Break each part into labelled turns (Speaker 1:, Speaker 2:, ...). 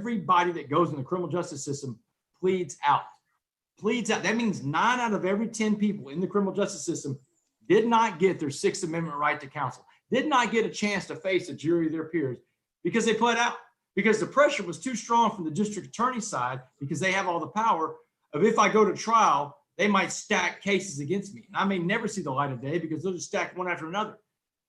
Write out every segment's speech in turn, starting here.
Speaker 1: everybody that goes in the criminal justice system pleads out. Pleads out. That means 9 out of every 10 people in the criminal justice system did not get their Sixth Amendment right to counsel, did not get a chance to face a jury of their peers because they pled out, because the pressure was too strong from the district attorney's side, because they have all the power of, if I go to trial, they might stack cases against me. And I may never see the light of day because they'll just stack one after another.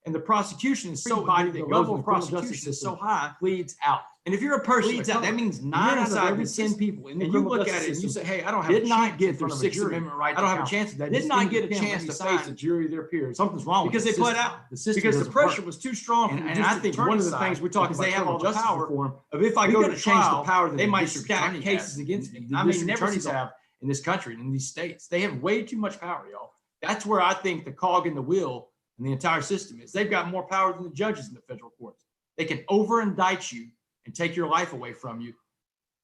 Speaker 1: And the prosecution is so high, the level of prosecution is so high, pleads out. And if you're a person pleads out, that means 9 out of every 10 people in the and you look at it and you say, hey, I don't have did not get their Sixth Amendment right. I don't have a chance of that. Did not get a chance to face a jury of their peers. Something's wrong because they pled out. Because the pressure was too strong. And I think one of the things we talk about, they have all the power of, if I go to trial, they might stack cases against me. I may never see that in this country and in these states. They have way too much power, y'all. That's where I think the cog in the wheel and the entire system is. They've got more power than the judges in the federal courts. They can over-indict you and take your life away from you.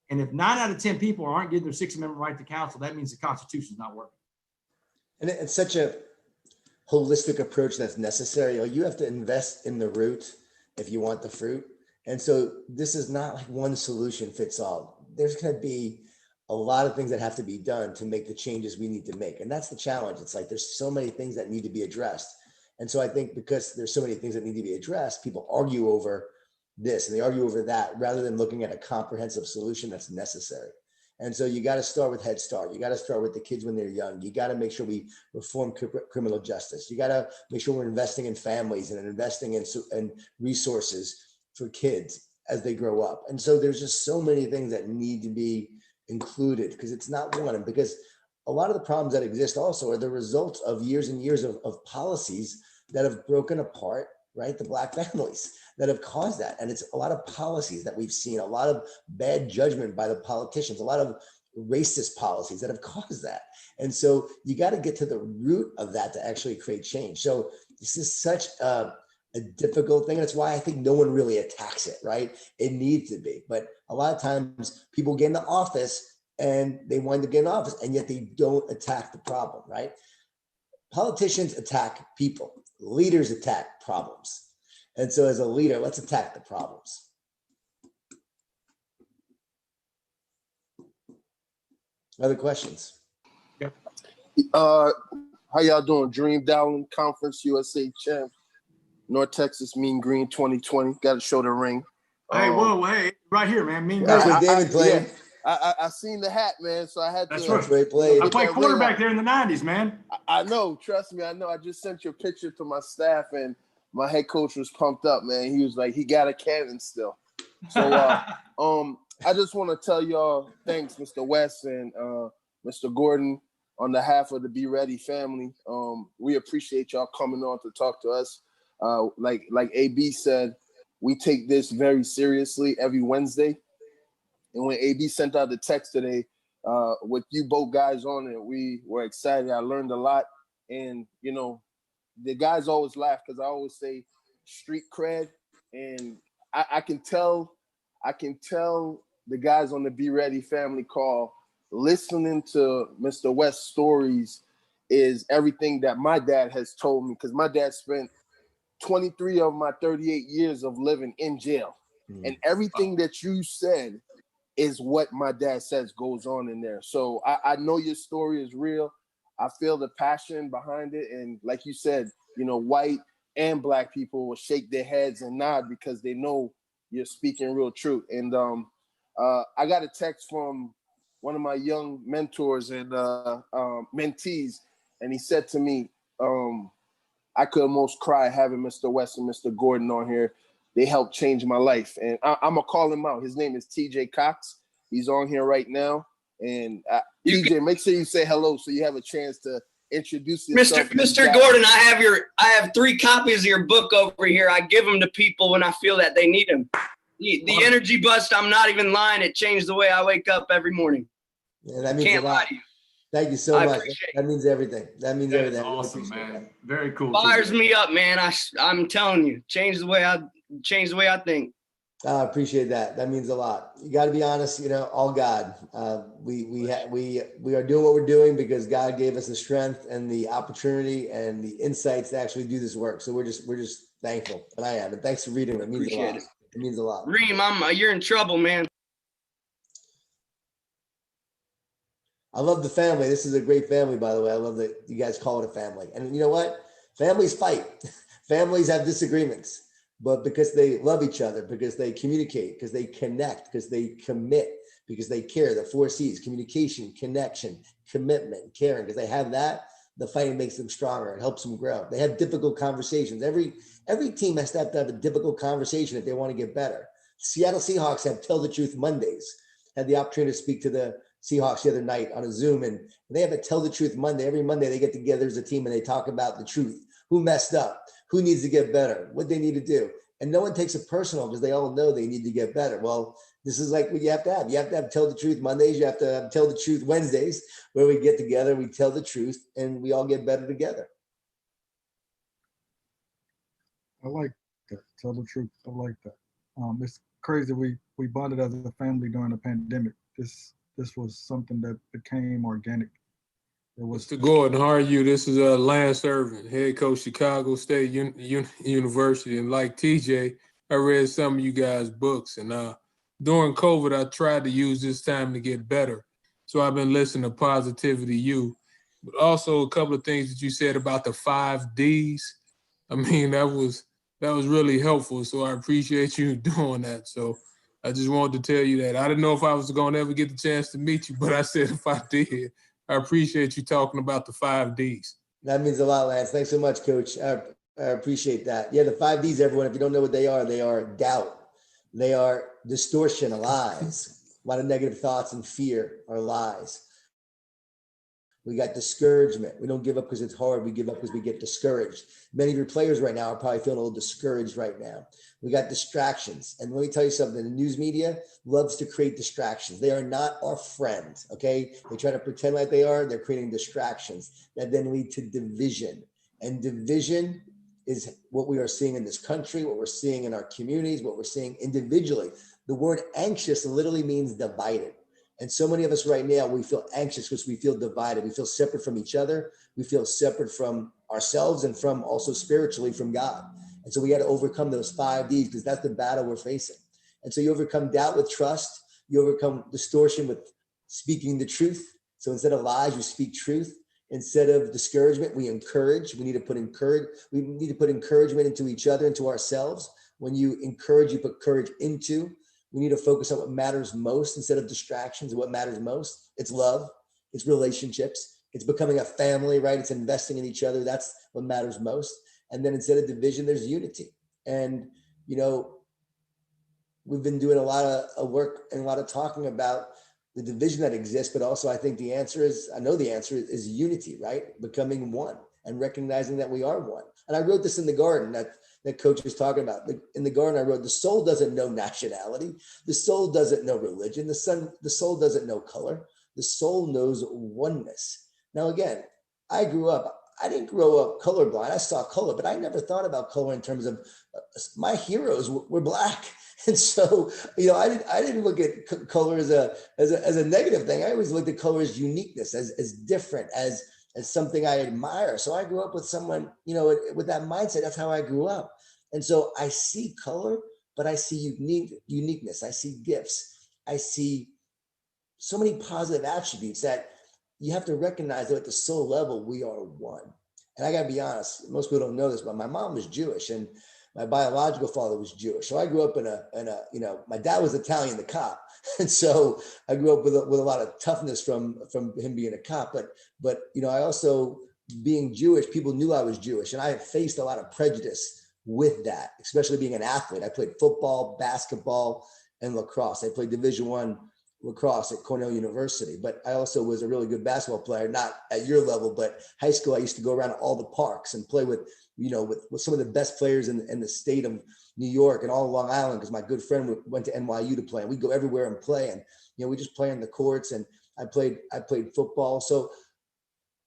Speaker 1: And if 9 out of 10 people aren't getting their Sixth Amendment right to counsel, that means the Constitution is not working.
Speaker 2: And it's such a holistic approach that's necessary. You have to invest in the root if you want the fruit. And so this is not like one solution fits all. There's going to be a lot of things that have to be done to make the changes we need to make. And that's the challenge. It's like there's so many things that need to be addressed. And so I think because there's so many things that need to be addressed, people argue over this and they argue over that rather than looking at a comprehensive solution that's necessary. And so you got to start with Head Start. You got to start with the kids when they're young. You got to make sure we reform criminal justice. You got to make sure we're investing in families and investing in resources for kids as they grow up. And so there's just so many things that need to be included because it's not one. And because a lot of the problems that exist also are the results of years and years of policies that have broken apart, right? The Black families that have caused that. And it's a lot of policies that we've seen, a lot of bad judgment by the politicians, a lot of racist policies that have caused that. And so you got to get to the root of that to actually create change. So this is such a difficult thing. That's why I think no one really attacks it, right? It needs to be. But a lot of times people get into office and they wind up getting office and yet they don't attack the problem, right? Politicians attack people, leaders attack problems. And so as a leader, let's attack the problems. Other questions?
Speaker 3: Yep. How y'all doing? Dream Dowling Conference USA champ, North Texas Mean Green 2020. Got to show the ring.
Speaker 1: Hey, whoa, hey, right here, man. Mean Green.
Speaker 2: That's what David played.
Speaker 3: Yeah. I seen the hat, man, so I had to.
Speaker 1: That's right.
Speaker 2: Played.
Speaker 1: I played quarterback there in the 90s, man.
Speaker 3: I know. Trust me, I know. I just sent your picture to my staff, and my head coach was pumped up, man. He was like, he got a cannon still. So, I just want to tell y'all thanks, Mr. West and Mr. Gordon, on behalf of the Be Ready family. We appreciate y'all coming on to talk to us. Like AB said, we take this very seriously every Wednesday. And when AB sent out the text today with you both guys on it, we were excited. I learned a lot. And, you know, the guys always laugh because I always say street cred. And I can tell the guys on the Be Ready family call, listening to Mr. West's stories is everything that my dad has told me, because my dad spent 23 of my 38 years of living in jail. And everything that you said is what my dad says goes on in there. So I know your story is real. I feel the passion behind it. And like you said, you know, white and Black people will shake their heads and nod because they know you're speaking real truth. And I got a text from one of my young mentors and mentees, and he said to me, I could almost cry having Mr. West and Mr. Gordon on here. They helped change my life. And I'm going to call him out. His name is TJ Cox. He's on here right now. And TJ, make sure you say hello so you have a chance to introduce yourself.
Speaker 4: Mr. Gordon, I have 3 copies of your book over here. I give them to people when I feel that they need them. The energy bust, I'm not even lying. It changed the way I wake up every morning.
Speaker 2: Yeah, that means a lot. Thank you so much. That means everything. That means everything.
Speaker 1: Awesome, man. Very cool.
Speaker 4: Fires me up, man. I'm telling you, changed the way I think.
Speaker 2: I appreciate that. That means a lot. You got to be honest, you know, all God. We are doing what we're doing because God gave us the strength and the opportunity and the insights to actually do this work. So we're just thankful, and I am. And thanks for reading. It means a lot. It means a lot.
Speaker 4: Reem, you're in trouble, man.
Speaker 2: I love the family. This is a great family, by the way. I love that you guys call it a family. And you know what? Families fight. Families have disagreements, but because they love each other, because they communicate, because they connect, because they commit, because they care. The 4 C's: communication, connection, commitment, caring. Because they have that, the fighting makes them stronger. It helps them grow. They have difficult conversations. Every team has to have a difficult conversation if they want to get better. Seattle Seahawks have Tell the Truth Mondays. Had the opportunity to speak to the Seahawks the other night on a Zoom, and they have a Tell the Truth Monday. Every Monday they get together as a team and they talk about the truth. Who messed up? Who needs to get better? What they need to do. And no one takes it personal because they all know they need to get better. Well, this is like what you have to have. You have to have Tell the Truth Mondays. You have to have Tell the Truth Wednesdays, where we get together, we tell the truth, and we all get better together.
Speaker 5: I like that. Tell the truth. I like that. It's crazy. We bonded as a family during the pandemic. This was something that became organic. It was
Speaker 6: Mr. Gordon, how are you? This is Lance Irvin, head coach, Chicago State University. And like TJ, I read some of you guys' books. And during COVID, I tried to use this time to get better. So I've been listening to Positivity U. But also a couple of things that you said about the 5 Ds. I mean, that was really helpful. So I appreciate you doing that. So I just wanted to tell you that. I didn't know if I was going to ever get the chance to meet you, but I said if I did, I appreciate you talking about the 5 Ds.
Speaker 2: That means a lot, Lance. Thanks so much, Coach. I appreciate that. Yeah, the 5 Ds, everyone, if you don't know what they are doubt. They are distortion, lies. A lot of negative thoughts and fear are lies. We got discouragement. We don't give up because it's hard. We give up because we get discouraged. Many of your players right now are probably feeling a little discouraged right now. We got distractions. And let me tell you something, the news media loves to create distractions. They are not our friend, okay? They try to pretend like they are. They're creating distractions that then lead to division. And division is what we are seeing in this country, what we're seeing in our communities, what we're seeing individually. The word anxious literally means divided. And so many of us right now, we feel anxious because we feel divided. We feel separate from each other. We feel separate from ourselves and from also spiritually from God. And so we got to overcome those 5 Ds because that's the battle we're facing. And so you overcome doubt with trust. You overcome distortion with speaking the truth. So instead of lies, you speak truth. Instead of discouragement, we encourage. We need to put encouragement into each other, into ourselves. When you encourage, you put courage into. We need to focus on what matters most instead of distractions. What matters most? It's love. It's relationships. It's becoming a family, right? It's investing in each other. That's what matters most. And then instead of division, there's unity. And, you know, we've been doing a lot of work and a lot of talking about the division that exists, but also I think the answer is, I know the answer is unity, right? Becoming one and recognizing that we are one. And I wrote this in the garden that Coach was talking about. In the garden, I wrote, the soul doesn't know nationality. The soul doesn't know religion. The soul doesn't know color. The soul knows oneness. Now, again, I didn't grow up colorblind. I saw color, but I never thought about color in terms of my heroes were Black. And so, you know, I didn't look at color as a negative thing. I always looked at color as uniqueness, as different, as something I admire. So I grew up with someone, you know, with that mindset. That's how I grew up. And so I see color, but I see uniqueness. I see gifts. I see so many positive attributes that you have to recognize that at the soul level, we are one. And I got to be honest, most people don't know this, but my mom was Jewish and my biological father was Jewish. So I grew up in a you know, my dad was Italian, the cop. And so I grew up with a lot of toughness from him being a cop. But, you know, I also, being Jewish, people knew I was Jewish. And I had faced a lot of prejudice with that, especially being an athlete. I played football, basketball, and lacrosse. I played Division I lacrosse at Cornell University, but I also was a really good basketball player, not at your level, but high school. I used to go around to all the parks and play with some of the best players in the state of New York and all Long Island, because my good friend went to NYU to play, and we'd go everywhere and play. And, you know, we just play in the courts, and I played football. So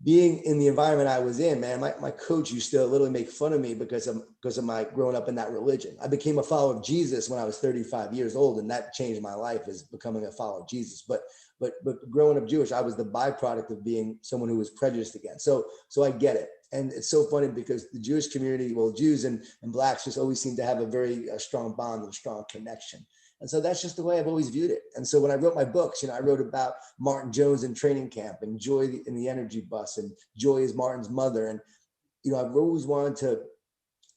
Speaker 2: being in the environment I was in, man, my coach used to literally make fun of me because of my growing up in that religion. I became a follower of Jesus when I was 35 years old, and that changed my life, as becoming a follower of Jesus. But growing up Jewish, I was the byproduct of being someone who was prejudiced against. So I get it. And it's so funny because the Jewish community, well, Jews and Blacks just always seem to have a very strong bond and strong connection. And so that's just the way I've always viewed it. And so when I wrote my books, I wrote about Martin Jones in training camp and Joy in the energy bus, and Joy is Martin's mother. And, I've always wanted to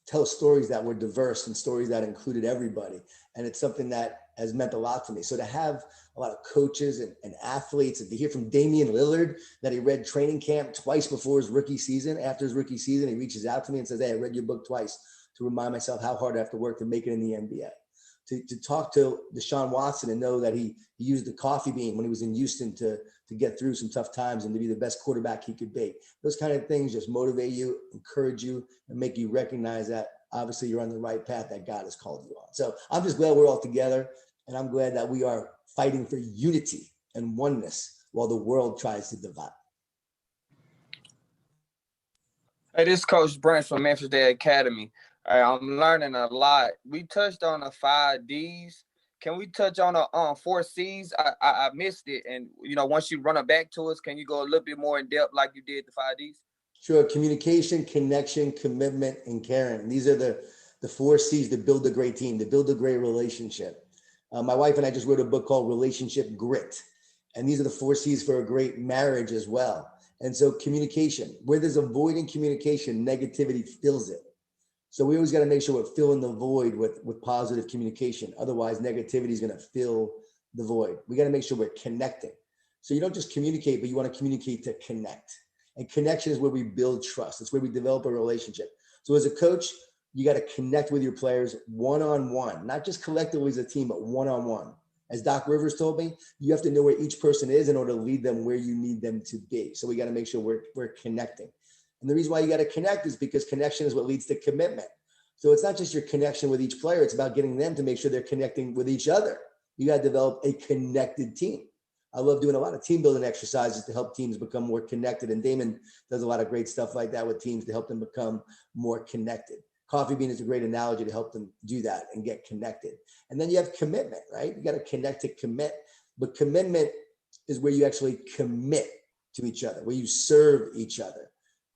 Speaker 2: tell stories that were diverse and stories that included everybody. And it's something that has meant a lot to me. So to have a lot of coaches and athletes, and to hear from Damian Lillard that he read Training Camp twice before his rookie season, after his rookie season, he reaches out to me and says, hey, I read your book twice to remind myself how hard I have to work to make it in the NBA. To talk to Deshaun Watson and know that he used the coffee bean when he was in Houston to get through some tough times and to be the best quarterback he could be. Those kind of things just motivate you, encourage you, and make you recognize that obviously you're on the right path that God has called you on. So I'm just glad we're all together, and I'm glad that we are fighting for unity and oneness while the world tries to divide.
Speaker 7: Hey, this is Coach Branch from Memphis Day Academy. I'm learning a lot. We touched on the 5 Ds. Can we touch on the 4 Cs? I missed it. And, once you run it back to us, can you go a little bit more in depth like you did the 5 Ds?
Speaker 2: Sure. Communication, connection, commitment, and caring. These are the 4 C's to build a great team, to build a great relationship. My wife and I just wrote a book called Relationship Grit. And these are the 4 C's for a great marriage as well. And so communication, where there's a void in communication, negativity fills it. So we always got to make sure we're filling the void with positive communication. Otherwise, negativity is going to fill the void. We got to make sure we're connecting. So you don't just communicate, but you want to communicate to connect. And connection is where we build trust. It's where we develop a relationship. So as a coach, you got to connect with your players one-on-one, not just collectively as a team, but one-on-one. As Doc Rivers told me, you have to know where each person is in order to lead them where you need them to be. So we got to make sure we're connecting. And the reason why you got to connect is because connection is what leads to commitment. So it's not just your connection with each player. It's about getting them to make sure they're connecting with each other. You got to develop a connected team. I love doing a lot of team building exercises to help teams become more connected. And Damon does a lot of great stuff like that with teams to help them become more connected. Coffee Bean is a great analogy to help them do that and get connected. And then you have commitment, right? You got to connect to commit. But commitment is where you actually commit to each other, where you serve each other.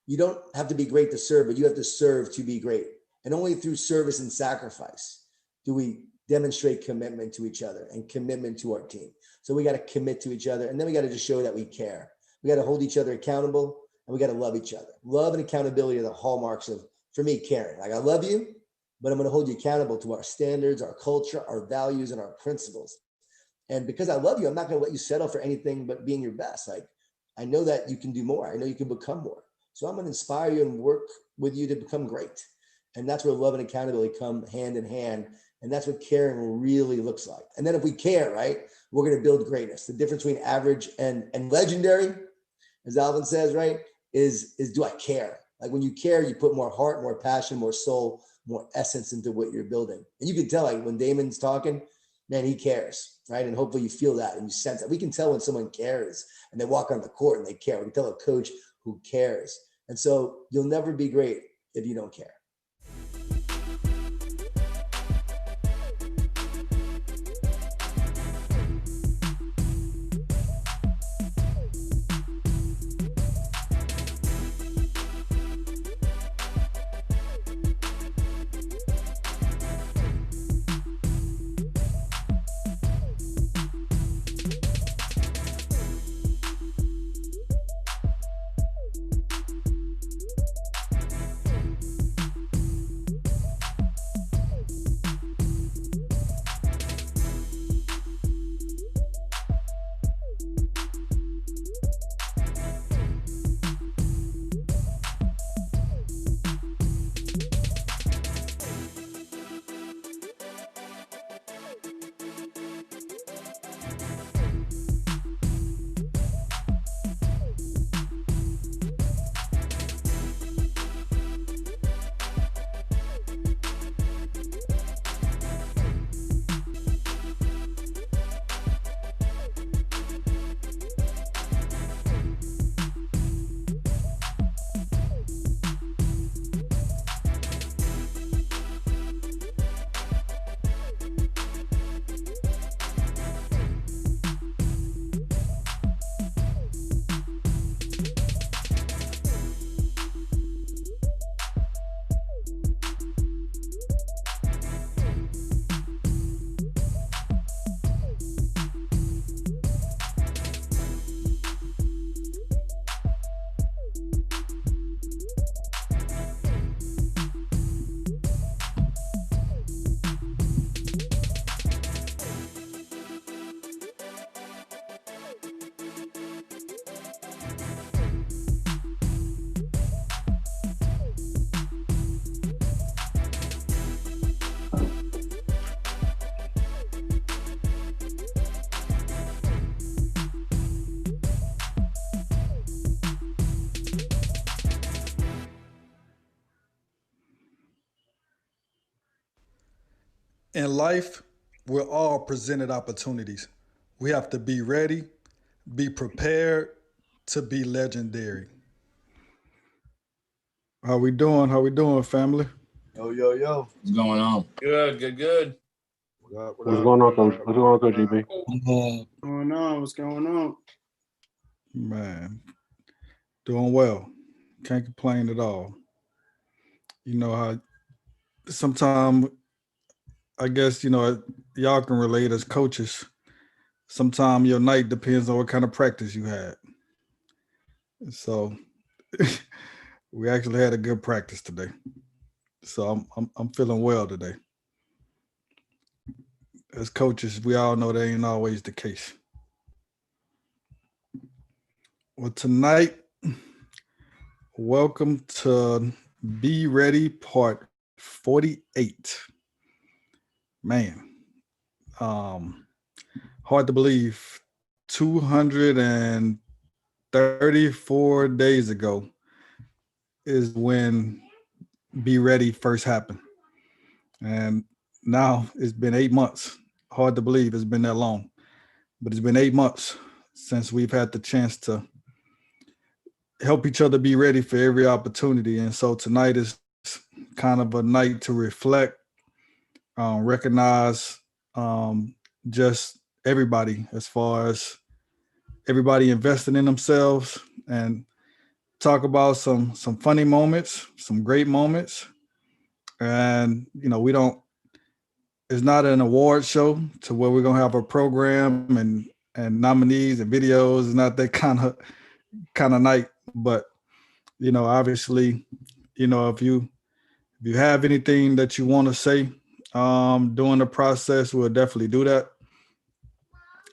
Speaker 2: You don't have to be great to serve, but you have to serve to be great. And only through service and sacrifice do we demonstrate commitment to each other and commitment to our team. So we got to commit to each other. And then we got to just show that we care. We got to hold each other accountable, and we got to love each other. Love and accountability are the hallmarks of, for me, caring. Like, I love you, but I'm going to hold you accountable to our standards, our culture, our values, and our principles. And because I love you, I'm not going to let you settle for anything but being your best. Like, I know that you can do more. I know you can become more. So I'm going to inspire you and work with you to become great. And that's where love and accountability come hand in hand. And that's what caring really looks like. And then if we care, right, we're going to build greatness. The difference between average and legendary, as Alvin says, right, is do I care? Like, when you care, you put more heart, more passion, more soul, more essence into what you're building. And you can tell, like, when Damon's talking, man, he cares, right? And hopefully you feel that and you sense that. We can tell when someone cares and they walk on the court and they care. We can tell a coach who cares. And so you'll never be great if you don't care.
Speaker 5: In life, we're all presented opportunities. We have to be ready, be prepared to be legendary. How we doing? How we doing, family?
Speaker 3: Yo, yo, yo.
Speaker 8: What's going on?
Speaker 6: Good, good, good.
Speaker 9: What's going on, Coach? What's going on, Coach GB?
Speaker 10: What's going on? What's going on?
Speaker 5: Man, doing well. Can't complain at all. You know how sometimes, I guess, you know, y'all can relate as coaches. Sometimes your night depends on what kind of practice you had. So we actually had a good practice today. So I'm feeling well today. As coaches, we all know that ain't always the case. Well, tonight, welcome to Be Ready Part 48. Man, hard to believe. 234 days ago is when Be Ready first happened. And now it's been 8 months. Hard to believe it's been that long, but it's been 8 months since we've had the chance to help each other be ready for every opportunity. And so tonight is kind of a night to reflect, recognize just everybody, as far as everybody investing in themselves, and talk about some funny moments, some great moments. And, you know, it's not an award show to where we're going to have a program and nominees and videos. It's not that kind of night, but, you know, obviously, you know, if you have anything that you want to say during the process, we'll definitely do that.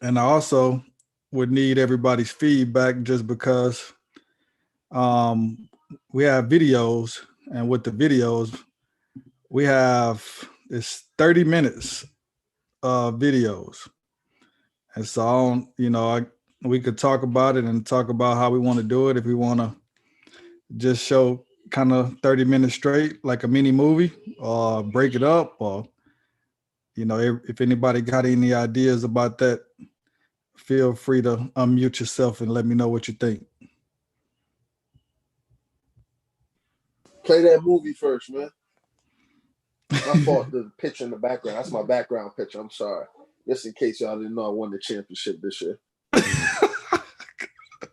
Speaker 5: And I also would need everybody's feedback, just because we have videos, and with the videos, we have it's 30 minutes of videos. And so, you know, we could talk about it and talk about how we want to do it. If we want to just show kind of 30 minutes straight, like a mini movie, or break it up, or, you know, if anybody got any ideas about that, feel free to unmute yourself and let me know what you think.
Speaker 3: Play that movie first, man. My fault, the picture in the background. That's my background picture. I'm sorry. Just in case y'all didn't know I won the championship this year.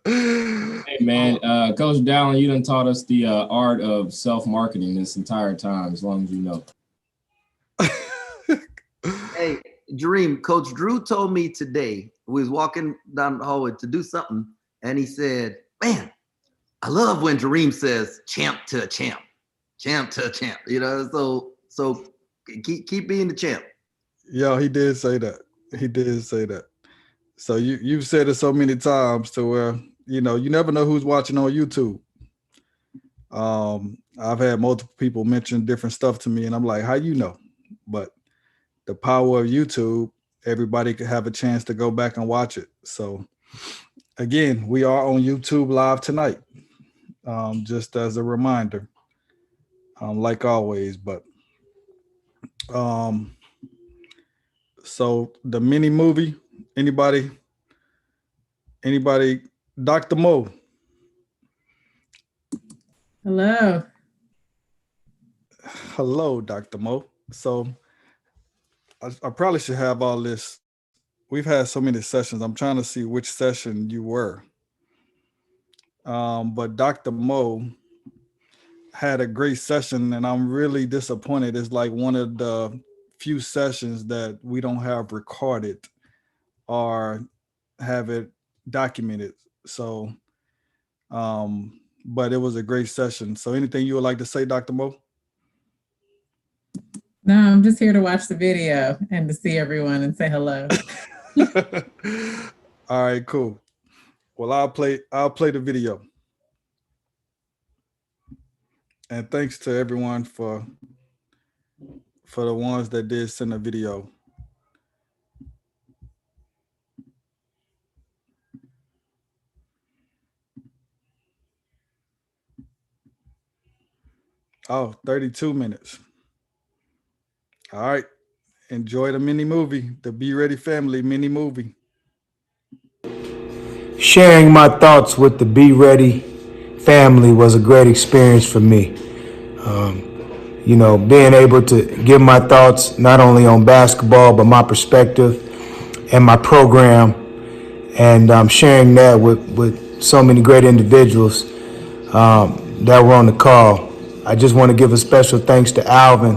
Speaker 8: Hey, man, Coach Dallin, you done taught us the art of self-marketing this entire time, as long as you know.
Speaker 11: Hey, Dream, Coach Drew told me today, we was walking down the hallway to do something, and he said, man, I love when Dream says champ to champ, champ to champ, you know, so keep being the champ.
Speaker 5: Yeah, he did say that. He did say that. So you've said it so many times to where, you know, you never know who's watching on YouTube. I've had multiple people mention different stuff to me, and I'm like, how you know? But the power of YouTube, everybody could have a chance to go back and watch it. So again, we are on YouTube Live tonight, just as a reminder, like always. But so the mini movie, anybody, Dr. Mo.
Speaker 12: Hello.
Speaker 5: Hello, Dr. Mo. So I probably should have all this. We've had so many sessions. I'm trying to see which session you were. But Dr. Mo had a great session, and I'm really disappointed. It's like one of the few sessions that we don't have recorded or have it documented. So, but it was a great session. So anything you would like to say, Dr. Mo?
Speaker 12: No, I'm just here to watch the video and to see everyone and say hello.
Speaker 5: All right, cool. Well, I'll play the video. And thanks to everyone for the ones that did send a video. Oh, 32 minutes. All right. Enjoy the mini movie, the Be Ready Family mini movie.
Speaker 13: Sharing my thoughts with the Be Ready family was a great experience for me. You know, being able to give my thoughts not only on basketball, but my perspective and my program, and sharing that with so many great individuals that were on the call. I just want to give a special thanks to Alvin,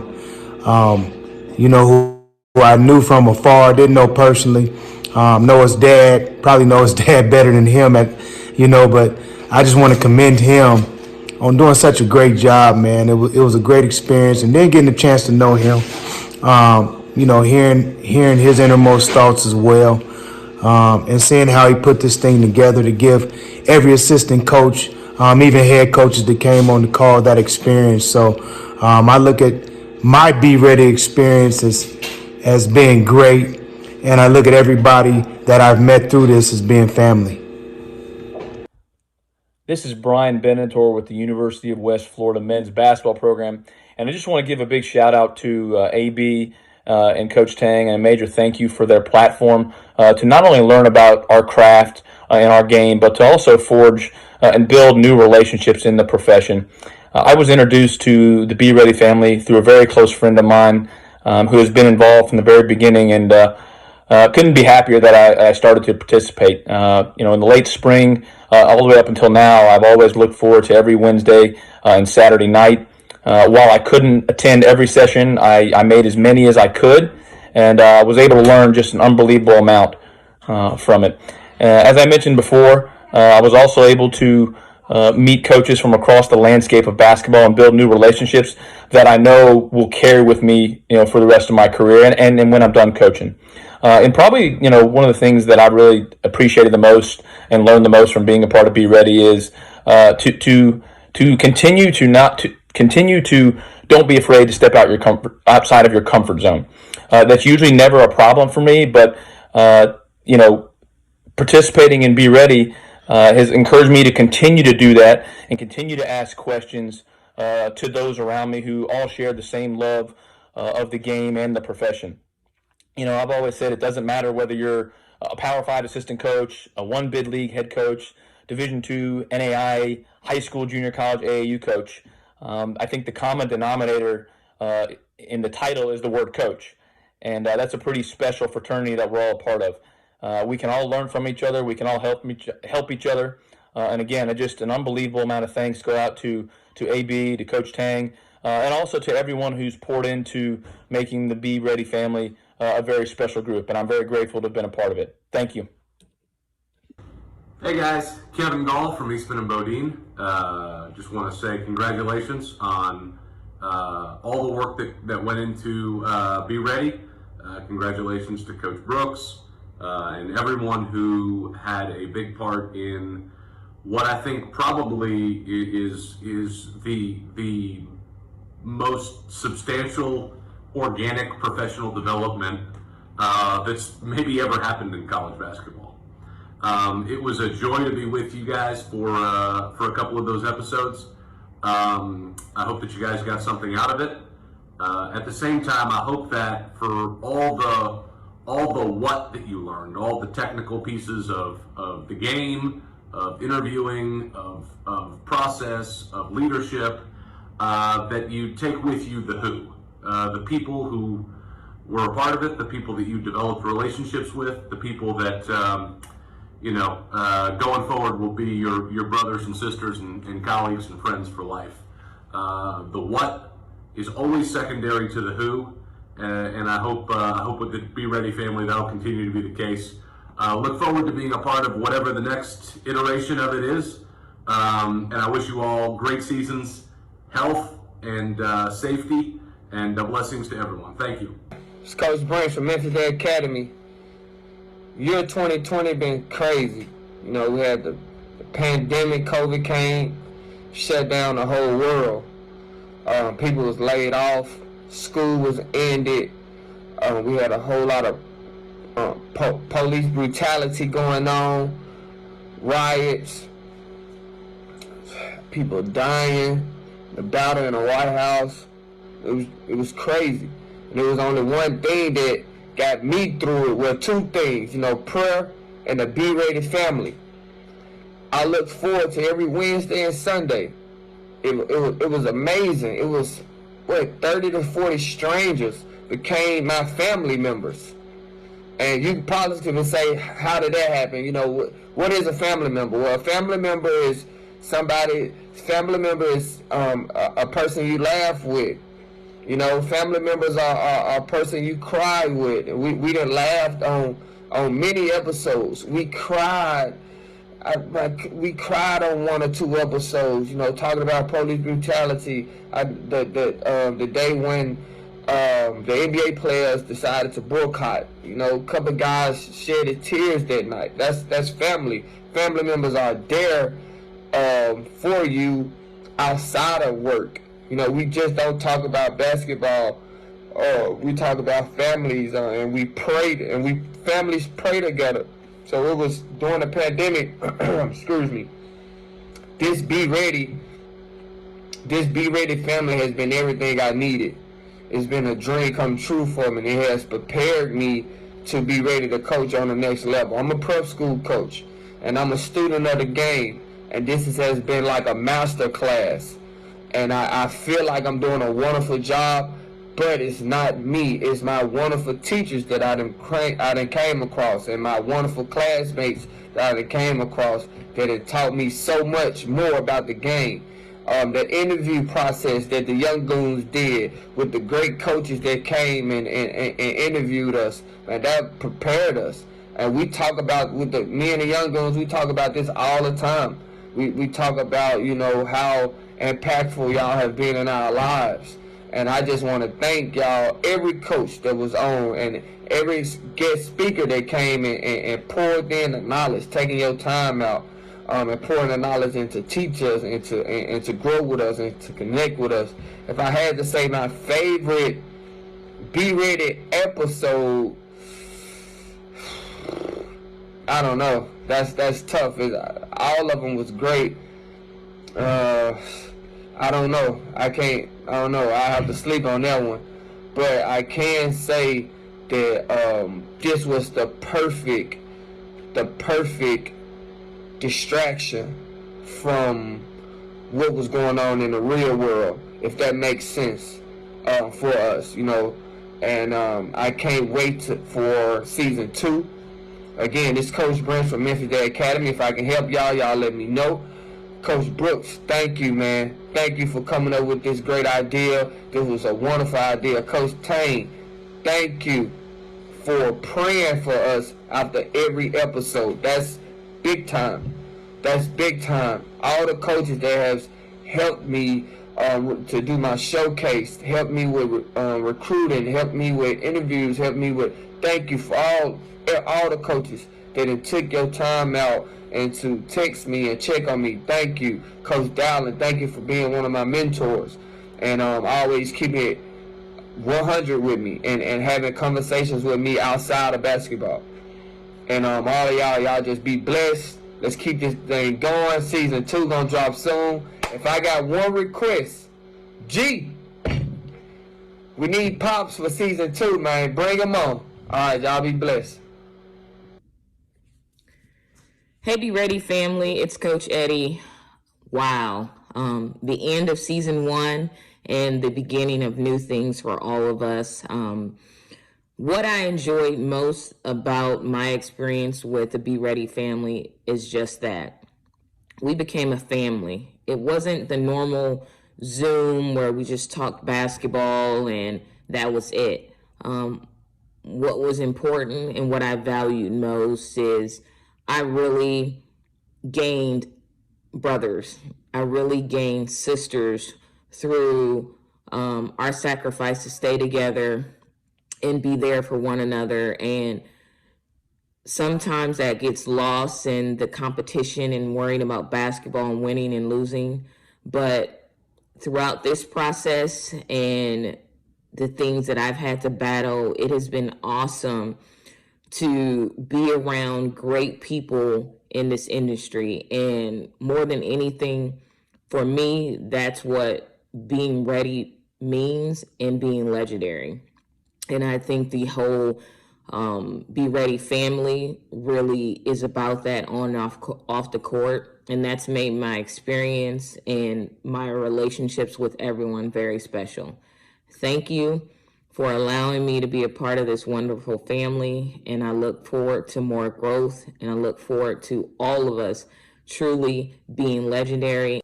Speaker 13: you know, who I knew from afar, didn't know personally, know his dad, probably know his dad better than him, but I just want to commend him on doing such a great job, man. It was a great experience, and then getting a chance to know him, you know, hearing his innermost thoughts as well, and seeing how he put this thing together to give every assistant coach, even head coaches that came on the call, that experience. So I look at my Be Ready experience as being great, and I look at everybody that I've met through this as being family.
Speaker 14: This is Brian Benator with the University of West Florida men's basketball program, and I just want to give a big shout out to AB and Coach Tang, and a major thank you for their platform to not only learn about our craft and our game, but to also forge and build new relationships in the profession. I was introduced to the Be Ready family through a very close friend of mine who has been involved from the very beginning, and couldn't be happier that I started to participate. You know, in the late spring, all the way up until now, I've always looked forward to every Wednesday and Saturday night. While I couldn't attend every session, I made as many as I could, and was able to learn just an unbelievable amount from it. As I mentioned before, I was also able to meet coaches from across the landscape of basketball and build new relationships that I know will carry with me, you know, for the rest of my career and when I'm done coaching. And probably, you know, one of the things that I really appreciated the most and learned the most from being a part of Be Ready is to continue to don't be afraid to step outside of your comfort zone. That's usually never a problem for me, but you know, participating in Be Ready has encouraged me to continue to do that and continue to ask questions to those around me who all share the same love of the game and the profession. You know, I've always said it doesn't matter whether you're a Power 5 assistant coach, a one bid league head coach, Division II, NAIA, high school, junior college, AAU coach. I think the common denominator in the title is the word coach. And that's a pretty special fraternity that we're all a part of. We can all learn from each other. We can all help each other. And again, just an unbelievable amount of thanks go out to AB, to Coach Tang, and also to everyone who's poured into making the Be Ready family a very special group. And I'm very grateful to have been a part of it. Thank you.
Speaker 15: Hey guys, Kevin Gall from Eastman and Bodine. Just want to say congratulations on all the work that went into Be Ready. Congratulations to Coach Brooks and everyone who had a big part in what I think probably is the most substantial organic professional development that's maybe ever happened in college basketball. It was a joy to be with you guys for a couple of those episodes. I hope that you guys got something out of it. At the same time, I hope that for all the what that you learned, all the technical pieces of the game, of interviewing, of process, of leadership, that you take with you the who. The people who were a part of it, the people that you developed relationships with, the people that going forward will be your brothers and sisters and colleagues and friends for life. The what is always secondary to the who, and I hope with the Be Ready family that'll continue to be the case. Look forward to being a part of whatever the next iteration of it is, and I wish you all great seasons, health and safety, and blessings to everyone. Thank you.
Speaker 7: It's Coach Branch from Memphis Academy. Year 2020 been crazy. You know, we had the pandemic, COVID came, shut down the whole world. People was laid off, school was ended. We had a whole lot of police brutality going on, riots, people dying, the battle in the White House. It was crazy. And there was only one thing that got me through it. Well, two things, you know, prayer and the B Ready family. I look forward to every Wednesday and Sunday. It was amazing. It was, 30 to 40 strangers became my family members. And you probably could say, how did that happen? You know, what is a family member? Well, a family member is a person you laugh with. You know, family members are a person you cry with. We done laughed on many episodes. We cried. We cried on 1 or 2 episodes, you know, talking about police brutality. The day when the NBA players decided to boycott, you know, a couple guys shedded tears that night. That's family. Family members are there for you outside of work. You know, we just don't talk about basketball. We talk about families, and we pray, and families pray together. So it was during the pandemic. Excuse me. This Be Ready family has been everything I needed. It's been a dream come true for me. It has prepared me to be ready to coach on the next level. I'm a prep school coach, and I'm a student of the game. And this has been like a master class. And I feel like I'm doing a wonderful job, but it's not me. It's my wonderful teachers that I done came across, and my wonderful classmates that I done came across that have taught me so much more about the game. The interview process that the Young Goons did with the great coaches that came and interviewed us, and that prepared us. And we talk about, me and the Young Goons, we talk about this all the time. We talk about, you know, how impactful y'all have been in our lives. And I just want to thank y'all, every coach that was on, and every guest speaker that came and poured in the knowledge, taking your time out, and pouring the knowledge in to teach us and to grow with us and to connect with us. If I had to say my favorite Be Ready episode, I don't know. That's tough. All of them was great. I don't know. I don't know. I have to sleep on that one. But I can say that this was the perfect distraction from what was going on in the real world, if that makes sense, for us, you know. And I can't wait for season 2. Again, this Coach Branch from Memphis Day Academy. If I can help y'all let me know. Coach Brooks, thank you, man. Thank you for coming up with this great idea. This was a wonderful idea. Coach Tang, thank you for praying for us after every episode. That's big time. That's big time. All the coaches that have helped me to do my showcase, helped me with recruiting, helped me with interviews, helped me with, thank you for all the coaches that have took your time out and to text me and check on me. Thank you. Coach Dowling, thank you for being one of my mentors. And always keeping it 100 with me and having conversations with me outside of basketball. And all of y'all just be blessed. Let's keep this thing going. Season 2 gonna drop soon. If I got one request, we need Pops for season 2, man. Bring them on. All right, y'all be blessed.
Speaker 16: Hey, Be Ready family, it's Coach Eddie. Wow, the end of season 1 and the beginning of new things for all of us. What I enjoyed most about my experience with the Be Ready family is just that. We became a family. It wasn't the normal Zoom where we just talked basketball and that was it. What was important and what I valued most is I really gained brothers. I really gained sisters through our sacrifice to stay together and be there for one another. And sometimes that gets lost in the competition and worrying about basketball and winning and losing. But throughout this process and the things that I've had to battle, it has been awesome to be around great people in this industry. And more than anything, for me, that's what being ready means, and being legendary. And I think the whole Be Ready family really is about that on and off the court. And that's made my experience and my relationships with everyone very special. Thank you for allowing me to be a part of this wonderful family. And I look forward to more growth, and I look forward to all of us truly being legendary.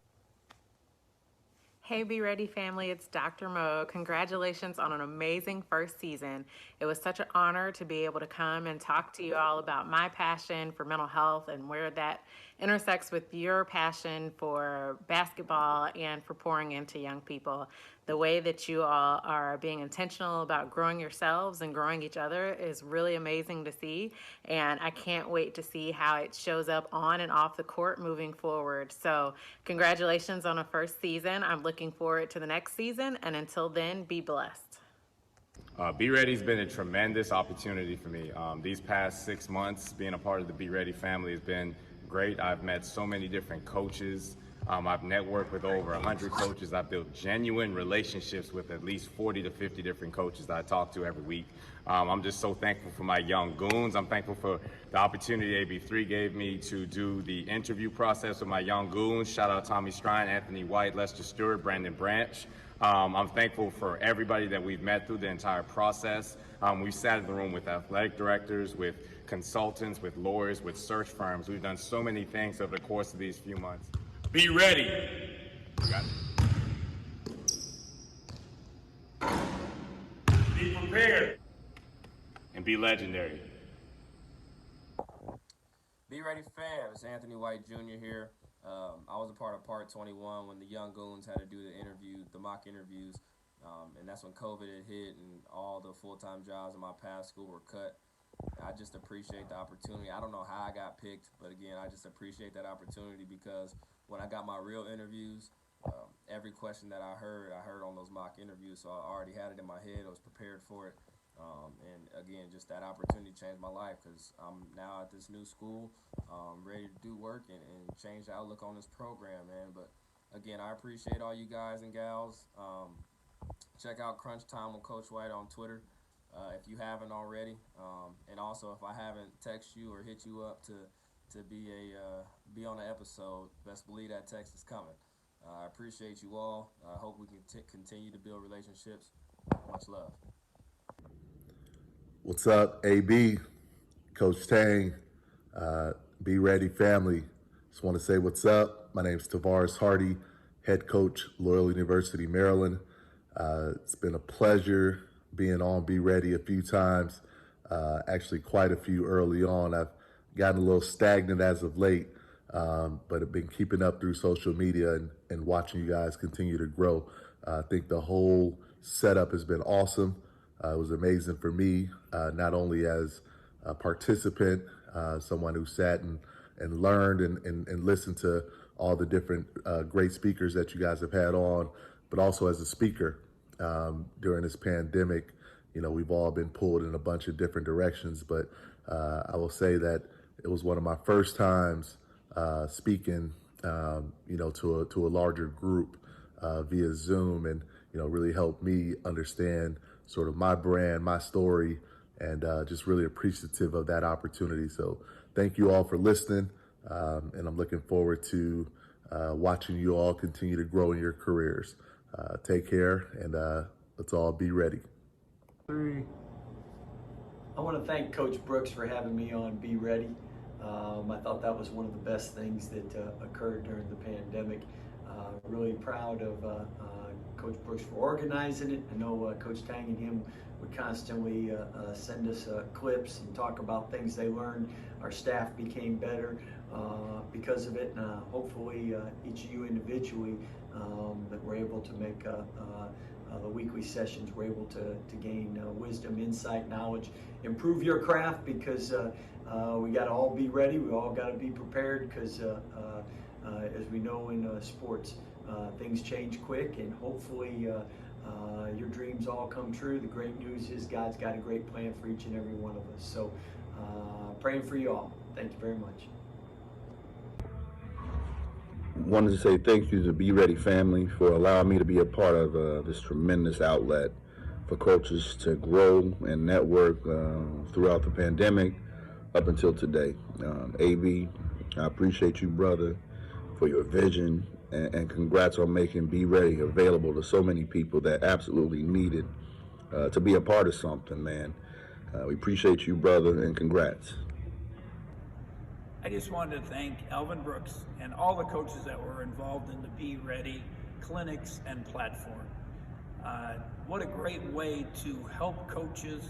Speaker 17: Hey, Be Ready family, it's Dr. Mo. Congratulations on an amazing first season. It was such an honor to be able to come and talk to you all about my passion for mental health and where that intersects with your passion for basketball and for pouring into young people. The way that you all are being intentional about growing yourselves and growing each other is really amazing to see. And I can't wait to see how it shows up on and off the court moving forward. So congratulations on a first season. I'm looking forward to the next season. And until then, be blessed.
Speaker 18: Be Ready's been a tremendous opportunity for me. These past 6 months, being a part of the Be Ready family has been great. I've met so many different coaches. I've networked with over 100 coaches. I've built genuine relationships with at least 40 to 50 different coaches that I talk to every week. I'm just so thankful for my young goons. I'm thankful for the opportunity AB3 gave me to do the interview process with my young goons. Shout out Tommy Strine, Anthony White, Lester Stewart, Brandon Branch. I'm thankful for everybody that we've met through the entire process. We've sat in the room with athletic directors, with consultants, with lawyers, with search firms. We've done so many things over the course of these few months.
Speaker 19: Be ready. Be prepared.
Speaker 18: And be legendary.
Speaker 20: Be Ready fam, it's Anthony White Jr. here. I was a part of Part 21 when the Young Goons had to do the mock interviews, and that's when COVID had hit and all the full-time jobs in my past school were cut. I just appreciate the opportunity. I don't know how I got picked, but again, I just appreciate that opportunity because when I got my real interviews, every question that I heard on those mock interviews, so I already had it in my head. I was prepared for it. And again, just that opportunity changed my life because I'm now at this new school, ready to do work and change the outlook on this program, man. But again, I appreciate all you guys and gals. Check out Crunch Time with Coach White on Twitter if you haven't already. And also, if I haven't texted you or hit you up to be on an episode, best believe that text is coming. I appreciate you all. I hope we can continue to build relationships. Much love.
Speaker 21: What's up, AB, Coach Tang, Be Ready family. Just want to say what's up. My name's Tavares Hardy, head coach, Loyola University, Maryland. It's been a pleasure being on Be Ready a few times, actually quite a few early on. I've gotten a little stagnant as of late, but I've been keeping up through social media and watching you guys continue to grow. I think the whole setup has been awesome. It was amazing for me, not only as a participant, someone who sat and learned and listened to all the different great speakers that you guys have had on, but also as a speaker during this pandemic. You know, we've all been pulled in a bunch of different directions, but I will say that it was one of my first times speaking, you know, to a larger group via Zoom, and you know, really helped me understand sort of my brand, my story, and just really appreciative of that opportunity. So thank you all for listening, and I'm looking forward to watching you all continue to grow in your careers. Take care, and let's all be ready.
Speaker 22: I want to thank Coach Brooks for having me on Be Ready. I thought that was one of the best things that occurred during the pandemic. Really proud of Coach Brooks for organizing it. I know Coach Tang and him would constantly send us clips and talk about things they learned. Our staff became better because of it, and hopefully each of you individually that we're able to make the weekly sessions, we're able to gain wisdom, insight, knowledge, improve your craft, because we got to all be ready. We all got to be prepared because as we know in sports, things change quick, and hopefully your dreams all come true. The great news is God's got a great plan for each and every one of us. So praying for you all. Thank you very much.
Speaker 1: Wanted to say thank you to Be Ready family for allowing me to be a part of this tremendous outlet for coaches to grow and network throughout the pandemic up until today. AB, I appreciate you, brother, for your vision, and congrats on making Be Ready available to so many people that absolutely needed to be a part of something, man. We appreciate you, brother, and congrats.
Speaker 4: I just wanted to thank Alvin Brooks and all the coaches that were involved in the Be Ready clinics and platform. What a great way to help coaches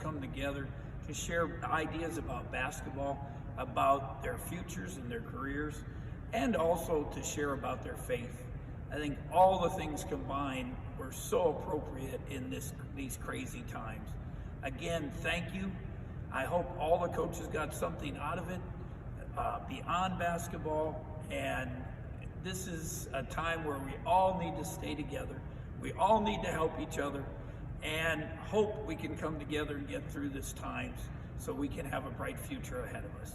Speaker 4: come together to share ideas about basketball, about their futures and their careers, and also to share about their faith. I think all the things combined were so appropriate in these crazy times. Again, thank you. I hope all the coaches got something out of it beyond basketball, and this is a time where we all need to stay together. We all need to help each other and hope we can come together and get through this times so we can have a bright future ahead of us.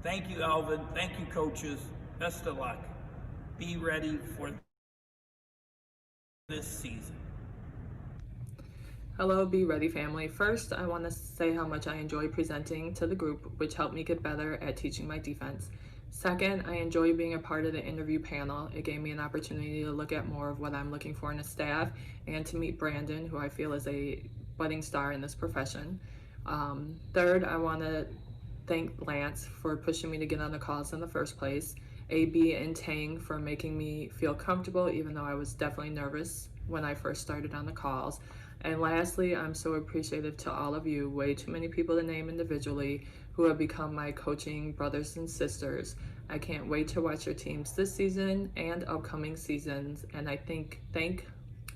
Speaker 4: Thank you, Alvin. Thank you, coaches. Best of luck. Be ready for this season.
Speaker 23: Hello, Be Ready family. First, I want to say how much I enjoy presenting to the group, which helped me get better at teaching my defense. Second, I enjoy being a part of the interview panel. It gave me an opportunity to look at more of what I'm looking for in a staff and to meet Brandon, who I feel is a budding star in this profession. Third, I want to thank Lance for pushing me to get on the calls in the first place, AB and Tang for making me feel comfortable, even though I was definitely nervous when I first started on the calls. And lastly, I'm so appreciative to all of you, way too many people to name individually, who have become my coaching brothers and sisters. I can't wait to watch your teams this season and upcoming seasons. And I thank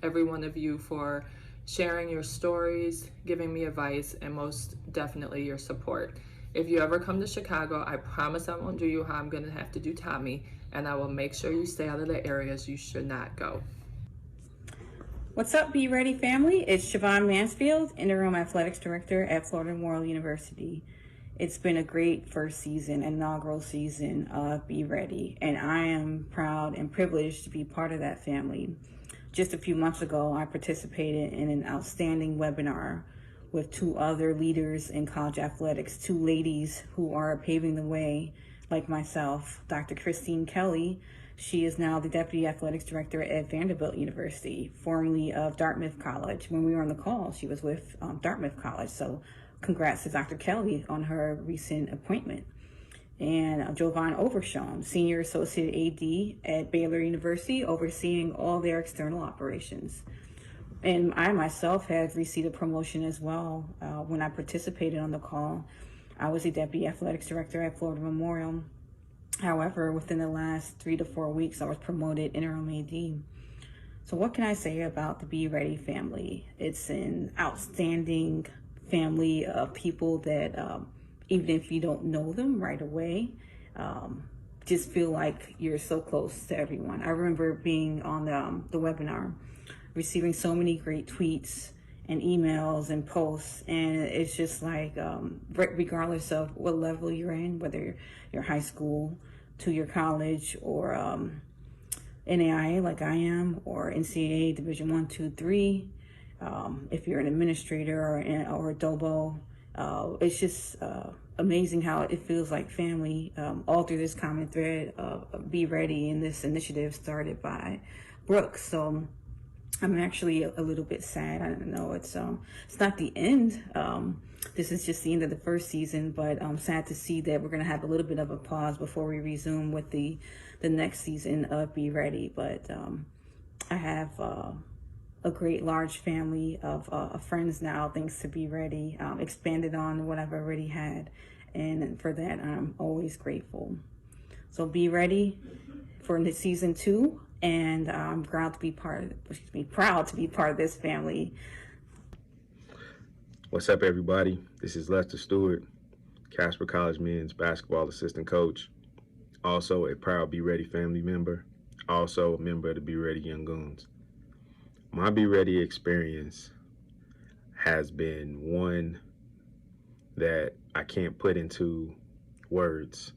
Speaker 23: every one of you for sharing your stories, giving me advice, and most definitely your support. If you ever come to Chicago, I promise I won't do you how I'm gonna have to do Tommy, and I will make sure you stay out of the areas you should not go.
Speaker 24: What's up, Be Ready family? It's Siobhan Mansfield, Interim Athletics Director at Florida Memorial University. It's been a great first season, inaugural season of Be Ready, and I am proud and privileged to be part of that family. Just a few months ago, I participated in an outstanding webinar with two other leaders in college athletics, two ladies who are paving the way, like myself. Dr. Christine Kelly, she is now the Deputy Athletics Director at Vanderbilt University, formerly of Dartmouth College. When we were on the call, she was with Dartmouth College. So congrats to Dr. Kelly on her recent appointment. And Jovan Overshown, Senior Associate AD at Baylor University, overseeing all their external operations. And I myself have received a promotion as well. When I participated on the call, I was the Deputy Athletics Director at Florida Memorial. However, within the last 3 to 4 weeks, I was promoted interim AD. So what can I say about the Be Ready family? It's an outstanding family of people that even if you don't know them right away, just feel like you're so close to everyone. I remember being on the webinar, receiving so many great tweets and emails and posts, and it's just like, regardless of what level you're in, whether you're high school to your college or NAIA like I am, or NCAA Division 1, 2, 3, if you're an administrator or a DOBO, it's just amazing how it feels like family, all through this common thread of Be Ready and this initiative started by Brooks. So I'm actually a little bit sad. I don't know, it's not the end. This is just the end of the first season, but I'm sad to see that we're gonna have a little bit of a pause before we resume with the next season of Be Ready. But I have a great large family of friends now, thanks to Be Ready, expanded on what I've already had. And for that, I'm always grateful. So Be Ready for the season 2. And I'm proud to be part of this family.
Speaker 1: What's up, everybody? This is Lester Stewart,
Speaker 2: Casper College men's basketball assistant coach, also a proud Be Ready family member, also a member of the Be Ready Young Goons. My Be Ready experience has been one that I can't put into words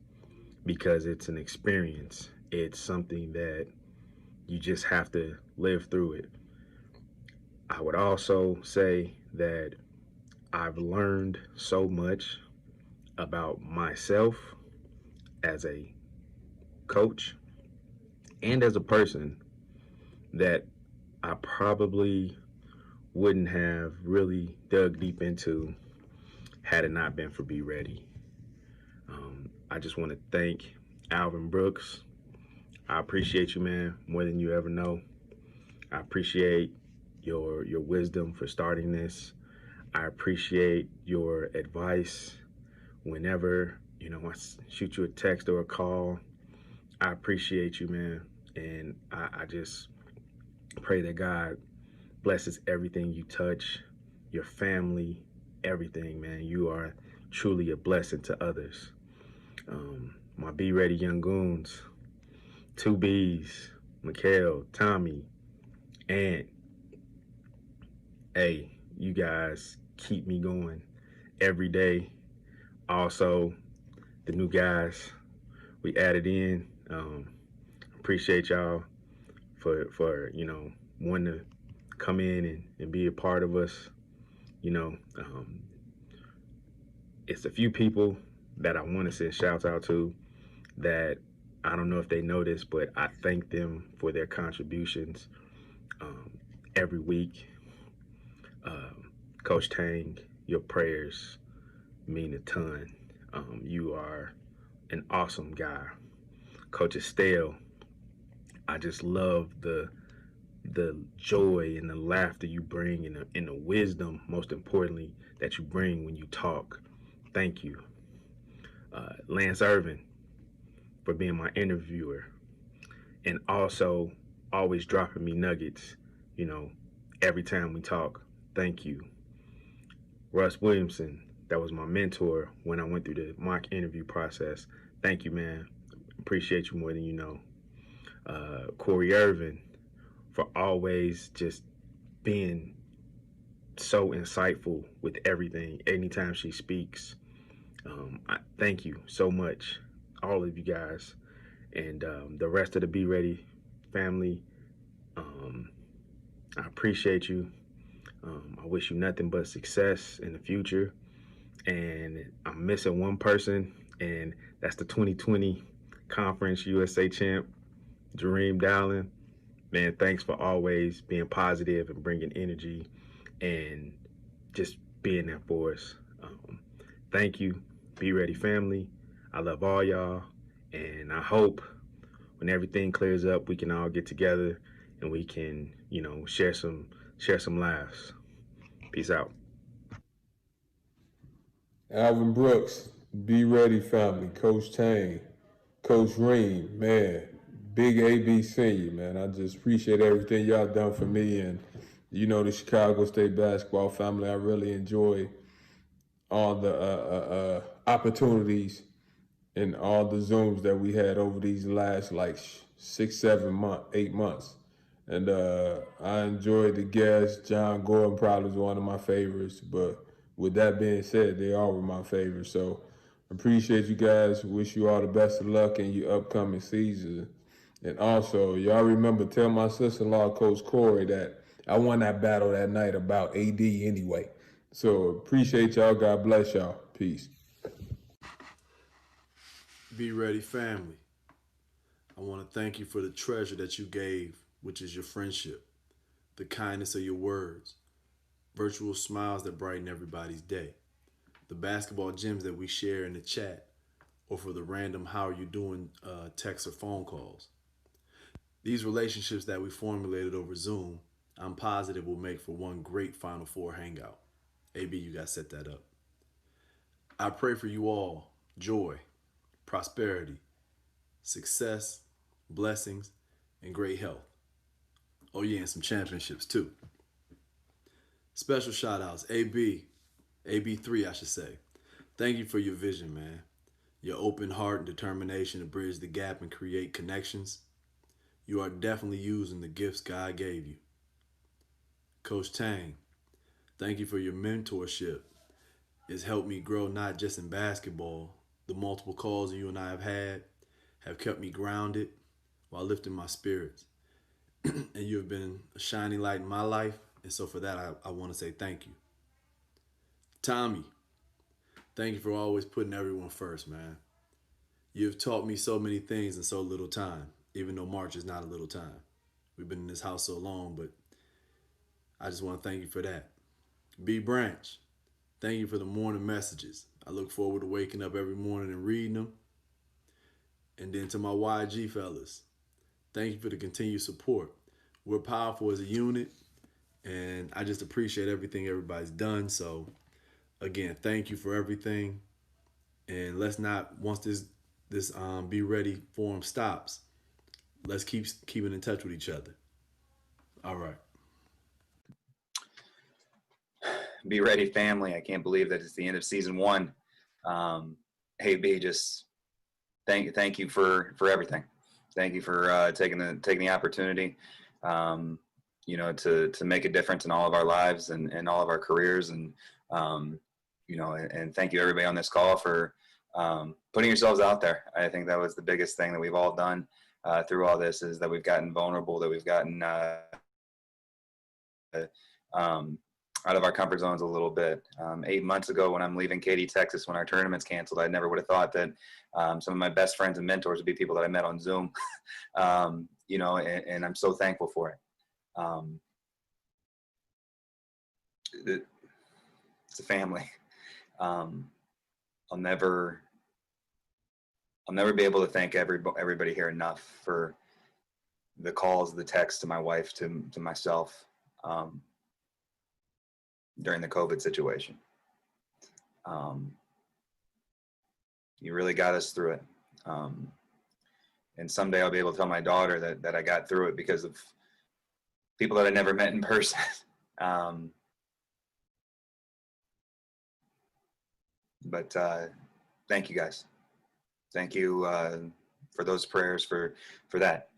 Speaker 2: because it's an experience. It's something that you just have to live through it. I would also say that I've learned so much about myself as a coach and as a person that I probably wouldn't have really dug deep into had it not been for Be Ready. I just want to thank Alvin Brooks. I appreciate you, man, more than you ever know. I appreciate your wisdom for starting this. I appreciate your advice whenever, I shoot you a text or a call. I appreciate you, man. And I just pray that God blesses everything you touch, your family, everything, man. You are truly a blessing to others. My Be Ready Young Goons, 2 B's, Mikhail, Tommy, and hey, you guys keep me going every day. Also, the new guys we added in, appreciate y'all for wanting to come in and be a part of us. It's a few people that I want to send shouts out to that I don't know if they know this, but I thank them for their contributions every week. Coach Tang, your prayers mean a ton. You are an awesome guy. Coach Estelle, I just love the joy and the laughter you bring and the wisdom, most importantly, that you bring when you talk. Thank you. Lance Irvin for being my interviewer and also always dropping me nuggets, every time we talk. Thank you. Russ Williamson, that was my mentor when I went through the mock interview process. Thank you, man. Appreciate you more than you know. Corey Irvin for always just being so insightful with everything anytime she speaks. I thank you so much, all of you guys, and the rest of the Be Ready family. I appreciate you. I wish you nothing but success in the future. And I'm missing one person, and that's the 2020 Conference USA champ, Jareem Dowling. Man, thanks for always being positive and bringing energy and just being there for us. Thank you, Be Ready family. I love all y'all, and I hope when everything clears up, we can all get together and we can, share some laughs. Peace out.
Speaker 6: Alvin Brooks, Be Ready family, Coach Tang, Coach Ream, man, big AB senior, man. I just appreciate everything y'all done for me and, the Chicago State basketball family. I really enjoy all the opportunities and all the Zooms that we had over these last 6, 7 months, 8 months. And I enjoyed the guests. John Gordon probably was one of my favorites, but with that being said, they all were my favorites. So appreciate you guys. Wish you all the best of luck in your upcoming season. And also, y'all remember, tell my sister-in-law, Coach Corey, that I won that battle that night about AD anyway. So appreciate y'all. God bless y'all. Peace.
Speaker 9: Be Ready family. I want to thank you for the treasure that you gave, which is your friendship, the kindness of your words, virtual smiles that brighten everybody's day, the basketball gems that we share in the chat, or for the random how are you doing texts or phone calls. These relationships that we formulated over Zoom, I'm positive will make for one great Final Four hangout. AB, you guys set that up. I pray for you all joy, prosperity, success, blessings, and great health. Oh yeah, and some championships too. Special shout outs, AB3 I should say. Thank you for your vision, man. Your open heart and determination to bridge the gap and create connections. You are definitely using the gifts God gave you. Coach Tang, thank you for your mentorship. It's helped me grow not just in basketball. The multiple calls you and I have had have kept me grounded while lifting my spirits. And you have been a shining light in my life. And so for that, I want to say thank you. Tommy, thank you for always putting everyone first, man. You've taught me so many things in so little time, even though March is not a little time. We've been in this house so long, but I just want to thank you for that. B Branch, thank you for the morning messages. I look forward to waking up every morning and reading them. And then to my YG fellas, thank you for the continued support. We're powerful as a unit, and I just appreciate everything everybody's done. So again, thank you for everything. And let's not, once this Be Ready forum stops, let's keep keeping in touch with each other. All right.
Speaker 3: Be Ready family. I can't believe that it's the end of season 1. Hey B, just thank you for everything. Thank you for taking the opportunity, to make a difference in all of our lives and all of our careers, and and thank you everybody on this call for putting yourselves out there. I think that was the biggest thing that we've all done through all this, is that we've gotten vulnerable, that we've gotten out of our comfort zones a little bit. 8 months ago, when I'm leaving Katy, Texas, when our tournament's canceled, I never would have thought that some of my best friends and mentors would be people that I met on Zoom, and I'm so thankful for it. It's a family. I'll never be able to thank everybody here enough for the calls, the texts to my wife, to myself, during the COVID situation. You really got us through it. And someday I'll be able to tell my daughter that I got through it because of people that I never met in person. But thank you guys. Thank you for those prayers, for that.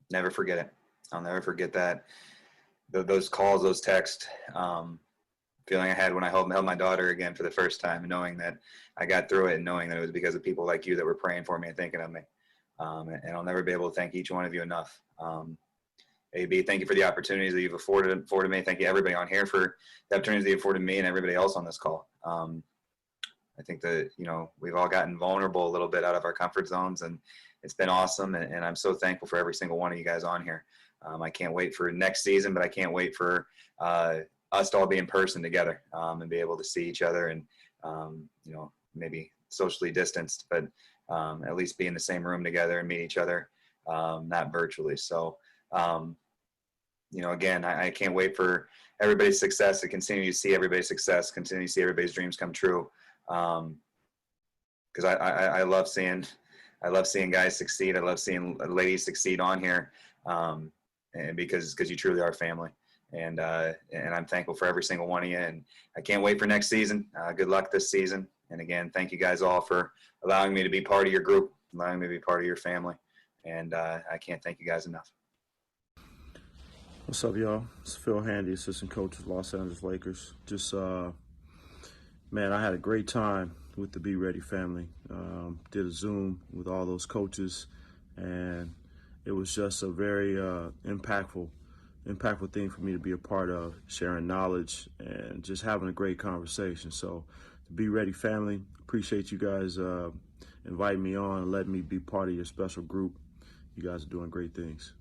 Speaker 3: Never forget it. I'll never forget that. Those calls, those texts, feeling I had when I held my daughter again for the first time, knowing that I got through it, and knowing that it was because of people like you that were praying for me and thinking of me. And I'll never be able to thank each one of you enough. AB, thank you for the opportunities that you've afforded me. Thank you everybody on here for the opportunities that you afforded me and everybody else on this call. I think that, we've all gotten vulnerable a little bit out of our comfort zones, and it's been awesome. And I'm so thankful for every single one of you guys on here. I can't wait for next season, but I can't wait for us to all be in person together, and be able to see each other, and, maybe socially distanced, but at least be in the same room together and meet each other, not virtually. So, again, I can't wait for everybody's success, to continue to see everybody's success, continue to see everybody's dreams come true. Because I love seeing guys succeed. I love seeing ladies succeed on here. And because you truly are family, and I'm thankful for every single one of you, and I can't wait for next season. Good luck this season, and again, thank you guys all for allowing me to be part of your group, allowing me to be part of your family, and I can't thank you guys enough.
Speaker 8: What's up, y'all? It's Phil Handy, assistant coach of Los Angeles Lakers. Just man, I had a great time with the Be Ready family. Did a Zoom with all those coaches, and it was just a very impactful thing for me to be a part of, sharing knowledge and just having a great conversation. So the Be Ready family, appreciate you guys inviting me on and letting me be part of your special group. You guys are doing great things.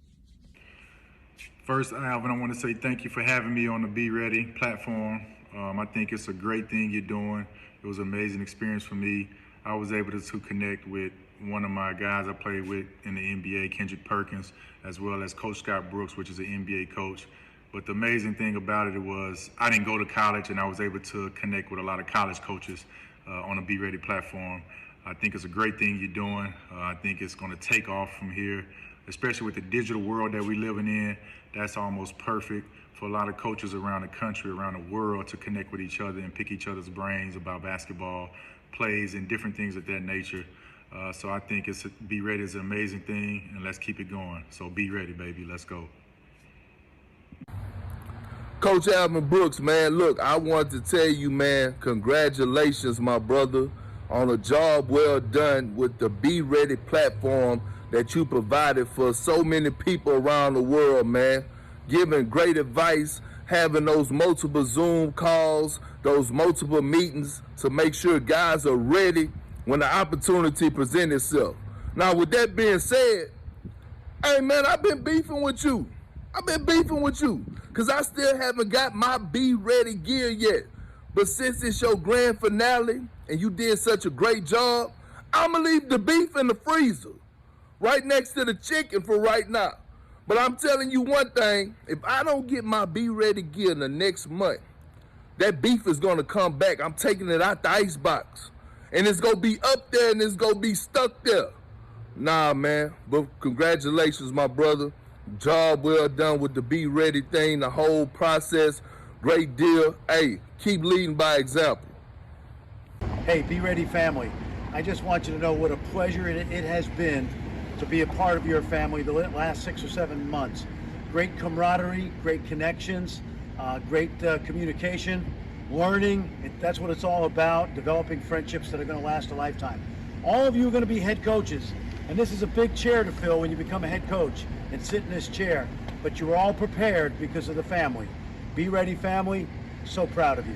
Speaker 10: First, Alvin, I want to say thank you for having me on the Be Ready platform. I think it's a great thing you're doing. It was an amazing experience for me. I was able to connect with one of my guys I played with in the NBA, Kendrick Perkins, as well as Coach Scott Brooks, which is an NBA coach. But the amazing thing about it was I didn't go to college, and I was able to connect with a lot of college coaches on the Be Ready platform. I think it's a great thing you're doing. I think it's going to take off from here. especially with the digital world that we're living in, that's almost perfect for a lot of coaches around the country, around the world, to connect with each other and pick each other's brains about basketball plays and different things of that nature. So I think Be Ready is an amazing thing, and let's keep it going. So be ready, baby. Let's go.
Speaker 1: Coach Alvin Brooks, man, look, I want to tell you, man, congratulations, my brother, on a job well done with the Be Ready platform that you provided for so many people around the world, man. Giving great advice, having those multiple Zoom calls, those multiple meetings to make sure guys are ready when the opportunity presents itself. Now, with that being said, hey, man, I've been beefing with you because I still haven't got my Be Ready gear yet. But since it's your grand finale and you did such a great job, I'm going to leave the beef in the freezer right next to the chicken for right now. But I'm telling you one thing, if I don't get my Be Ready gear in the next month, that beef is going to come back. I'm taking it out the icebox. And it's going to be up there and it's going to be stuck there. Nah, man. But congratulations, my brother. Job well done with the Be Ready thing, the whole process. Great deal. Hey, keep leading by example.
Speaker 5: Hey, Be Ready family. I just want you to know what a pleasure it has been to be a part of your family the last 6 or 7 months. Great camaraderie, great connections, great communication, learning. That's what it's all about, developing friendships that are going to last a lifetime. All of you are going to be head coaches, and this is a big chair to fill when you become a head coach and sit in this chair, but you're all prepared because of the family. Be Ready family, so proud of you.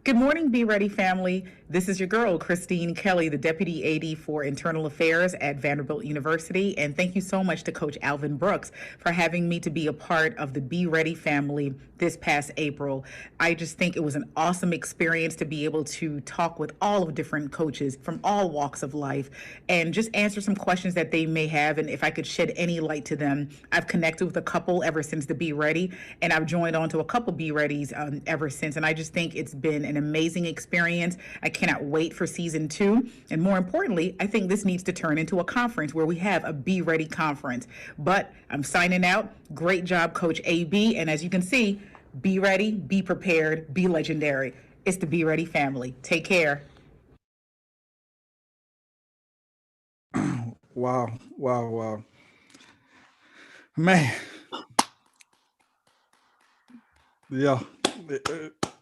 Speaker 11: Good morning, Be Ready family. This is your girl, Christine Kelly, the Deputy AD for Internal Affairs at Vanderbilt University. And thank you so much to Coach Alvin Brooks for having me to be a part of the Be Ready family this past April. I just think it was an awesome experience to be able to talk with all of different coaches from all walks of life and just answer some questions that they may have. And if I could shed any light to them, I've connected with a couple ever since the Be Ready, and I've joined on to a couple Be Readies ever since. And I just think it's been an amazing experience. I cannot wait for season 2. And more importantly, I think this needs to turn into a conference where we have a Be Ready conference. But I'm signing out. Great job, Coach AB. And as you can see, be ready, be prepared, be legendary. It's the Be Ready family. Take care.
Speaker 12: Wow. Man. Yeah.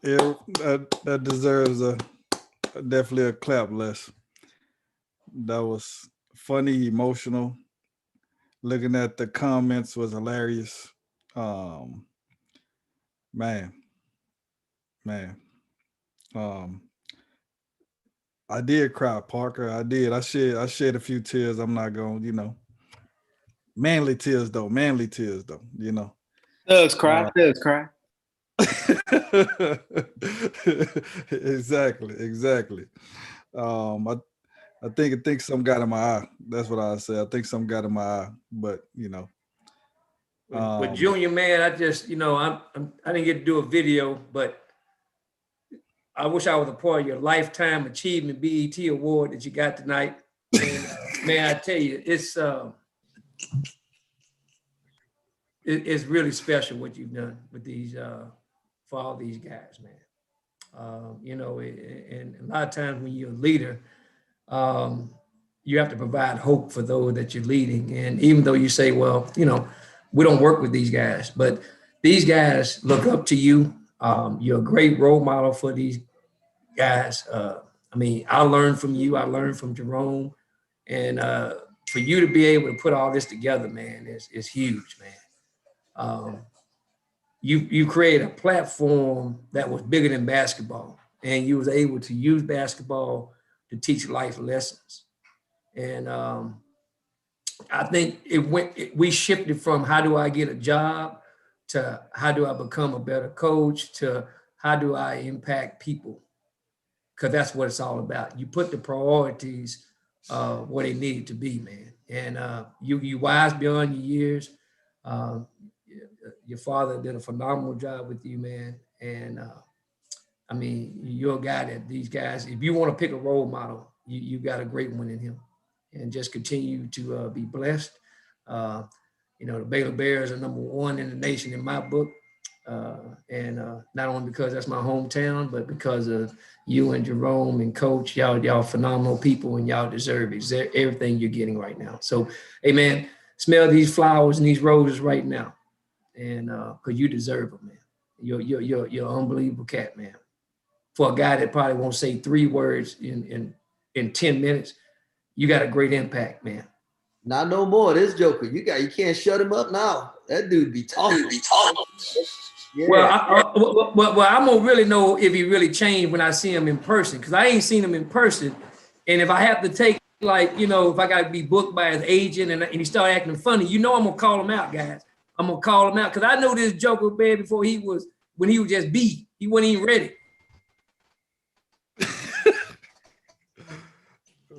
Speaker 12: That deserves definitely a clap, Les. That was funny, emotional. Looking at the comments was hilarious. Man. I did cry, Parker. I did. I shed a few tears. I'm not going, manly tears though,
Speaker 13: Thugs cry.
Speaker 12: Exactly. I think something got in my eye. That's what I say. I think something got in my eye, but
Speaker 13: With Junior, man, I just, I didn't get to do a video, but I wish I was a part of your Lifetime Achievement BET Award that you got tonight. And man, I tell you, it's really special what you've done with these, for all these guys, man. And a lot of times when you're a leader, you have to provide hope for those that you're leading. And even though you say, well, we don't work with these guys, but these guys look up to you. You're a great role model for these guys. I learned from you. I learned from Jerome. And for you to be able to put all this together, man, is huge, man. You created a platform that was bigger than basketball, and you was able to use basketball to teach life lessons. And I think we shifted from how do I get a job to how do I become a better coach to how do I impact people? Because that's what it's all about. You put the priorities where they need to be, man. And you wise beyond your years. Your father did a phenomenal job with you, man. And you're a guy that these guys, if you want to pick a role model, you got a great one in him. and just continue to be blessed. You know, the Baylor Bears are #1 in the nation in my book. And not only because that's my hometown, but because of you and Jerome and Coach, y'all phenomenal people, and y'all deserve everything you're getting right now. So, hey man, smell these flowers and these roses right now, and because you deserve them, man. You're an unbelievable cat, man. For a guy that probably won't say 3 words in 10 minutes, you got a great impact, man.
Speaker 7: Not no more. This Joker, you can't shut him up now. That dude be talking. Yeah.
Speaker 13: Well, I'm gonna really know if he really changed when I see him in person, because I ain't seen him in person. And if I have to take, like, you know, if I got to be booked by his agent and he start acting funny, you know, I'm gonna call him out, guys. I'm gonna call him out, because I know this Joker, man, before when he was just B. He wasn't even ready.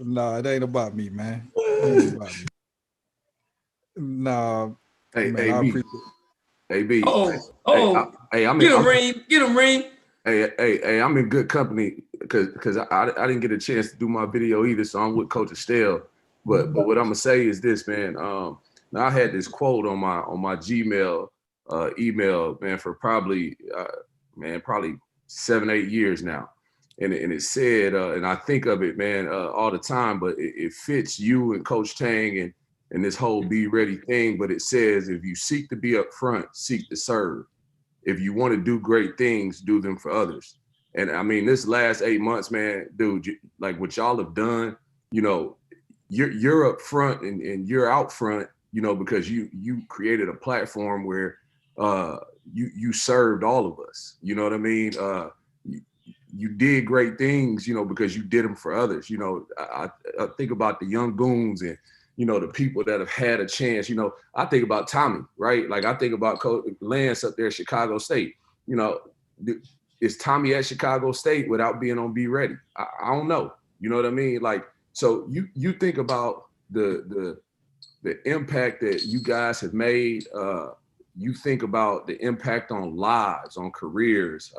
Speaker 12: Nah, it ain't about me, man. It ain't about me. Nah.
Speaker 14: Hey,
Speaker 12: man, I appreciate
Speaker 14: AB.
Speaker 13: Hey, I'm get him, Reem.
Speaker 14: Hey, I'm in good company because I didn't get a chance to do my video either, so I'm with Coach Estelle. But what I'm gonna say is this, man. Now I had this quote on my Gmail email, man, for probably 7-8 years now, and it said, and I think of it, man, all the time. But it fits you and Coach Tang and this whole be ready thing. But it says, if you seek to be up front, seek to serve. If you want to do great things, do them for others. And I mean, this last 8 months, man, dude, like what y'all have done, you know, you're up front and you're out front, you know, because you created a platform where you served all of us. You know what I mean? You did great things, you know, because you did them for others. You know, I think about the young goons and, you know, the people that have had a chance. You know, I think about Tommy, right? Like I think about Coach Lance up there at Chicago State. You know, is Tommy at Chicago State without being on Be Ready? I don't know. You know what I mean? Like, so you think about the impact that you guys have made. You think about the impact on lives, on careers,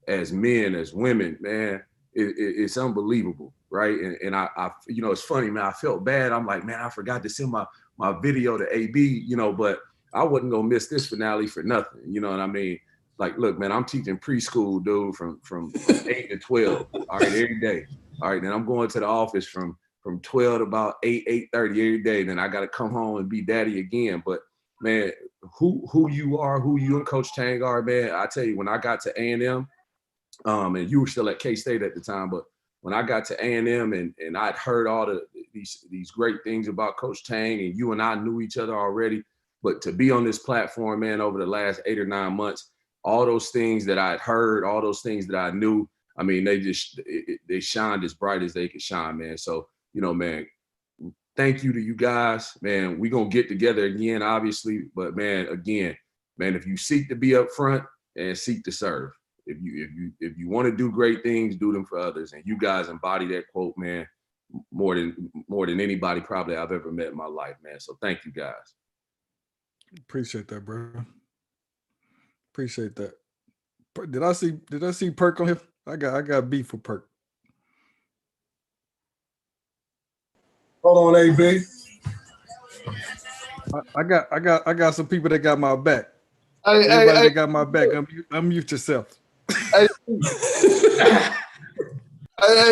Speaker 14: as men, as women, man. It's unbelievable, right? And I, you know, it's funny, man. I felt bad. I'm like, man, I forgot to send my video to AB, you know, but I wasn't gonna miss this finale for nothing. You know what I mean? Like, look, man, I'm teaching preschool, dude, from 8 to 12, all right, every day. All right, then I'm going to the office from 12 to about 8:30 every day. Then I got to come home and be daddy again. But man, who you are, who you and Coach Tang are, man. I tell you, when I got to A&M, and you were still at K-State at the time, but when I got to A&M and I'd heard all these great things about Coach Tang, and you and I knew each other already, but to be on this platform, man, over the last 8 or 9 months, all those things that I'd heard, all those things that I knew, I mean, they shined as bright as they could shine, man. So, you know, man, thank you to you guys, man. We're going to get together again, obviously, but man, again, man, if you seek to be up front and seek to serve, if you want to do great things, do them for others. And you guys embody that quote, man, more than anybody probably I've ever met in my life, man. So thank you guys.
Speaker 12: Appreciate that, bro. Appreciate that. Did I see Perk on here? I got beef with Perk.
Speaker 15: Hold on, AB.
Speaker 12: I got some people that got my back.
Speaker 15: Everybody
Speaker 12: that got my back, unmute yourself.
Speaker 15: Hey,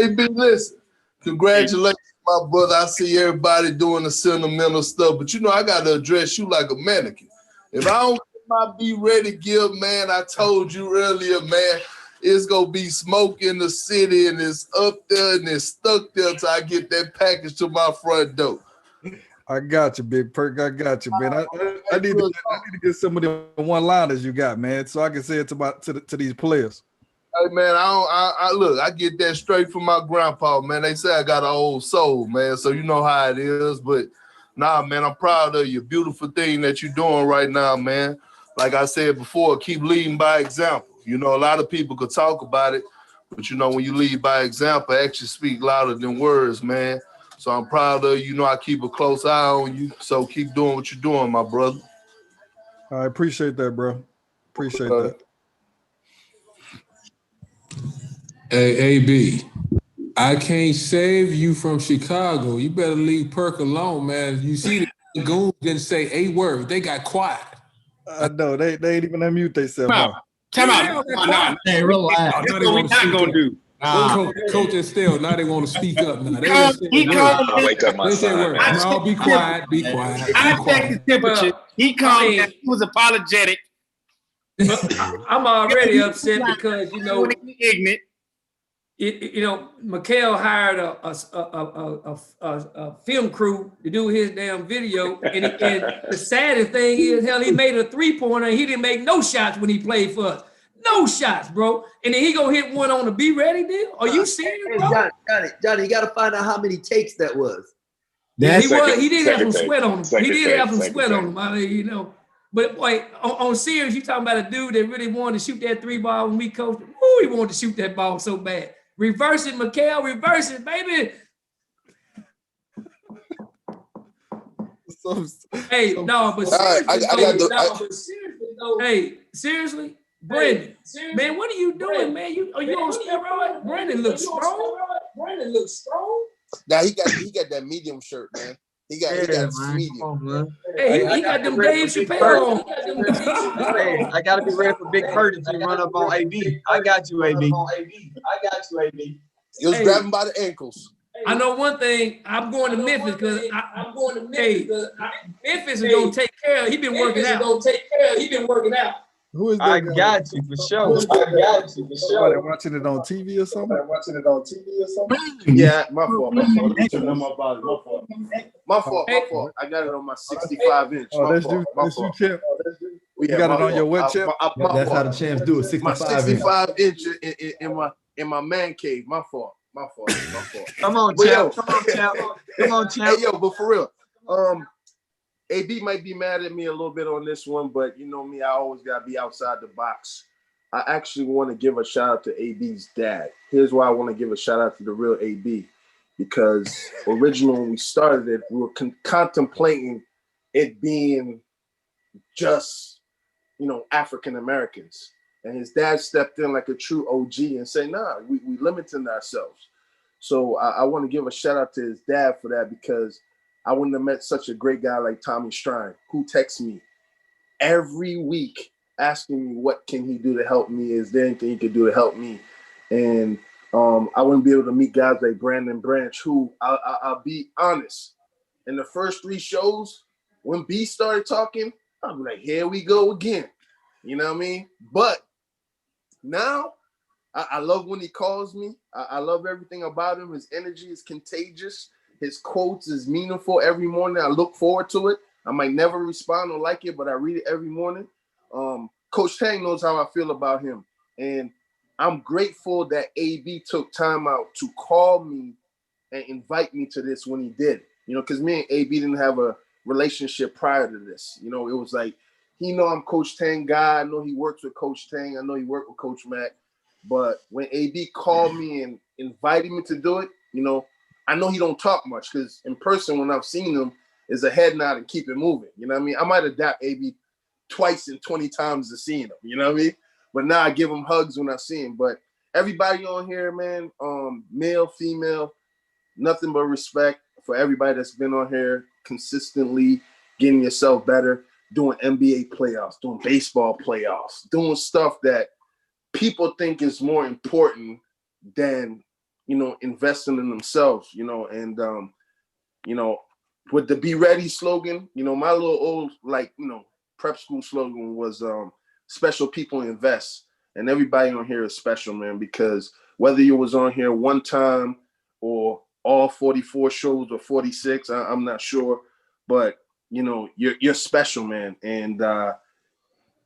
Speaker 15: AB, listen. Congratulations, my brother. I see everybody doing the sentimental stuff, but you know I got to address you like a mannequin. If I don't get my Be Ready gift, man, I told you earlier, man, it's gonna be smoke in the city, and it's up there and it's stuck there till I get that package to my front door.
Speaker 12: I got you, Big Perk. I got you, man. I need to get some of the one-liners you got, man, so I can say it to these players.
Speaker 15: Hey, man, I look, I get that straight from my grandpa, man. They say I got an old soul, man, so you know how it is. But nah, man, I'm proud of you. Beautiful thing that you're doing right now, man. Like I said before, keep leading by example. You know, a lot of people could talk about it, but you know, when you lead by example, actions speak louder than words, man. So I'm proud of you. You know, I keep a close eye on you. So keep doing what you're doing, my brother.
Speaker 12: I appreciate that, bro. Appreciate that.
Speaker 15: Hey, AB,
Speaker 6: I can't save you from Chicago. You better leave Perk alone, man. You see the goons didn't say a word. They got quiet.
Speaker 12: I know they ain't even unmute themselves.
Speaker 6: Time out. Time out. No.
Speaker 12: Hey, relax.
Speaker 6: Now they want to speak up. Coach Estelle, now they want to speak up. Now they didn't say a word.
Speaker 3: Wake up my
Speaker 6: They said
Speaker 3: son,
Speaker 6: word.
Speaker 3: man.
Speaker 6: No, be quiet. Be quiet.
Speaker 16: I checked his temperature. He called me. He was apologetic.
Speaker 13: I'm already upset because
Speaker 16: ignorant.
Speaker 13: Mikhail hired a film crew to do his damn video, and the saddest thing is, hell, he made a 3-pointer and he didn't make no shots when he played for us. No shots, bro. And then he gonna hit one on the Be Ready deal? Are you serious, bro?
Speaker 7: Johnny, you got to find out how many takes that was.
Speaker 13: Yeah, he did have some sweat on him. He did have some sweat on him. I mean, But boy, on serious, you talking about a dude that really wanted to shoot that 3-ball when we coached him. Ooh, he wanted to shoot that ball so bad. Reverse it, Mikhail, reverse it, baby. Seriously, Brendan, man, what are you doing, man? Are you on steroids? Brendan looks strong.
Speaker 17: Now he got that medium shirt, man. He got medium.
Speaker 13: Hey, he got them Dave Chappelle on.
Speaker 18: Hey, I gotta be ready for Big Purdy to run up on AB. I got you, AB.
Speaker 17: He was grabbing by the ankles.
Speaker 13: I know one thing. I'm going to Memphis because Memphis is gonna take care of. He been working out.
Speaker 12: Who is that?
Speaker 18: I got you for sure.
Speaker 12: Somebody watching it on TV or something?
Speaker 17: Yeah, my fault. My fault. I got it on my 65-inch.
Speaker 12: Oh, that's you, Champ. You got it on your what, Champ?
Speaker 19: That's how the champs do it. 65
Speaker 17: my 65-inch in my man cave. My fault.
Speaker 18: Come on, Champ. Come on, Champ.
Speaker 17: Hey, yo, but for real, AB might be mad at me a little bit on this one, but you know me, I always gotta be outside the box. I actually want to give a shout out to AB's dad. Here's why I want to give a shout out to the real AB, because originally when we started it, we were contemplating it being just, African Americans. And his dad stepped in like a true OG and said, nah, we limiting ourselves. So I want to give a shout out to his dad for that, because I wouldn't have met such a great guy like Tommy Strine, who texts me every week asking me what can he do to help me? Is there anything he could do to help me? And I wouldn't be able to meet guys like Brandon Branch, who I'll be honest, in the first 3 shows, when B started talking, I'll be like, here we go again. You know what I mean? But now I love when he calls me. I love everything about him. His energy is contagious. His quotes is meaningful every morning. I look forward to it. I might never respond or like it, but I read it every morning. Coach Tang knows how I feel about him. And I'm grateful that AB took time out to call me and invite me to this when he did. Because me and AB didn't have a relationship prior to this. It was like, he know I'm Coach Tang guy. I know he works with Coach Tang. I know he worked with Coach Mack. But when AB called me and invited me to do it, I know he don't talk much, because in person when I've seen him is a head nod and keep it moving. You know what I mean? I might adapt AB twice and 20 times to seeing him. You know what I mean? But now I give him hugs when I see him. But everybody on here, man, male, female, nothing but respect for everybody that's been on here consistently getting yourself better, doing NBA playoffs, doing baseball playoffs, doing stuff that people think is more important than, investing in themselves, and, with the Be Ready slogan, my little old, prep school slogan was special people invest. And everybody on here is special, man, because whether you was on here one time or all 44 shows or 46, I'm not sure, but you're special, man. And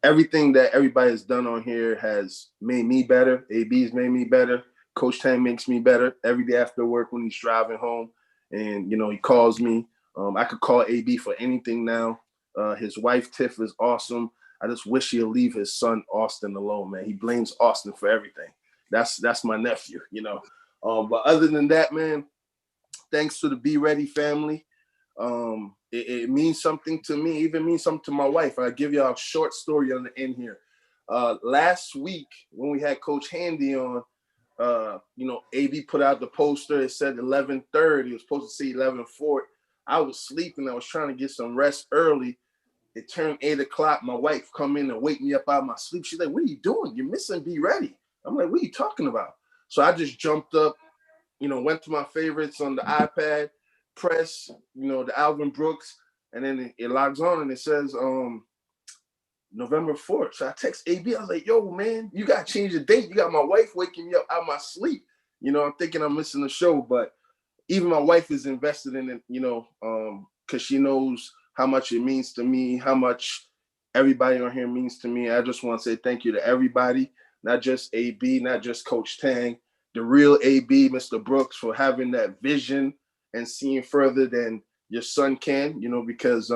Speaker 17: everything that everybody has done on here has made me better. AB's made me better. Coach Tang makes me better every day after work when he's driving home. And, he calls me. I could call AB for anything now. His wife, Tiff, is awesome. I just wish he'll leave his son, Austin, alone, man. He blames Austin for everything. That's my nephew, But other than that, man, thanks to the Be Ready family. It means something to me, even means something to my wife. I'll give y'all a short story on the end here. Last week, when we had Coach Handy on, AB put out the poster. It said 11:30. It was supposed to say 11:40. I was sleeping. I was trying to get some rest early. It turned 8 o'clock. My wife come in and wake me up out of my sleep. She's like, "What are you doing? You're missing Be Ready." I'm like, "What are you talking about?" So I just jumped up, went to my favorites on the iPad, press, the Alvin Brooks, and then it logs on and it says November 4th. So I text AB. I was like, "Yo, man, you got to change the date. You got my wife waking me up out of my sleep." I'm thinking I'm missing the show, but even my wife is invested in it, because she knows how much it means to me, how much everybody on here means to me. I just want to say thank you to everybody, not just AB, not just Coach Tang, the real AB, Mr. Brooks, for having that vision and seeing further than your son can, because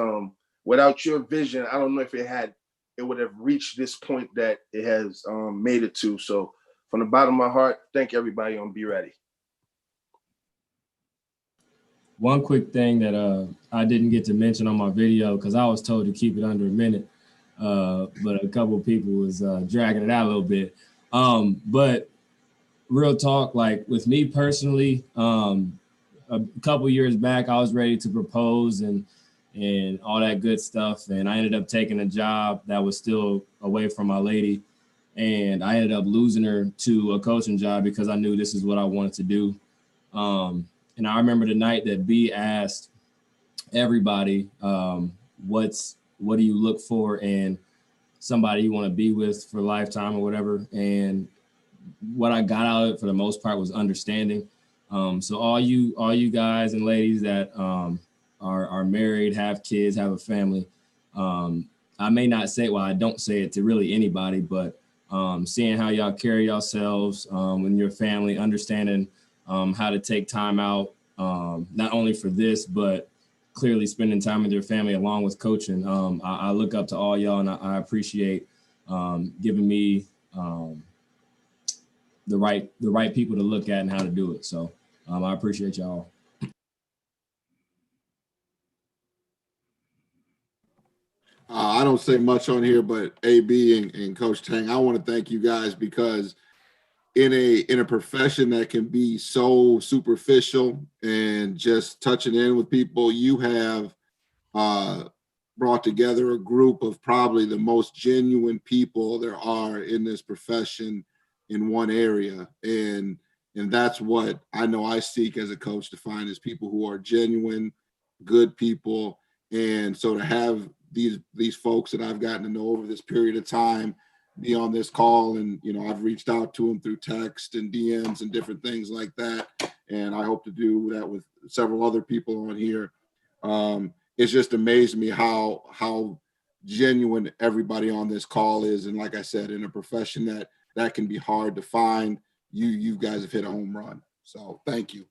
Speaker 17: without your vision, I don't know if it would have reached this point that it has made it to. So from the bottom of my heart, thank everybody on Be Ready.
Speaker 4: One quick thing that I didn't get to mention on my video, because I was told to keep it under a minute, but a couple of people was dragging it out a little bit. But real talk, like with me personally, a couple years back, I was ready to propose and all that good stuff. And I ended up taking a job that was still away from my lady. And I ended up losing her to a coaching job because I knew this is what I wanted to do. And I remember the night that B asked everybody, what do you look for in somebody you want to be with for a lifetime or whatever. And what I got out of it for the most part was understanding. So all you guys and ladies that are married, have kids, have a family, I may not say, well, I don't say it to really anybody, but seeing how y'all carry yourselves in your family, understanding how to take time out, not only for this, but clearly spending time with your family along with coaching. I look up to all y'all, and I appreciate giving me the right people to look at and how to do it. So I appreciate y'all.
Speaker 20: I don't say much on here, but AB and Coach Tang, I want to thank you guys, because in a profession that can be so superficial and just touching in with people, you have brought together a group of probably the most genuine people there are in this profession in one area. And that's what I know I seek as a coach, to find is people who are genuine, good people. And so to have these folks that I've gotten to know over this period of time be on this call, and I've reached out to them through text and DMs and different things like that, and I hope to do that with several other people on here. It's just amazed me how genuine everybody on this call is, and like I said, in a profession that can be hard to find, you guys have hit a home run. So thank you.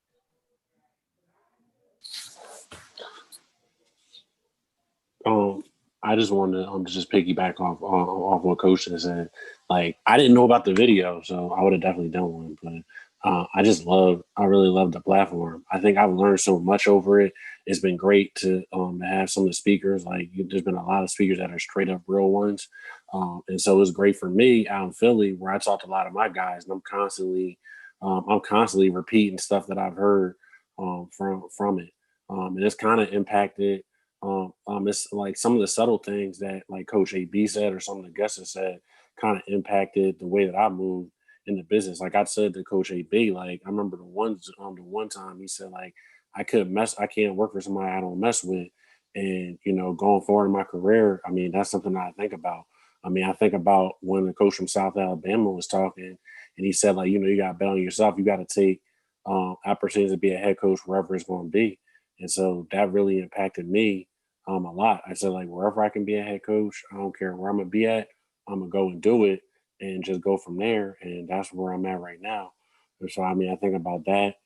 Speaker 21: I just wanted to just piggyback off what Coach has said. Like, I didn't know about the video, so I would have definitely done one. But I really love the platform. I think I've learned so much over it. It's been great to have some of the speakers. Like, there's been a lot of speakers that are straight up real ones. And so it was great for me out in Philly, where I talked to a lot of my guys, and I'm constantly repeating stuff that I've heard from it. And it's kind of impacted. It's like some of the subtle things that like Coach AB said, or some of the guests have said, kind of impacted the way that I moved in the business. Like I said to Coach AB, like I remember the one time he said, like, I can't work for somebody I don't mess with. And, going forward in my career, I mean, that's something that I think about. I mean, I think about when the coach from South Alabama was talking, and he said, like, you got to bet on yourself. You got to take opportunities to be a head coach wherever it's going to be. And so that really impacted me a lot. I said, like, wherever I can be a head coach, I don't care where I'm going to be at, I'm going to go and do it and just go from there. And that's where I'm at right now. And so, I mean, I think about that,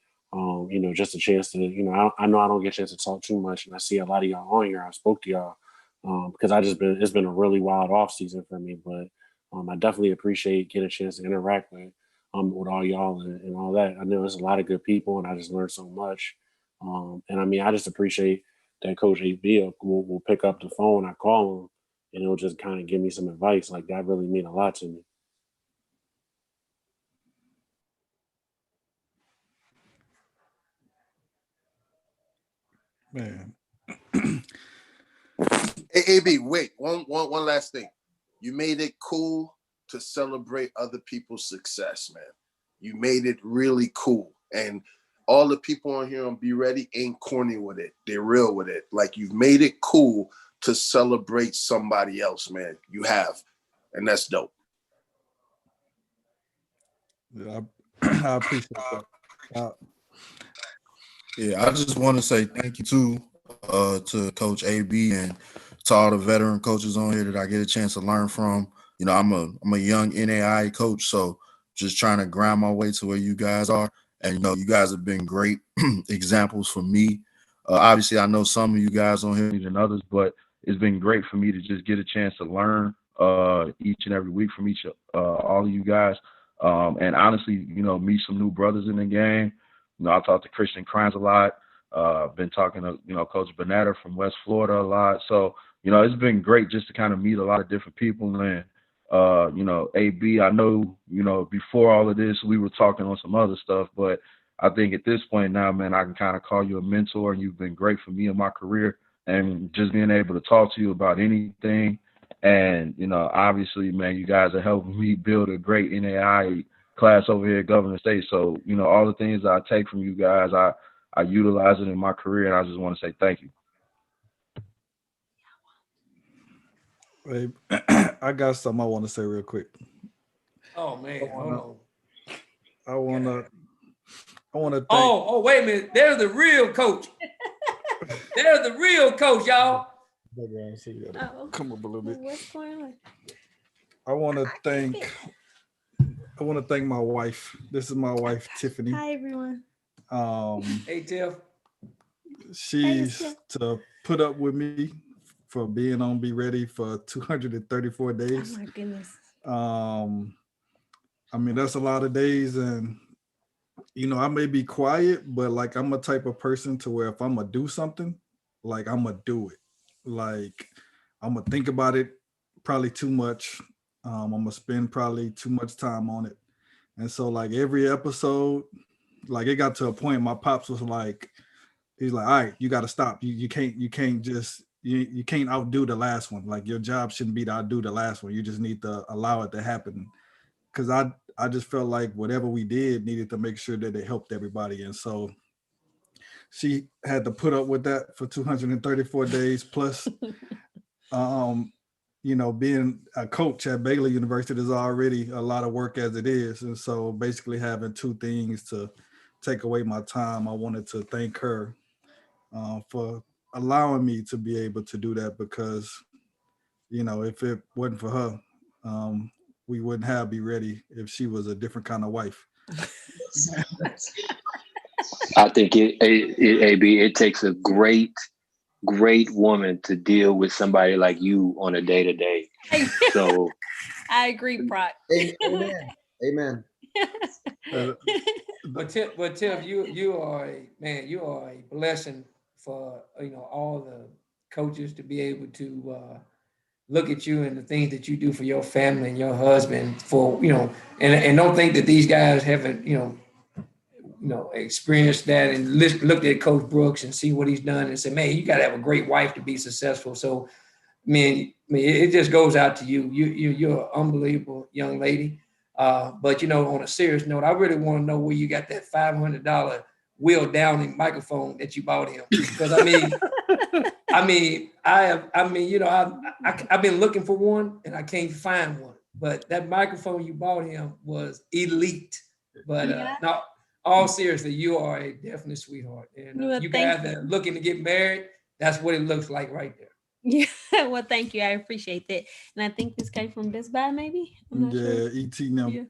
Speaker 21: just a chance to, I know I don't get a chance to talk too much, and I see a lot of y'all on here. I spoke to y'all because it's been a really wild off season for me, but I definitely appreciate getting a chance to interact with all y'all and all that. I know there's a lot of good people, and I just learned so much. And I mean, I just appreciate that Coach AB will pick up the phone. I call him, and he'll just kind of give me some advice. Like, that really mean a lot to me.
Speaker 12: Man.
Speaker 17: Hey, AB, wait, one last thing. You made it cool to celebrate other people's success, man. You made it really cool. And all the people on here on Be Ready ain't corny with it. They're real with it. Like, you've made it cool to celebrate somebody else, man. You have. And that's dope.
Speaker 12: Yeah, I appreciate that.
Speaker 2: Yeah, I just want to say thank you too to Coach AB and to all the veteran coaches on here that I get a chance to learn from. You know, I'm a young NAI coach, so just trying to grind my way to where you guys are. And you know, you guys have been great examples for me. Obviously, I know some of you guys on here than others, but it's been great for me to just get a chance to learn each and every week from all of you guys. And honestly, you know, meet some new brothers in the game. You know, I talked to Christian Crimes a lot. Been talking to, you know, Coach Benatter from West Florida a lot. So, you know, it's been great just to kind of meet a lot of different people. And, you know, AB, I know, you know, before all of this, we were talking on some other stuff, but I think at this point now, man, I can kind of call you a mentor, and you've been great for me in my career. And just being able to talk to you about anything. And, you know, obviously, man, you guys are helping me build a great NAI class over here at Governor State. So, you know, all the things I take from you guys, I utilize it in my career, and I just want to say thank you.
Speaker 12: Babe, I got something I want to say real quick.
Speaker 13: Oh man, hold on.
Speaker 12: I want to thank.
Speaker 13: Oh, wait a minute. There's the real coach. There's the real coach, y'all.
Speaker 12: Come up a little bit.
Speaker 22: What's going on?
Speaker 12: I want to thank my wife. This is my wife, Tiffany.
Speaker 22: Hi, everyone.
Speaker 13: Hey, Tiff.
Speaker 12: She's to put up with me for being on Be Ready for 234 days.
Speaker 22: Oh my goodness.
Speaker 12: I mean, that's a lot of days, and you know, I may be quiet, but like, I'm a type of person to where if I'm gonna do something, like, I'm gonna do it. Like, I'm gonna think about it probably too much. I'm gonna spend probably too much time on it. And so like every episode, like it got to a point my pops was like, he's like, all right, you gotta stop. You can't outdo the last one. Like, your job shouldn't be to outdo the last one. You just need to allow it to happen. Cause I just felt like whatever we did needed to make sure that it helped everybody. And so she had to put up with that for 234 days plus. You know, being a coach at Baylor University is already a lot of work as it is. And so basically having two things to take away my time, I wanted to thank her for allowing me to be able to do that, because, you know, if it wasn't for her, we wouldn't have Be Ready if she was a different kind of wife.
Speaker 23: I think it takes a great woman to deal with somebody like you on a day-to-day. So
Speaker 22: I agree, Brock.
Speaker 7: Amen.
Speaker 13: But Tiff, you are a blessing for, you know, all the coaches to be able to look at you and the things that you do for your family and your husband, for, you know, and don't think that these guys haven't, you know, experienced that and looked at Coach Brooks and see what he's done and said, man, you got to have a great wife to be successful. So, man, it just goes out to you. You're an unbelievable young lady. But, you know, on a serious note, I really want to know where you got that $500 Will Downing microphone that you bought him. Because I've been looking for one and I can't find one. But that microphone you bought him was elite. But no, all seriously, you are a definite sweetheart. And you guys that are looking to get married, that's what it looks like right there.
Speaker 22: Yeah, well, thank you. I appreciate that. And I think this came from Best Buy, maybe? I'm not sure.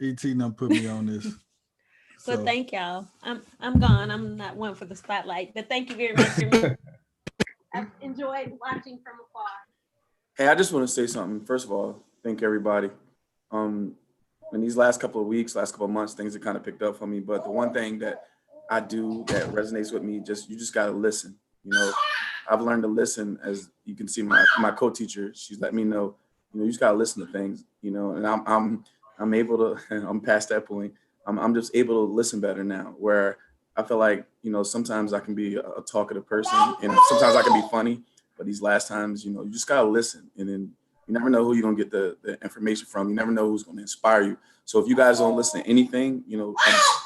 Speaker 12: ET now put me on this.
Speaker 22: Well, thank y'all. I'm gone. I'm not one for the spotlight, but thank you very much for me. I've enjoyed watching from afar.
Speaker 24: Hey, I just want to say something. First of all, thank everybody. In these last couple of weeks, last couple of months, things have kind of picked up for me. But the one thing that I do that resonates with me, you just got to listen. You know, I've learned to listen. As you can see, my co-teacher, she's let me know, you know, you just got to listen to things, you know, and I'm able to, I'm past that point. I'm just able to listen better now, where I feel like, you know, sometimes I can be a talkative person and sometimes I can be funny, but these last times, you know, you just gotta listen, and then you never know who you're gonna get the information from. You never know who's gonna inspire you. So if you guys don't listen to anything, you know,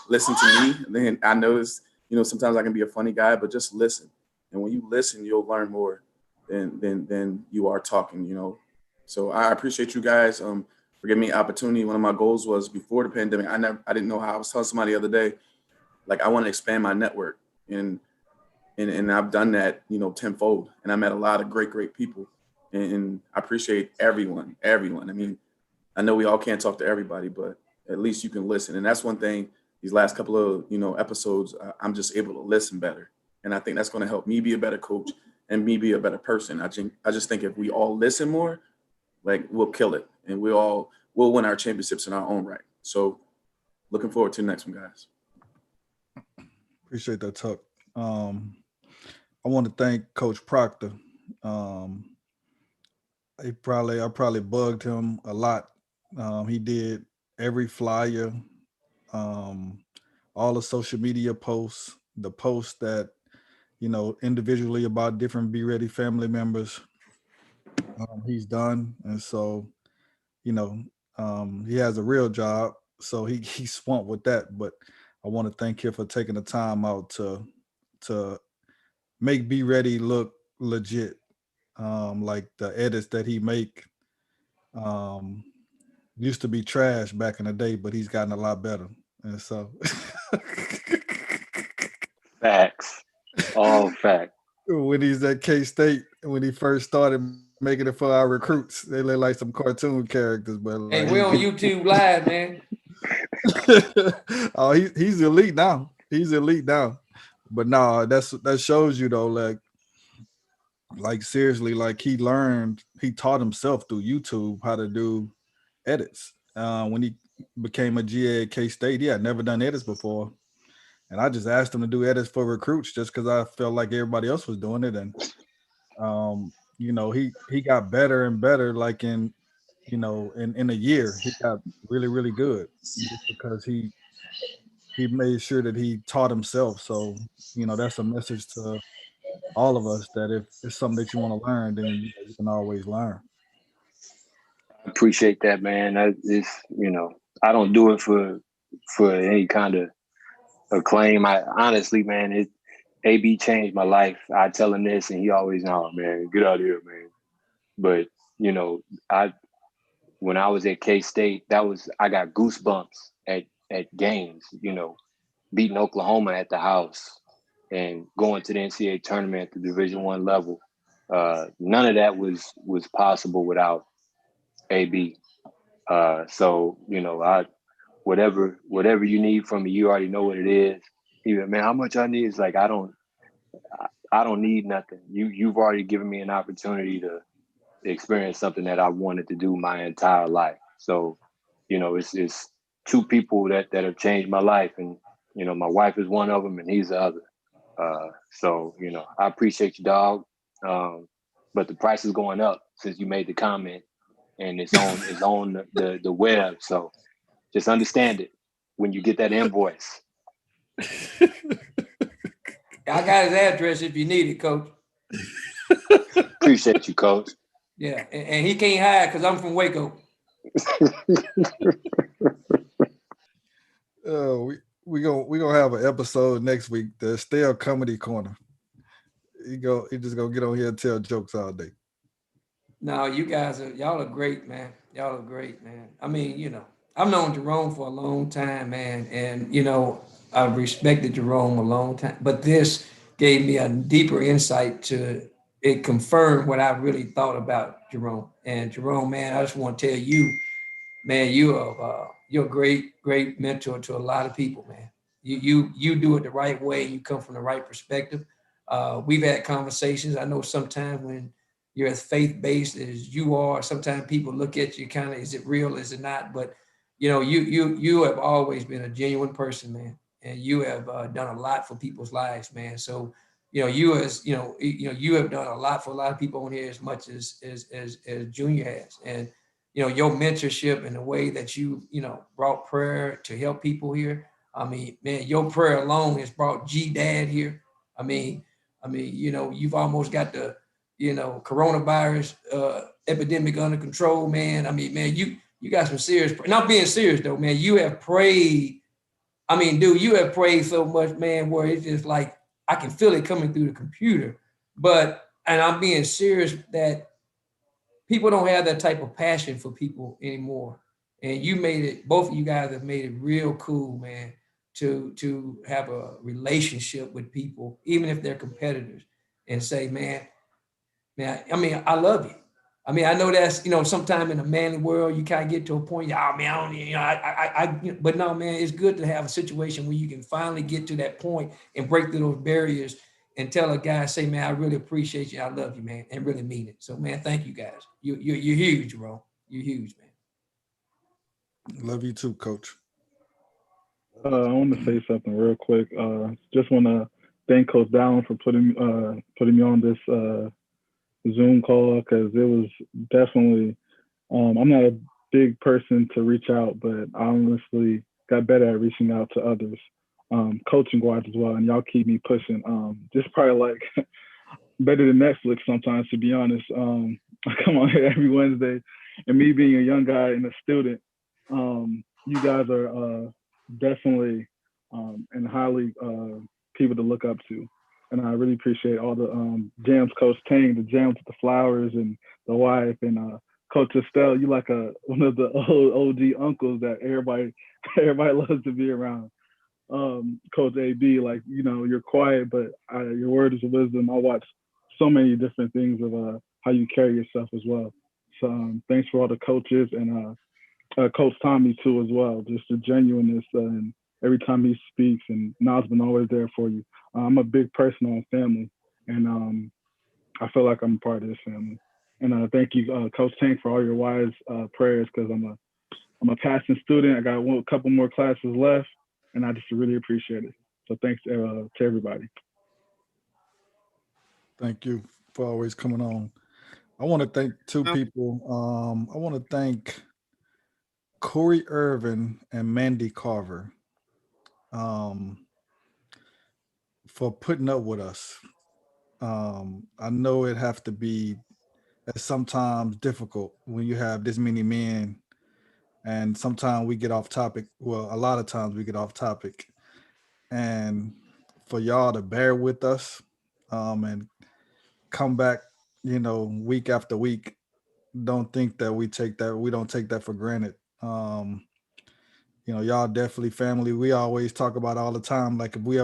Speaker 24: listen to me. Then I notice, you know, sometimes I can be a funny guy, but just listen. And when you listen, you'll learn more than you are talking, you know. So I appreciate you guys for giving me opportunity. One of my goals was before the pandemic, I didn't know how. I was telling somebody the other day, like I want to expand my network, and I've done that, you know, tenfold. And I met a lot of great people, and I appreciate everyone. I mean, I know we all can't talk to everybody, but at least you can listen. And that's one thing. These last couple of, you know, episodes, I'm just able to listen better, and I think that's going to help me be a better coach and me be a better person. I just think if we all listen more, like we'll kill it, and we'll win our championships in our own right. So looking forward to the next one, guys.
Speaker 12: Appreciate that, Tuck. I want to thank Coach Proctor. I probably bugged him a lot. He did every flyer, all the social media posts, the posts that, you know, individually about different Be Ready family members. He's done, and so, you know, he has a real job, so he's swamped with that. But I want to thank him for taking the time out to make Be Ready look legit. Like the edits that he make used to be trash back in the day, but he's gotten a lot better. And so
Speaker 23: facts, all facts.
Speaker 12: When he's at K-State, when he first started making it for our recruits, they look like some cartoon characters. But like,
Speaker 13: hey, we're on YouTube Live, man.
Speaker 12: Oh, he's elite now. He's elite now. But no, that shows you though, like seriously, like he taught himself through YouTube how to do edits. When he became a GA at K-State, he had never done edits before. And I just asked him to do edits for recruits just because I felt like everybody else was doing it. And you know, he got better and better, like in a year, he got really, really good just because he made sure that he taught himself. So, you know, that's a message to all of us that if it's something that you want to learn, then you can always learn.
Speaker 23: I appreciate that, man. It's, you know, I don't do it for any kind of acclaim. I honestly, man, AB changed my life. I tell him this and he always, no, man, get out of here, man. But, you know, when I was at K-State, I got goosebumps at games, you know, beating Oklahoma at the house and going to the NCAA tournament at the Division I level. None of that was possible without AB. So, you know, whatever you need from me, you already know what it is. Even, man, how much I need is like, I don't need nothing. You've already given me an opportunity to experience something that I wanted to do my entire life. So, you know, it's two people that have changed my life, and, you know, my wife is one of them and he's the other. So, you know, I appreciate you, dog. But the price is going up since you made the comment, and it's on the web. So just understand it when you get that invoice.
Speaker 13: I got his address if you need it, Coach.
Speaker 23: Appreciate you, Coach.
Speaker 13: Yeah, and he can't hide because I'm from Waco.
Speaker 12: We gonna have an episode next week, the Estelle Comedy Corner. He just gonna get on here and tell jokes all day.
Speaker 13: No, y'all are great, man. Y'all are great, man. I mean, you know, I've known Jerome for a long time, man, and you know, I've respected Jerome a long time. But this gave me a deeper insight to it. Confirmed what I really thought about Jerome. And Jerome, man, I just want to tell you, man, you're a great mentor to a lot of people, man. You do it the right way. You come from the right perspective. We've had conversations. I know sometimes when you're as faith-based as you are, sometimes people look at you kind of, is it real, is it not? But you know, you have always been a genuine person, man, and you have done a lot for people's lives, man. So you know, you have done a lot for a lot of people on here as much as Junior has, and you know, your mentorship and the way that you know brought prayer to help people here. I mean, man, your prayer alone has brought G Dad here. I mean, you know, you've almost got the, you know, coronavirus epidemic under control, man. I mean, man, you got some serious, not being serious though, man, you have prayed. I mean, dude, you have prayed so much, man, where it's just like, I can feel it coming through the computer. But, and I'm being serious, that people don't have that type of passion for people anymore. And you made it, both of you guys have made it real cool, man, to have a relationship with people, even if they're competitors, and say, man, I mean, I love you. I mean, I know that's, you know, sometime in the manly world, you kind of get to a point, oh man, I don't, you know, but no, man, it's good to have a situation where you can finally get to that point and break through those barriers and tell a guy, say, man, I really appreciate you. I love you, man, and really mean it. So, man, thank you guys. You're huge, bro. You're huge, man.
Speaker 12: Love you too, Coach.
Speaker 1: I want to say something real quick. Just want to thank Coach Dallin for putting me on this Zoom call, because it was definitely, I'm not a big person to reach out, but I honestly got better at reaching out to others, coaching wise as well. And y'all keep me pushing. Just probably like better than Netflix sometimes, to be honest. I come on here every Wednesday, and me being a young guy and a student, you guys are definitely and highly people to look up to. And I really appreciate all the jams, Coach Tang, the jams with the flowers and the wife, and Coach Estelle. You like one of the old OG uncles that everybody loves to be around. Coach AB, like, you know, you're quiet, but your word is wisdom. I watch so many different things of how you carry yourself as well. So thanks for all the coaches, and Coach Tommy too as well. Just the genuineness and every time he speaks, and Nas been always there for you. I'm a big person on family, and I feel like I'm a part of this family. And thank you, Coach Tank, for all your wise prayers, because I'm a passing student. I got a couple more classes left, and I just really appreciate it. So thanks to everybody.
Speaker 12: Thank you for always coming on. I want to thank two people. I want to thank Corey Irvin and Mandy Carver for putting up with us. I know it have to be sometimes difficult when you have this many men, and sometimes we get off topic. Well, a lot of times we get off topic, and for y'all to bear with us and come back, you know, week after week. Don't think that we don't take that for granted. You know, y'all definitely family. We always talk about all the time, like if we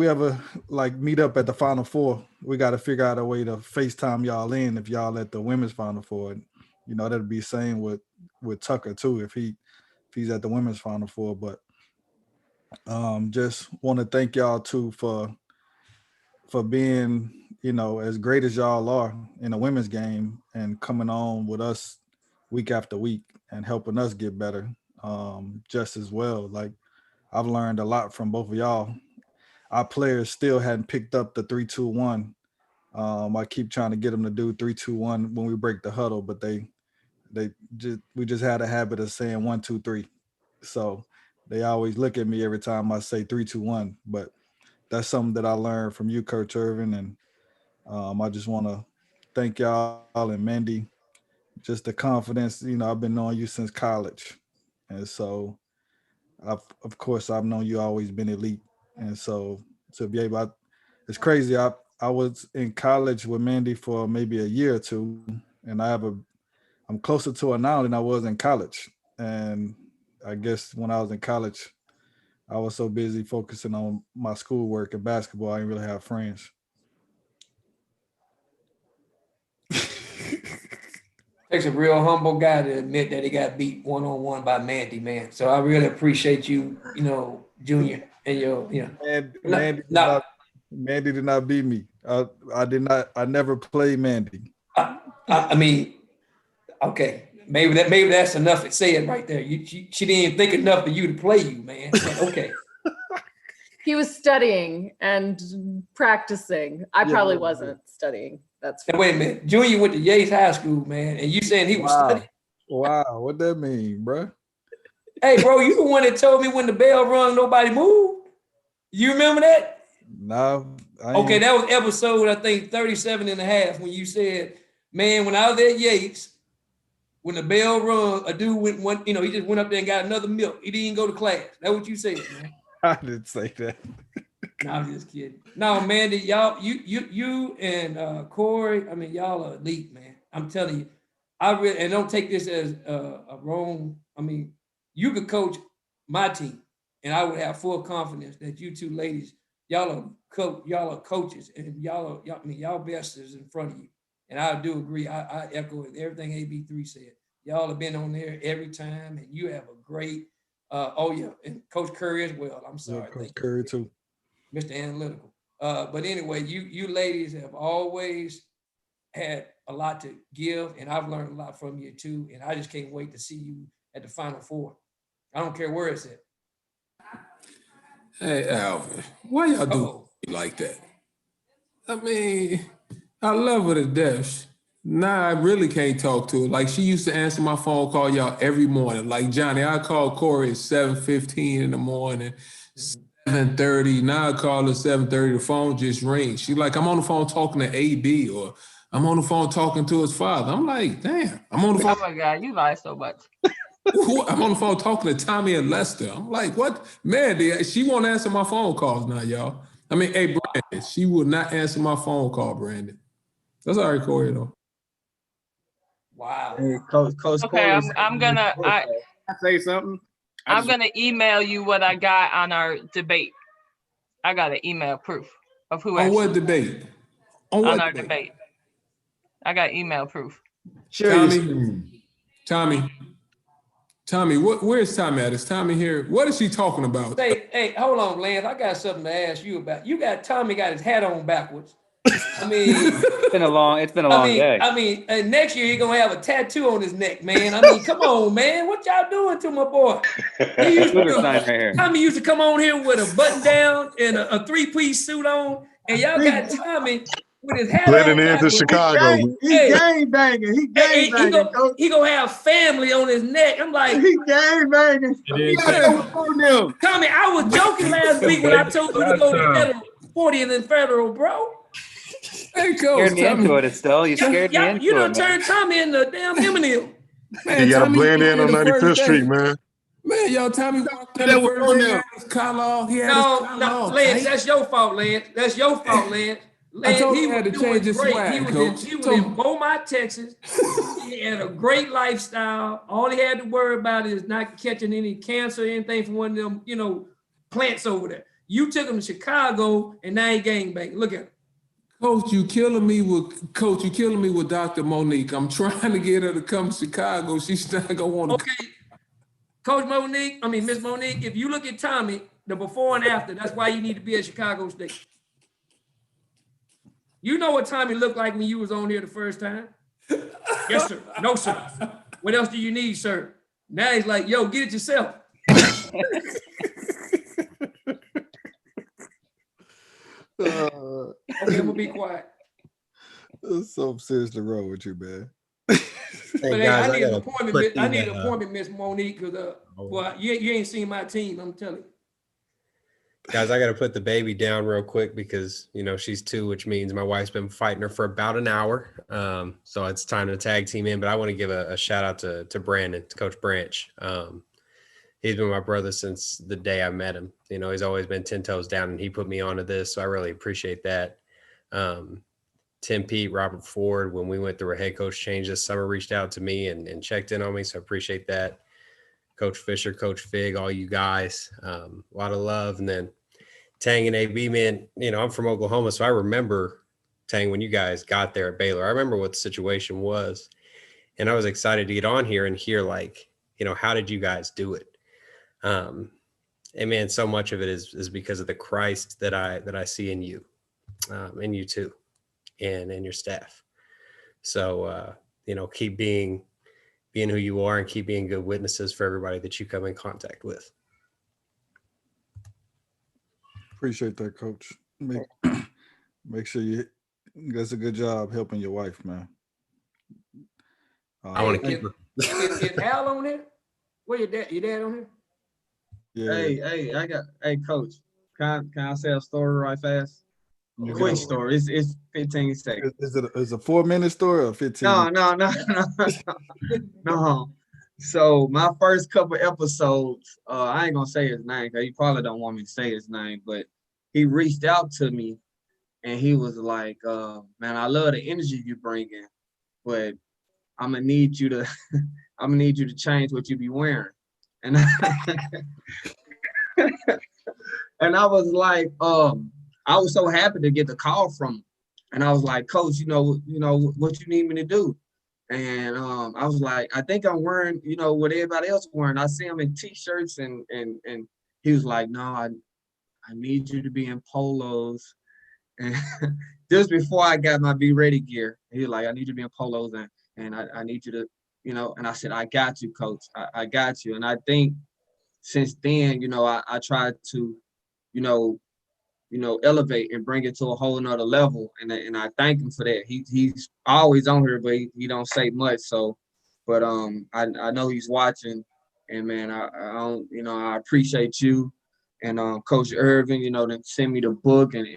Speaker 12: ever like meet up at the Final Four, we got to figure out a way to FaceTime y'all in if y'all at the women's Final Four. And, you know, that'd be same with Tucker too, if he's at the women's Final Four. But just want to thank y'all too for being, you know, as great as y'all are in the women's game and coming on with us week after week and helping us get better just as well. Like, I've learned a lot from both of y'all. Our players still hadn't picked up the 3-2-1. I keep trying to get them to do 3-2-1 when we break the huddle, but we just had a habit of saying 1-2-3. So they always look at me every time I say 3-2-1, but that's something that I learned from you, Coach Irvin. And I just want to thank y'all and Mandy, just the confidence. You know, I've been knowing you since college. And so, of course, I've known you always been elite. And so to be able, it's crazy. I was in college with Mandy for maybe a year or two, and I'm closer to her now than I was in college. And I guess when I was in college, I was so busy focusing on my schoolwork and basketball, I didn't really have friends.
Speaker 13: Takes a real humble guy to admit that he got beat one-on-one by Mandy, man. So I really appreciate you, you know, Junior, and your, you know.
Speaker 12: Mandy did not beat me. I never played Mandy.
Speaker 13: I mean, okay, maybe that's enough to say it right there. She didn't even think enough of you to play you, man. But okay.
Speaker 8: He was studying and practicing. I probably wasn't studying. That's
Speaker 13: fine. Wait a minute. Junior went to Yates High School, man, and you saying he was studying?
Speaker 12: Wow, what that mean, bro?
Speaker 13: Hey, bro, you the one that told me when the bell rung, nobody moved. You remember that?
Speaker 12: No.
Speaker 13: Okay, that was episode, I think, 37 and a half, when you said, man, when I was at Yates, when the bell rung, a dude went, he just went up there and got another milk. He didn't go to class. That's what you said, man.
Speaker 12: I didn't say that.
Speaker 13: No, I'm just kidding. No, man, y'all, you and Corey, I mean, y'all are elite, man. I'm telling you. I really, and don't take this as a wrong, I mean, you could coach my team, and I would have full confidence that you two ladies, y'all are coaches, and y'all best is in front of you. And I do agree. I echo everything AB3 said. Y'all have been on there every time, and you have a great. And Coach Curry as well. I'm sorry,
Speaker 12: Yeah, Coach Curry too,
Speaker 13: Mr. Analytical. But anyway, you ladies have always had a lot to give, and I've learned a lot from you too. And I just can't wait to see you at the Final Four. I don't care where it's at.
Speaker 6: Hey, Alvin, why y'all do like that? I mean, I love her to death. Nah, I really can't talk to her. Like, she used to answer my phone call, y'all, every morning. Like, Johnny, I call Corey at 7:15 in the morning, 7:30. Now I call her 7:30, the phone just rings. She like, I'm on the phone talking to AB, or I'm on the phone talking to his father. I'm like, damn, I'm on the phone.
Speaker 5: Oh my God, you lie so much.
Speaker 6: I'm on the phone talking to Tommy and Lester. I'm like, what? Man, she won't answer my phone calls now, y'all. I mean, hey, Brandon, she will not answer my phone call, Brandon. That's all right, Corey, though.
Speaker 13: Wow.
Speaker 18: Hey, Coach
Speaker 5: Okay, I'm gonna
Speaker 16: say something.
Speaker 5: I'm gonna email you what I got on our debate. I got an email proof of who.
Speaker 6: On what debate?
Speaker 5: On our debate. I got email proof.
Speaker 6: Tommy, where's Tommy at? Is Tommy here? What is she talking about?
Speaker 13: Hey, hold on, Lance. I got something to ask you about. Tommy got his hat on backwards. I mean,
Speaker 9: it's been a long day.
Speaker 13: I mean, next year he's gonna have a tattoo on his neck, man. I mean, come on, man. What y'all doing to my boy? Tommy used to come on here with a button down and a three-piece suit on, and y'all got Tommy with his hat
Speaker 10: blending
Speaker 13: on
Speaker 10: into Chicago.
Speaker 18: He gang banging. He gang banging.
Speaker 13: He gonna have family on his neck. I'm like,
Speaker 18: he gang banging.
Speaker 13: Tommy, I was joking last week when I told you to go to Federal, 40th and Federal, bro.
Speaker 9: Hey, Coach, scared me into it, Estelle. You scared me into it.
Speaker 13: You done turned Tommy into damn Eminem.
Speaker 10: Man, you gotta blend in on 95th Street, man.
Speaker 6: Man, y'all, Tommy walked in the first day. His collar off.
Speaker 13: No, Lance, that's your fault, Lance. That's your fault, Lance. Lance, he was doing great. He was in Beaumont, Texas. He had a great lifestyle. All he had to worry about is not catching any cancer or anything from one of them, plants over there. You took him to Chicago, and now he gangbanging. Look at him.
Speaker 6: Coach, you killing me with Dr. Monique. I'm trying to get her to come to Chicago. She's not gonna want to.
Speaker 13: Okay, Miss Monique, if you look at Tommy, the before and after, that's why you need to be at Chicago State. You know what Tommy looked like when you was on here the first time? Yes, sir. No, sir. What else do you need, sir? Now he's like, yo, get it yourself. Okay, I'm gonna be quiet.
Speaker 12: That's so seriously wrong with you, man.
Speaker 13: But guys, I need an appointment, Miss Monique, because you ain't seen my team, I'm telling you.
Speaker 11: Guys, I got to put the baby down real quick because, she's 2, which means my wife's been fighting her for about an hour. So it's time to tag team in. But I want to give a shout out to Brandon, to Coach Branch. He's been my brother since the day I met him. He's always been 10 toes down, and he put me onto this. So I really appreciate that. Tim Pete, Robert Ford, when we went through a head coach change this summer, reached out to me and checked in on me. So I appreciate that. Coach Fisher, Coach Fig, all you guys, a lot of love. And then Tang and AB, man, I'm from Oklahoma, so I remember, Tang, when you guys got there at Baylor, I remember what the situation was. And I was excited to get on here and hear, how did you guys do it? And man, so much of it is because of the Christ that I see in you, and you too, and your staff. So, keep being who you are and keep being good witnesses for everybody that you come in contact with.
Speaker 12: Appreciate that, Coach. Make sure you does a good job helping your wife, man.
Speaker 11: I want to keep her.
Speaker 13: Is Al on there? Where your dad? Your dad on here?
Speaker 12: Yeah.
Speaker 18: Hey, coach. Can I say a story right fast?
Speaker 12: You
Speaker 18: Quick
Speaker 12: can.
Speaker 18: story. It's 15 seconds.
Speaker 12: Is it a 4-minute story or 15?
Speaker 18: No. So my first couple episodes, I ain't gonna say his name because he probably don't want me to say his name, but he reached out to me and he was like, man, I love the energy you bring in, but I'm gonna need you to change what you be wearing. And and I was like, I was so happy to get the call from him. And I was like, Coach, you know what you need me to do. And I was like, I think I'm wearing, what everybody else is wearing. I see him in t-shirts and he was like, no, I need you to be in polos. And just before I got my Be Ready gear, he was like, I need you to be in polos and I need you to, and I said, I got you, Coach. I got you. And I think since then, I tried to, elevate and bring it to a whole nother level. And I thank him for that. He's always on here, but he don't say much. So, but I know he's watching, and man, I appreciate you and Coach Irvin, to send me the book and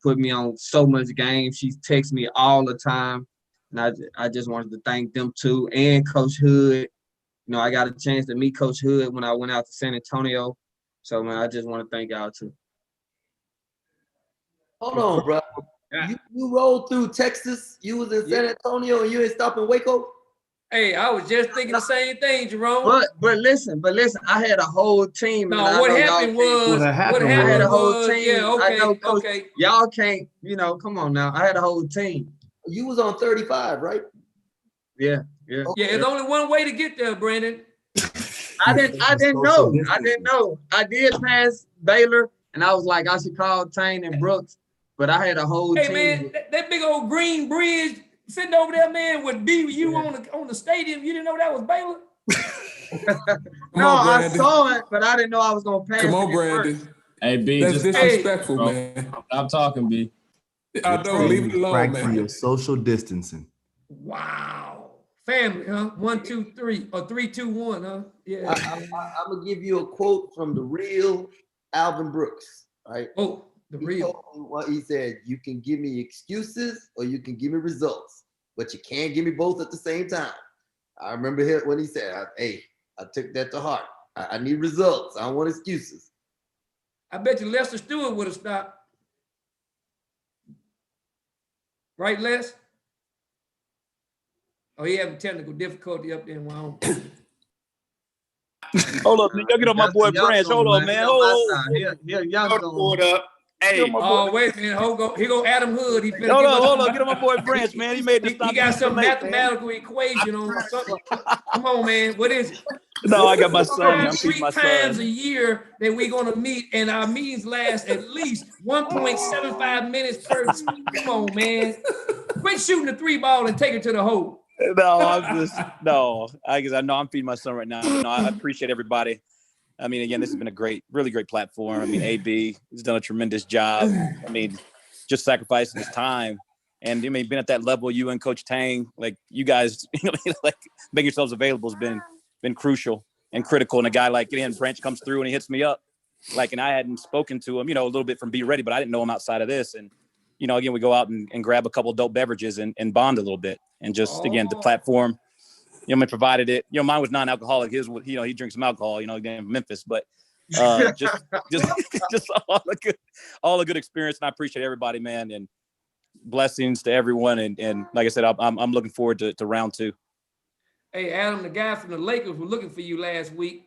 Speaker 18: put me on so much game. She texts me all the time, and I just wanted to thank them too, and Coach Hood. I got a chance to meet Coach Hood when I went out to San Antonio. So man, I just want to thank y'all too.
Speaker 7: Hold on, bro. You rolled through Texas. You was in San Antonio and you ain't stop in Waco?
Speaker 13: Hey, I was just thinking the same thing, Jerome.
Speaker 18: But listen, I had a whole team.
Speaker 13: No, what happened was,
Speaker 18: I had a whole team.
Speaker 13: Yeah, okay,
Speaker 18: I know, Coach,
Speaker 13: okay.
Speaker 18: y'all can't, come on now. I had a whole team.
Speaker 7: You was on 35, right?
Speaker 18: Yeah.
Speaker 13: Yeah, there's only one way to get there, Brandon.
Speaker 18: I didn't know. I did pass Baylor, and I was like, I should call Tane and Brooks, but I had a whole team.
Speaker 13: Hey man, that big old green bridge sitting over there, man, with BU on the stadium. You didn't know that was Baylor?
Speaker 18: No, I saw it, but I didn't know I was gonna pass.
Speaker 6: Come on, Brandon.
Speaker 4: Hey, B,
Speaker 6: That's
Speaker 4: just
Speaker 6: disrespectful, man.
Speaker 4: Stop talking, B.
Speaker 6: I know, leave it alone,
Speaker 3: Practicing
Speaker 6: man.
Speaker 3: your social distancing.
Speaker 13: Wow. Family, huh? 1, 2, 3, or 3, 2, 1, huh? Yeah.
Speaker 7: I'm gonna give you a quote from the real Alvin Brooks. Right?
Speaker 13: Oh, the real.
Speaker 7: What he said: you can give me excuses or you can give me results, but you can't give me both at the same time. I remember when he said, "Hey, I took that to heart. I need results. I don't want excuses."
Speaker 13: I bet you Lester Stewart would have stopped. Right, Les? Oh, he having technical difficulty up there in Wyoming.
Speaker 16: Hold up, man. Y'all get on my boy Branch. Hold on, man. Hold up. Hey.
Speaker 13: Oh, wait a minute. Here go Adam Hood.
Speaker 16: Hold on. Get on my boy Branch, man. He made this.
Speaker 13: He got some mathematical equation on something. Come on, man. What is it?
Speaker 16: No, I got my son. I'm
Speaker 13: Three
Speaker 16: feeding my
Speaker 13: times
Speaker 16: son.
Speaker 13: a year that we're gonna meet, and our meetings last at least 1.75 minutes per. Come on, man. Quit shooting the 3 ball and take it to the hole.
Speaker 16: I guess I know I'm feeding my son right now. No, I appreciate everybody. I mean, again, this has been a really great platform. I mean, AB has done a tremendous job. I mean, just sacrificing his time. And I mean, being at that level, you and Coach Tang, like you guys, like making yourselves available has been crucial and critical. And a guy like Branch comes through and he hits me up. And I hadn't spoken to him, a little bit from Be Ready, but I didn't know him outside of this. And, again, we go out and grab a couple of dope beverages and bond a little bit. And just, again, the platform, I provided it. Mine was non-alcoholic. His, he drinks some alcohol, again, from Memphis. But just all a good experience. And I appreciate everybody, man. And blessings to everyone. And like I said, I'm looking forward to round 2.
Speaker 13: Hey, Adam, the guy from the Lakers was looking for you last week.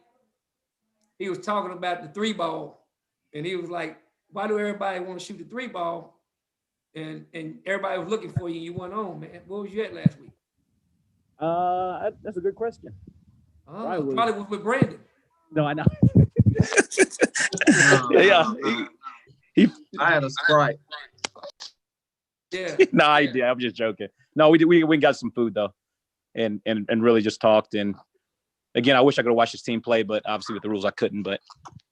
Speaker 13: He was talking about the 3 ball. And he was like, why do everybody want to shoot the 3 ball? And everybody was looking for you. You went on, man. Where was you at last week?
Speaker 16: That's a good question.
Speaker 13: Probably was with Brandon.
Speaker 16: No, I know.
Speaker 18: I had a Sprite.
Speaker 13: Yeah.
Speaker 16: No, I'm just joking. No, we got some food though, and really just talked. And again, I wish I could have watched his team play, but obviously with the rules I couldn't. But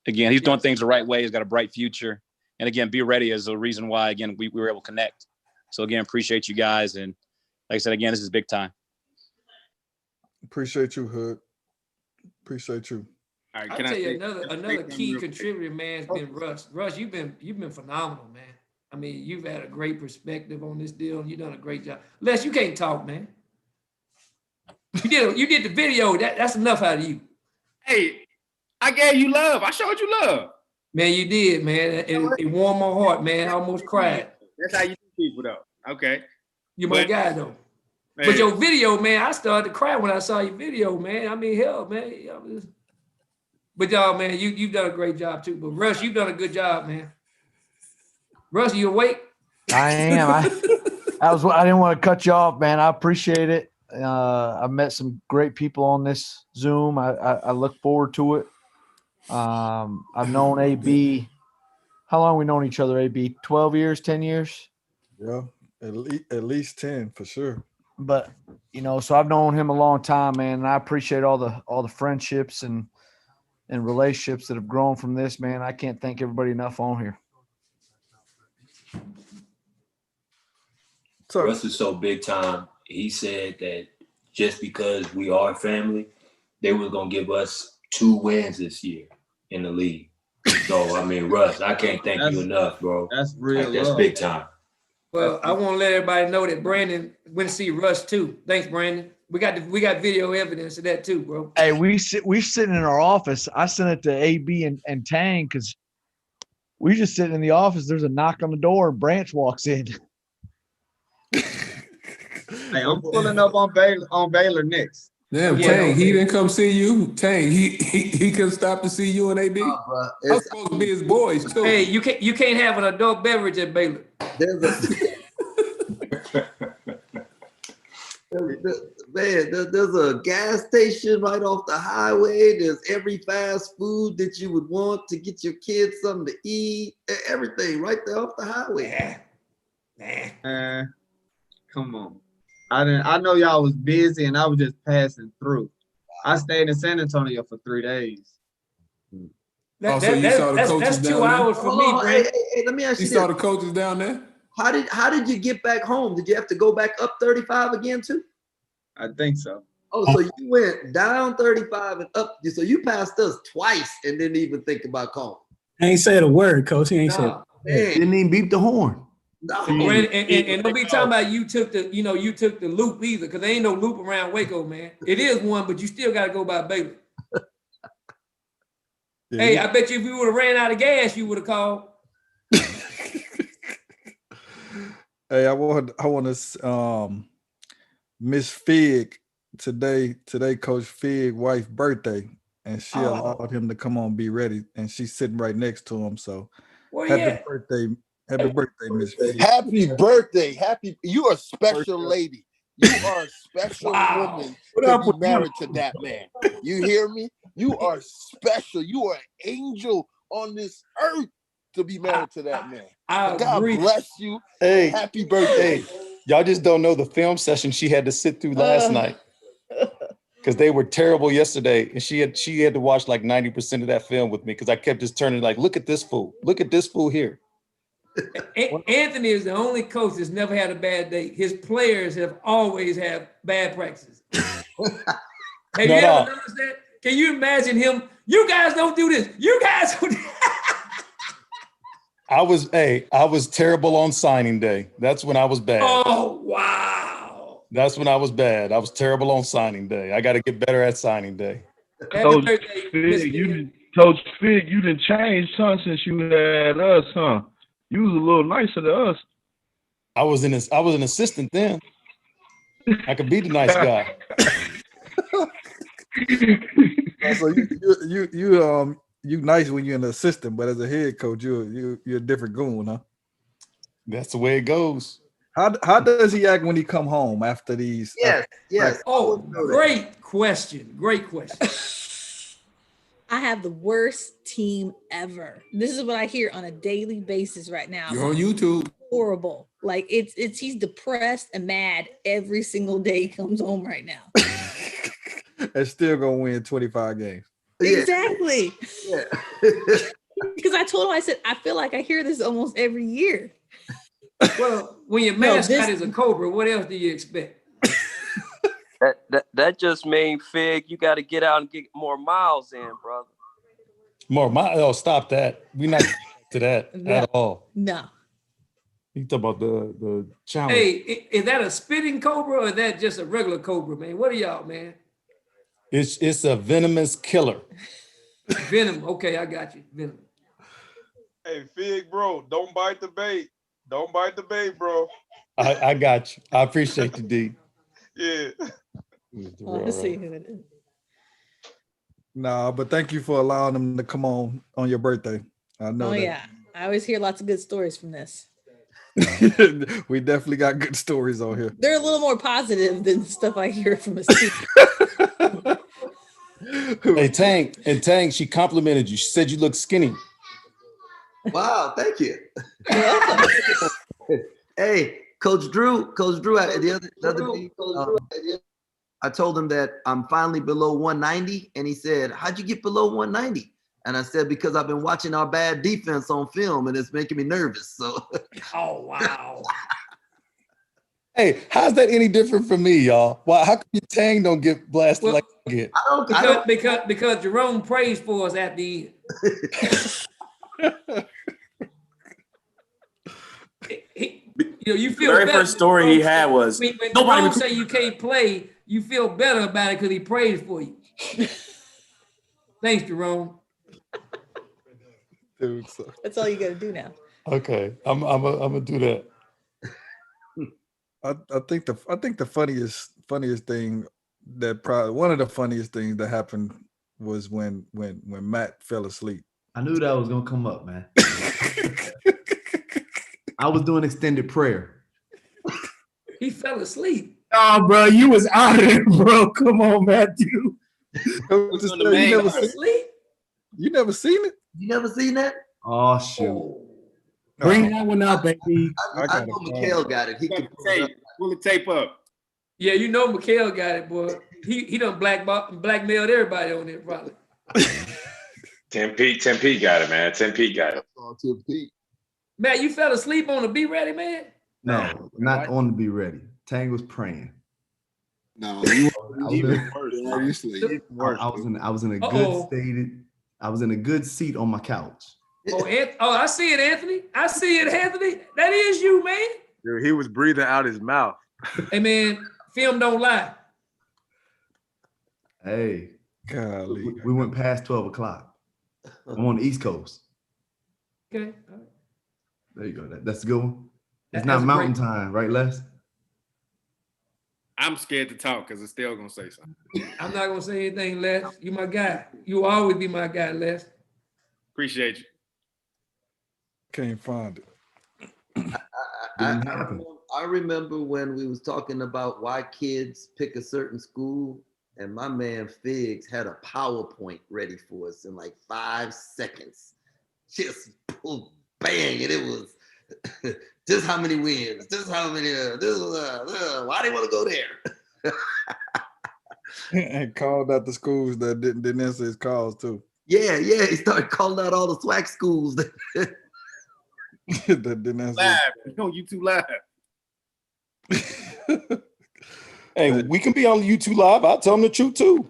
Speaker 16: again, he's doing things the right way. He's got a bright future. And again, Be Ready is the reason why, again, we were able to connect. So again, appreciate you guys. And like I said, again, this is big time.
Speaker 12: Appreciate you, Hood. Appreciate you.
Speaker 3: All right,
Speaker 13: I'll
Speaker 3: can
Speaker 13: tell
Speaker 3: I
Speaker 13: you
Speaker 3: say
Speaker 13: another key contributor, man, has been Russ. Russ, you've been phenomenal, man. I mean, you've had a great perspective on this deal, and you've done a great job. Les, you can't talk, man. You did the video. That's enough out of you.
Speaker 3: Hey, I gave you love. I showed you love.
Speaker 13: Man, you did, man. It warmed my heart, man. I almost cried.
Speaker 3: That's how you do people, though. Okay.
Speaker 13: You my guy, though.
Speaker 3: Man.
Speaker 13: But your video, man, I started to cry when I saw your video, man. I mean, hell, man. But y'all, man, you've done a great job too. But Russ, you've done a good job, man. Russ, you awake?
Speaker 14: I am. I didn't want to cut you off, man. I appreciate it. I met some great people on this Zoom. I look forward to it. I've known AB. How long we known each other, AB? 12 years, 10 years?
Speaker 12: Yeah, at least 10 for sure.
Speaker 14: But so I've known him a long time, man, and I appreciate all the friendships and relationships that have grown from this, man. I can't thank everybody enough on here.
Speaker 15: Russ is so big time. He said that just because we are family, they was gonna give us 2 wins this year in the league. So I mean, Russ, I can't thank you enough, bro.
Speaker 18: That's real.
Speaker 15: That's
Speaker 18: love.
Speaker 15: big time.
Speaker 13: Well, I want to let everybody know that Brandon went to see Russ too. Thanks, Brandon. We got video evidence of that too, bro.
Speaker 14: Hey, we sitting in our office. I sent it to AB and Tang because we just sitting in the office. There's a knock on the door. Branch walks in.
Speaker 18: Hey, I'm pulling up on Baylor next.
Speaker 6: Damn, Tang, he didn't come see you. Tang, he couldn't stop to see you and AB. I'm supposed to be his boys too.
Speaker 13: Hey, you can't have an adult beverage at Baylor.
Speaker 7: There's a gas station right off the highway. There's every fast food that you would want to get your kids something to eat. Everything right there off the highway.
Speaker 18: Come on. I know y'all was busy and I was just passing through. I stayed in San Antonio for 3 days.
Speaker 6: So you saw the coaches
Speaker 13: that's
Speaker 6: down
Speaker 13: 2
Speaker 6: there?
Speaker 13: hours for me, Brandon.
Speaker 7: Hey, let me ask you
Speaker 6: You saw
Speaker 7: this.
Speaker 6: the coaches down there?
Speaker 7: How did you get back home? Did you have to go back up 35 again too?
Speaker 18: I think so.
Speaker 7: Oh, so you went down 35 and up. So you passed us twice and didn't even think about calling.
Speaker 19: I ain't said a word, coach. He ain't said.
Speaker 7: Man.
Speaker 19: Didn't even beep the horn.
Speaker 7: No.
Speaker 13: And don't be talking about you took the loop either, because there ain't no loop around Waco, man. It is one, but you still got to go by Baylor. Hey, I bet you if we would have ran out of gas, you would have called.
Speaker 12: Hey, I want to Miss Fig today, Coach Fig wife birthday, and she allowed him to come on Be Ready, and she's sitting right next to him. So happy birthday, Miss Fig.
Speaker 25: Happy birthday. You are a special lady. You are a special woman to be married to that man. You hear me? You are special. You are an angel on this earth to be married to that man. God bless you.
Speaker 26: Hey,
Speaker 25: happy birthday.
Speaker 26: Hey, y'all just don't know the film session she had to sit through last night. Because they were terrible yesterday. And she had to watch like 90% of that film with me because I kept just turning like, look at this fool. Look at this fool here.
Speaker 13: Anthony is the only coach that's never had a bad day. His players have always had bad practices. Have you ever noticed that? Can you imagine him? You guys don't do this. You guys don't do
Speaker 26: I was terrible on signing day. That's when I was bad.
Speaker 13: Oh, wow.
Speaker 26: That's when I was bad. I was terrible on signing day. I got to get better at signing day.
Speaker 10: Coach Fig, you didn't change, huh, since you had us, huh? You was a little nicer to us.
Speaker 26: I was an assistant then. I could be the nice guy.
Speaker 12: So you nice when you're an assistant, but as a head coach, you're a different goon, huh?
Speaker 26: That's the way it goes.
Speaker 12: How does he act when he come home after these?
Speaker 7: Yes.
Speaker 13: Oh, great question. Great question.
Speaker 27: I have the worst team ever. This is what I hear on a daily basis right now.
Speaker 6: You're on YouTube.
Speaker 27: Horrible. Like it's he's depressed and mad every single day he comes home right now.
Speaker 12: And still gonna win 25 games.
Speaker 27: Exactly.
Speaker 7: Yeah.
Speaker 27: Because I told him, I said, I feel like I hear this almost every year.
Speaker 13: Well, when your mascot is a cobra, what else do you expect?
Speaker 9: That just means, Fig, you got to get out and get more miles in, brother.
Speaker 26: Stop that. We're not to that at all.
Speaker 27: No.
Speaker 26: You talk about the challenge.
Speaker 13: Hey, is that a spitting cobra or is that just a regular cobra, man? What are y'all, man?
Speaker 26: It's a venomous killer.
Speaker 13: Venom. Okay, I got you. Venom.
Speaker 2: Hey, Fig, bro, don't bite the bait. Don't bite the bait, bro.
Speaker 26: I got you. I appreciate you, D.
Speaker 2: Yeah.
Speaker 27: Let's see who it is.
Speaker 12: Nah, but thank you for allowing them to come on your birthday. I know.
Speaker 27: Oh yeah, I always hear lots of good stories from this.
Speaker 12: We definitely got good stories on here.
Speaker 27: They're a little more positive than stuff I hear from a
Speaker 26: Hey, Tang, she complimented you. She said you look skinny.
Speaker 7: Wow, thank you. Hey, Coach Drew, the other day, I told him that I'm finally below 190, and he said, "How'd you get below 190?" And I said, "Because I've been watching our bad defense on film, and it's making me nervous." So,
Speaker 13: oh wow.
Speaker 26: Hey, how's that any different from me, y'all? Why? How come your Tang don't get blasted like I get?
Speaker 13: Because Jerome prays for us at the end. You feel
Speaker 3: The very
Speaker 13: better.
Speaker 3: first story he had was
Speaker 13: when
Speaker 3: nobody
Speaker 13: Jerome say you can't play, you feel better about it because he prays for you. Thanks, Jerome.
Speaker 12: Dude,
Speaker 27: That's all you got to do now.
Speaker 26: Okay, I'm gonna do that.
Speaker 12: I think the funniest thing that probably one of the funniest things that happened was when Matt fell asleep.
Speaker 19: I knew that was gonna come up, man. I was doing extended prayer.
Speaker 13: He fell asleep.
Speaker 10: Oh, bro, you was out of there, bro. Come on, Matthew.
Speaker 12: You never seen it?
Speaker 7: You never seen that?
Speaker 19: Oh shoot.
Speaker 10: Bring that one up, baby.
Speaker 7: I know Mikhail got it. He can
Speaker 3: pull the tape up.
Speaker 13: Yeah, you know Mikhail got it, boy. He done blackmailed everybody on it, probably.
Speaker 3: 10 Pete got it, man. 10 Pete got it.
Speaker 25: 10 Pete.
Speaker 13: Matt, you fell asleep on the Be Ready, man?
Speaker 19: No, not on the Be Ready. Tang was praying.
Speaker 25: No, you even worse.
Speaker 19: I was in a good seat on my couch.
Speaker 13: I see it, Anthony. I see it, Anthony. That is you, man.
Speaker 2: Dude, he was breathing out his mouth.
Speaker 13: Hey, man, film don't lie.
Speaker 19: Hey,
Speaker 12: golly.
Speaker 19: We went past 12 o'clock. I'm on the East Coast.
Speaker 13: Okay. All right.
Speaker 19: There you go. That's a good one. It's
Speaker 13: That's
Speaker 19: not
Speaker 13: a
Speaker 19: mountain
Speaker 13: great-
Speaker 19: time, right, Les?
Speaker 3: I'm scared to talk because it's still gonna say something.
Speaker 13: I'm not gonna say anything, Les. You my guy. You will always be my guy, Les.
Speaker 3: Appreciate you.
Speaker 12: Can't find it.
Speaker 7: I remember when we was talking about why kids pick a certain school, and my man Figs had a PowerPoint ready for us in like 5 seconds. Just boom, bang, and it was just how many wins, just how many, why they want to go there?
Speaker 12: And called out the schools that didn't answer his calls too.
Speaker 7: Yeah, he started calling out all the SWAC schools that
Speaker 12: didn't answer.
Speaker 3: Live, on YouTube Live.
Speaker 26: Hey, we can be on YouTube Live. I'll tell them the truth too.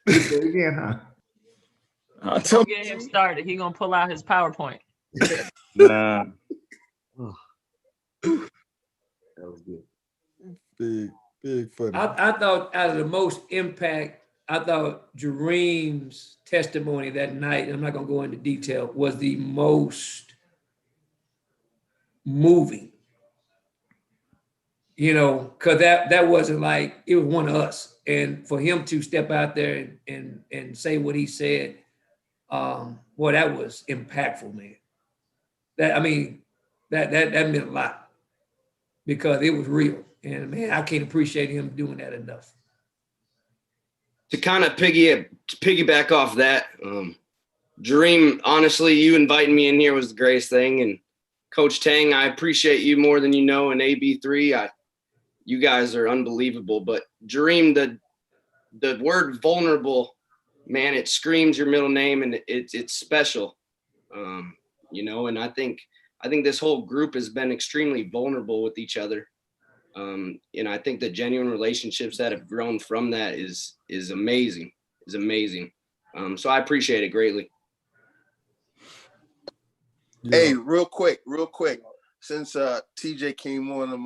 Speaker 19: Again, huh?
Speaker 5: Don't get him started. He gonna pull out his PowerPoint.
Speaker 3: Nah.
Speaker 7: That was good.
Speaker 12: Big funny.
Speaker 13: I thought out of the most impact, I thought Jareem's testimony that night, I'm not gonna go into detail, was the most moving. You know, because that wasn't like, it was one of us. And for him to step out there and say what he said, boy, that was impactful, man. That meant a lot because it was real. And man, I can't appreciate him doing that enough.
Speaker 17: To kind of piggyback off that, Jareem, honestly, you inviting me in here was the greatest thing. And Coach Tang, I appreciate you more than you know. And AB3, you guys are unbelievable. But Jareem, the word vulnerable, man, it screams your middle name, and it's special. You know, and I think this whole group has been extremely vulnerable with each other. I think the genuine relationships that have grown from that is amazing. So I appreciate it greatly.
Speaker 25: Hey, real quick. Since TJ came on, I'm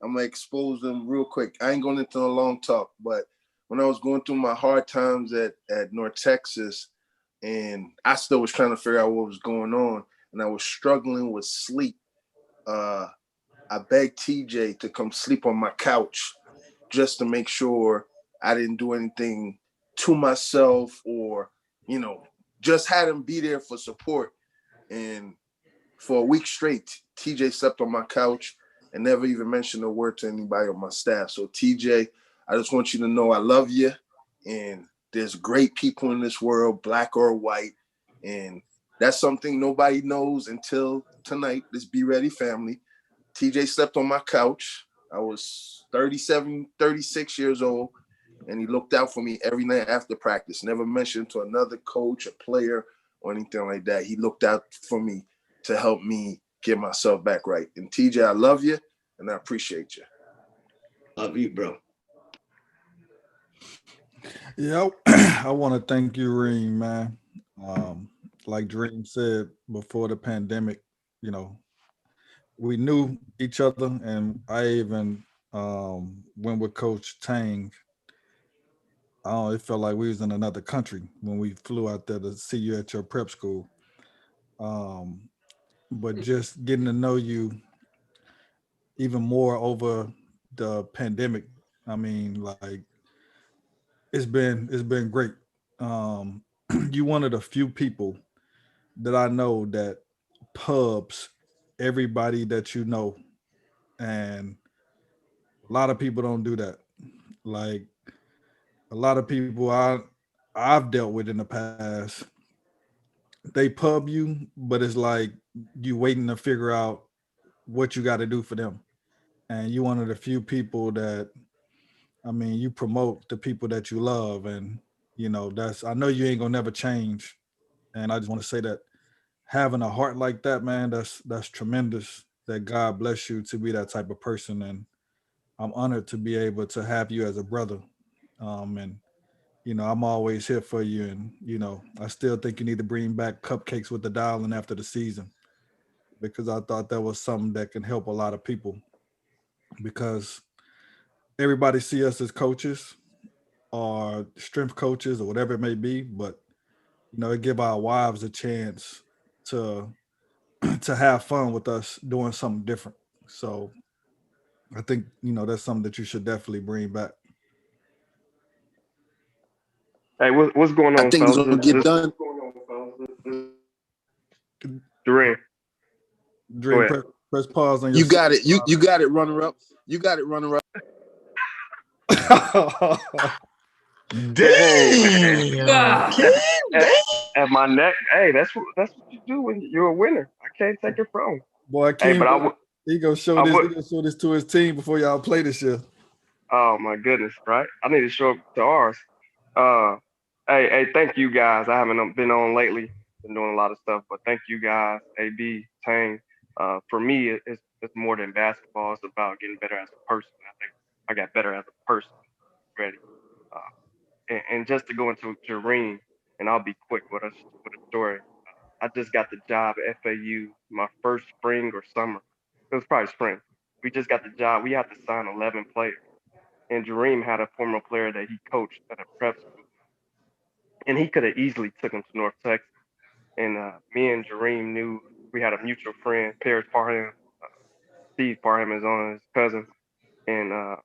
Speaker 25: gonna expose them real quick. I ain't going into a long talk, but when I was going through my hard times at North Texas, and I still was trying to figure out what was going on, and I was struggling with sleep. I begged TJ to come sleep on my couch just to make sure I didn't do anything to myself, or just had him be there for support. And for a week straight, TJ slept on my couch and never even mentioned a word to anybody on my staff. So TJ, I just want you to know I love you, and there's great people in this world, black or white, and that's something nobody knows until tonight. This Be Ready family. TJ slept on my couch. I was 37, 36 years old, and he looked out for me every night after practice. Never mentioned to another coach, a player, or anything like that. He looked out for me to help me get myself back right. And TJ, I love you, and I appreciate you.
Speaker 17: Love you, bro.
Speaker 12: Yeah, I want to thank you, Reem, man. Like Dream said before the pandemic, we knew each other, and I even went with Coach Tang. It felt like we was in another country when we flew out there to see you at your prep school. But just getting to know you even more over the pandemic, I mean, like it's been great. You one of the few people that I know that pubs everybody that you know, and a lot of people don't do that. Like a lot of people I've dealt with in the past, they pub you, but it's like you waiting to figure out what you got to do for them. And you one of the few people that, I mean, you promote the people that you love, and I know you ain't gonna never change. And I just want to say that having a heart like that, man, that's tremendous. That God bless you to be that type of person, and I'm honored to be able to have you as a brother. And I'm always here for you, and I still think you need to bring back cupcakes with the dialing after the season, because I thought that was something that can help a lot of people, because everybody see us as coaches or strength coaches or whatever it may be, but it give our wives a chance to have fun with us doing something different. So I think that's something that you should definitely bring back.
Speaker 1: Hey, what's going on,
Speaker 25: I think it's
Speaker 1: fellas?
Speaker 25: gonna get done.
Speaker 1: Dream. Go ahead.
Speaker 12: Press pause on your.
Speaker 25: You got it. You got it, runner up. You got it, runner up.
Speaker 1: Damn. At my neck. Hey, that's what you do when you're a winner. I can't take it from.
Speaker 12: Boy,
Speaker 1: Hey, but
Speaker 12: he gonna show this. He gonna show this to his team before y'all play this year.
Speaker 1: Oh my goodness, right? I need to show up to ours. Hey, thank you guys. I haven't been on lately. Been doing a lot of stuff, but thank you guys, AB, Tang. For me, it's more than basketball. It's about getting better as a person. I think I got better as a person. Ready. And just to go into Jareem, and I'll be quick with a story. I just got the job at FAU my first spring or summer. It was probably spring. We just got the job. We had to sign 11 players. And Jareem had a former player that he coached at a prep school. And he could have easily took him to North Texas. And me and Jareem knew, we had a mutual friend, Paris Parham. Steve Parham is on his cousin. And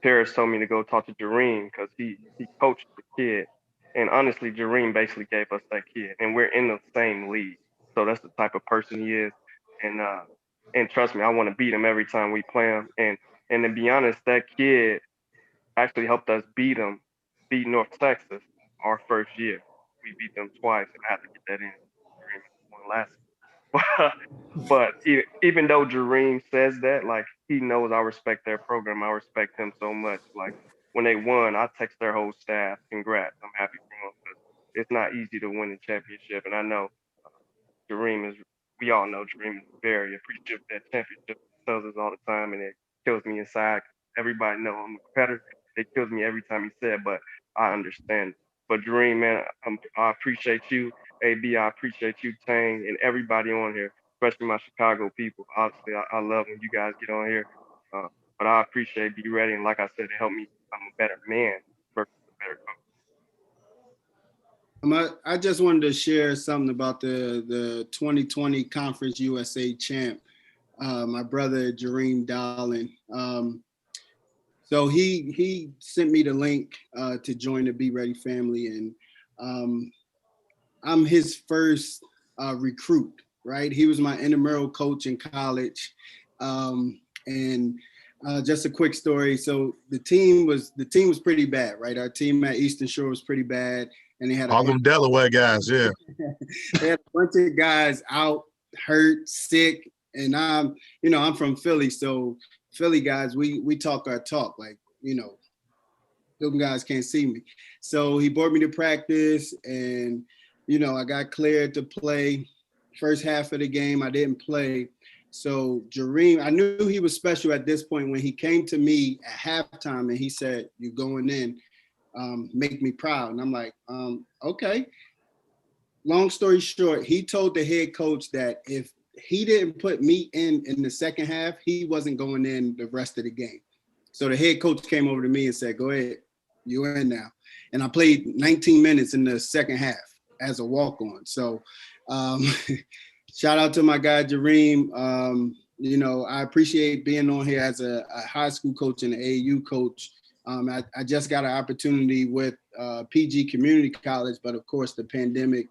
Speaker 1: Paris told me to go talk to Jareem because he coached the kid. And honestly, Jareem basically gave us that kid. And we're in the same league. So that's the type of person he is. And trust me, I want to beat him every time we play him. And to be honest, that kid actually helped us beat North Texas our first year. We beat them twice, and I had to get that in. One last. But even though Jareem says that, like, he knows I respect their program. I respect him so much. Like, when they won, I text their whole staff, congrats. I'm happy for them, because it's not easy to win a championship. And I know we all know Jareem is very appreciative of that championship. He tells us all the time, and kills me inside. Everybody know I'm a competitor. It kills me every time he said, but I understand. But Dream, man, I appreciate you. AB, I appreciate you, Tang, and everybody on here, especially my Chicago people. Obviously, I love when you guys get on here. Uh, but I appreciate Be Ready, and like I said, it helped me become a better man versus a better coach.
Speaker 8: I just wanted to share something about the 2020 Conference USA champ, my brother Jareem Dowling. So he sent me the link to join the Be Ready family, and I'm his first recruit. Right, he was my intramural coach in college, and just a quick story. So the team was pretty bad, right? Our team at Eastern Shore was pretty bad. And they had
Speaker 11: all them Delaware guys, yeah.
Speaker 8: They had a bunch of guys out, hurt, sick, and I'm from Philly, so Philly guys, we talk our talk, like, them guys can't see me. So he brought me to practice, and I got cleared to play. First half of the game, I didn't play. So Jareem, I knew he was special at this point when he came to me at halftime and he said, "You're going in. Make me proud." And I'm like, okay. Long story short, he told the head coach that if he didn't put me in the second half, he wasn't going in the rest of the game. So the head coach came over to me and said, "Go ahead, you're in now." And I played 19 minutes in the second half as a walk-on. So shout out to my guy, Jareem. I appreciate being on here as a high school coach and an AAU coach. I just got an opportunity with PG Community College, but of course the pandemic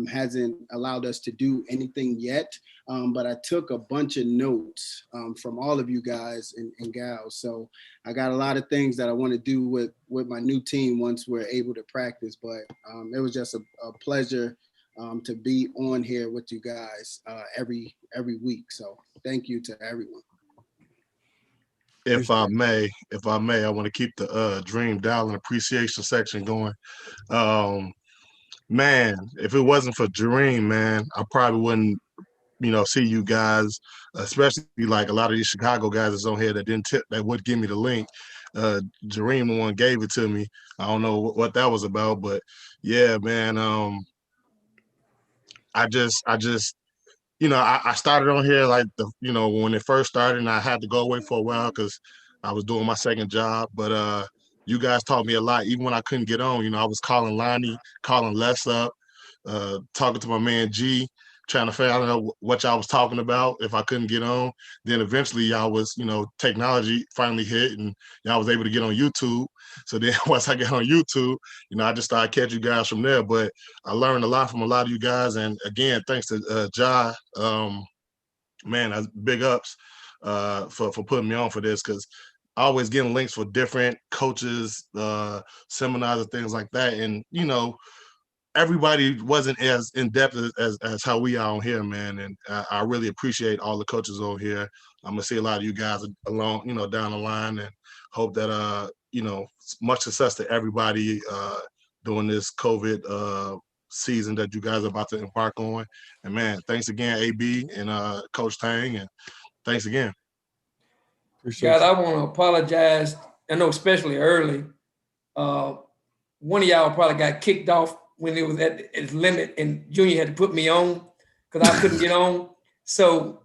Speaker 8: hasn't allowed us to do anything yet. But I took a bunch of notes from all of you guys and gals. So I got a lot of things that I want to do with my new team once we're able to practice. But it was just a pleasure to be on here with you guys every week. So thank you to everyone.
Speaker 11: If I may, I want to keep the Dream Dowling appreciation section going. Man, if it wasn't for Jareem, man, I probably wouldn't, see you guys, especially like a lot of these Chicago guys that's on here that would give me the link. Jareem, the one gave it to me. I don't know what that was about, but yeah, man. I started on here like when it first started, and I had to go away for a while because I was doing my second job. But you guys taught me a lot, even when I couldn't get on. I was calling Lonnie, calling Les up, talking to my man G, trying to figure out what y'all was talking about if I couldn't get on. Then eventually y'all was, technology finally hit and y'all was able to get on YouTube. So then once I get on YouTube, I just started catching you guys from there. But I learned a lot from a lot of you guys. And again, thanks to Ja, man, big ups for putting me on for this, because I always getting links for different coaches, seminars and things like that. And, everybody wasn't as in-depth as how we are on here, man. And I really appreciate all the coaches on here. I'm gonna see a lot of you guys along, down the line, and hope that, much success to everybody during this COVID season that you guys are about to embark on. And man, thanks again, AB and Coach Tang, and thanks again.
Speaker 13: Guys, I want to apologize. I know, especially early, one of y'all probably got kicked off when it was at its limit, and Junior had to put me on because I couldn't get on. So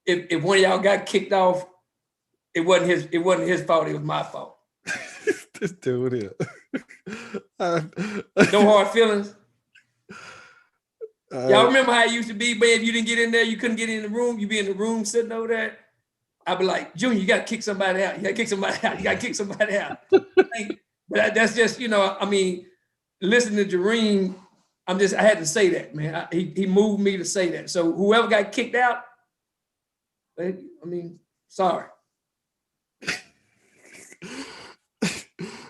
Speaker 13: if one of y'all got kicked off, it wasn't his fault. It was my fault.
Speaker 12: This dude here.
Speaker 13: No hard feelings. Y'all remember how it used to be, man? If you didn't get in there, you couldn't get in the room. You be in the room sitting over there. I'd be like, "Junior, you got to kick somebody out. You got to kick somebody out. You got to kick somebody out." But that's just, listening to Jareem, I had to say that, man. He moved me to say that. So whoever got kicked out, sorry.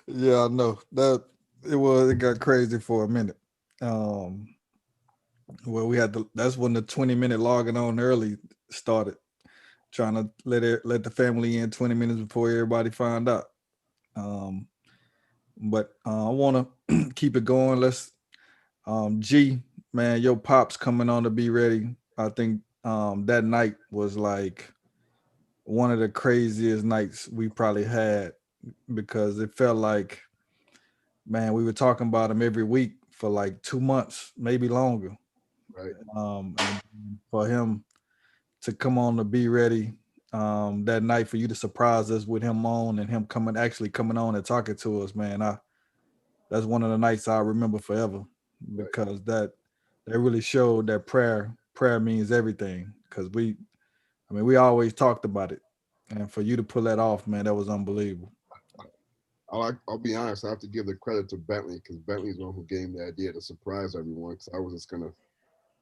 Speaker 12: Yeah, I know that it got crazy for a minute. That's when the 20-minute logging on early started, trying to let the family in 20 minutes before everybody found out. But I want to keep it going. Let's G, man, your pops coming on to Be Ready. I think that night was like one of the craziest nights we probably had, because it felt like, man, we were talking about him every week for like 2 months, maybe longer.
Speaker 4: Right.
Speaker 12: And for him to come on to Be Ready that night, for you to surprise us with him on, and him actually coming on and talking to us, man, that's one of the nights I remember forever, because that really showed that prayer means everything. Because we always talked about it, and for you to pull that off, man, that was unbelievable.
Speaker 4: I'll be honest, I have to give the credit to Bentley, because Bentley's the one who gave me the idea to surprise everyone, because I was just gonna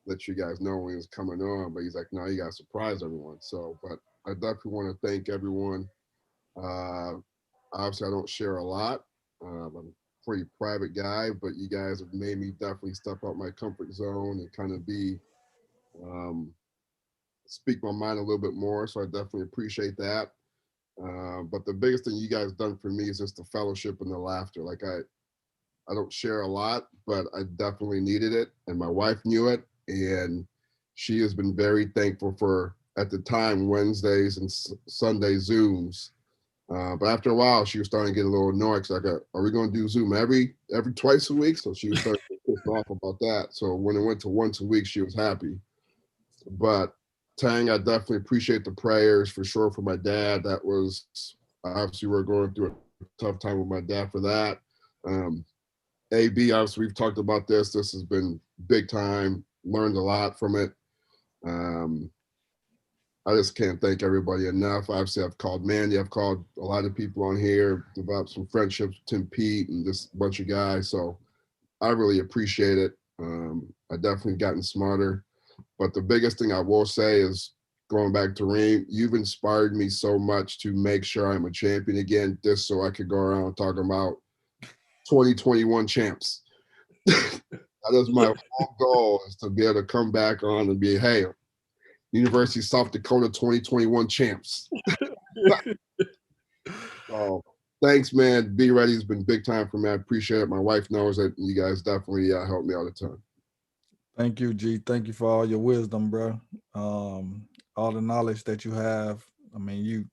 Speaker 4: let you guys know when he was coming on, but he's like, no, you gotta surprise everyone. So, but I definitely want to thank everyone. Obviously I don't share a lot. I'm a pretty private guy, but you guys have made me definitely step out my comfort zone and kind of speak my mind a little bit more. So I definitely appreciate that. But the biggest thing you guys done for me is just the fellowship and the laughter. Like I don't share a lot, but I definitely needed it, and my wife knew it, and she has been very thankful for, at the time, Wednesdays and Sunday Zooms. But after a while, she was starting to get a little annoyed. Like, are we going to do Zoom every twice a week? So she was starting to get pissed off about that. So when it went to once a week, she was happy. But Tang, I definitely appreciate the prayers for sure for my dad. That was, obviously we're going through a tough time with my dad for that. AB, obviously we've talked about this. This has been big time, learned a lot from it. I just can't thank everybody enough. Obviously I've called Mandy, I've called a lot of people on here, developed some friendships with Tim Pete and just a bunch of guys. So I really appreciate it. I definitely gotten smarter. But the biggest thing I will say is, going back to Reem, you've inspired me so much to make sure I'm a champion again, just so I could go around talking about 2021 champs. That is my whole goal, is to be able to come back on and be, hey, University of South Dakota 2021 champs. So thanks, man. Be Ready has been big time for me. I appreciate it. My wife knows it. You guys definitely help me all the time.
Speaker 12: Thank you, G. Thank you for all your wisdom, bro. All the knowledge that you have. I mean, you,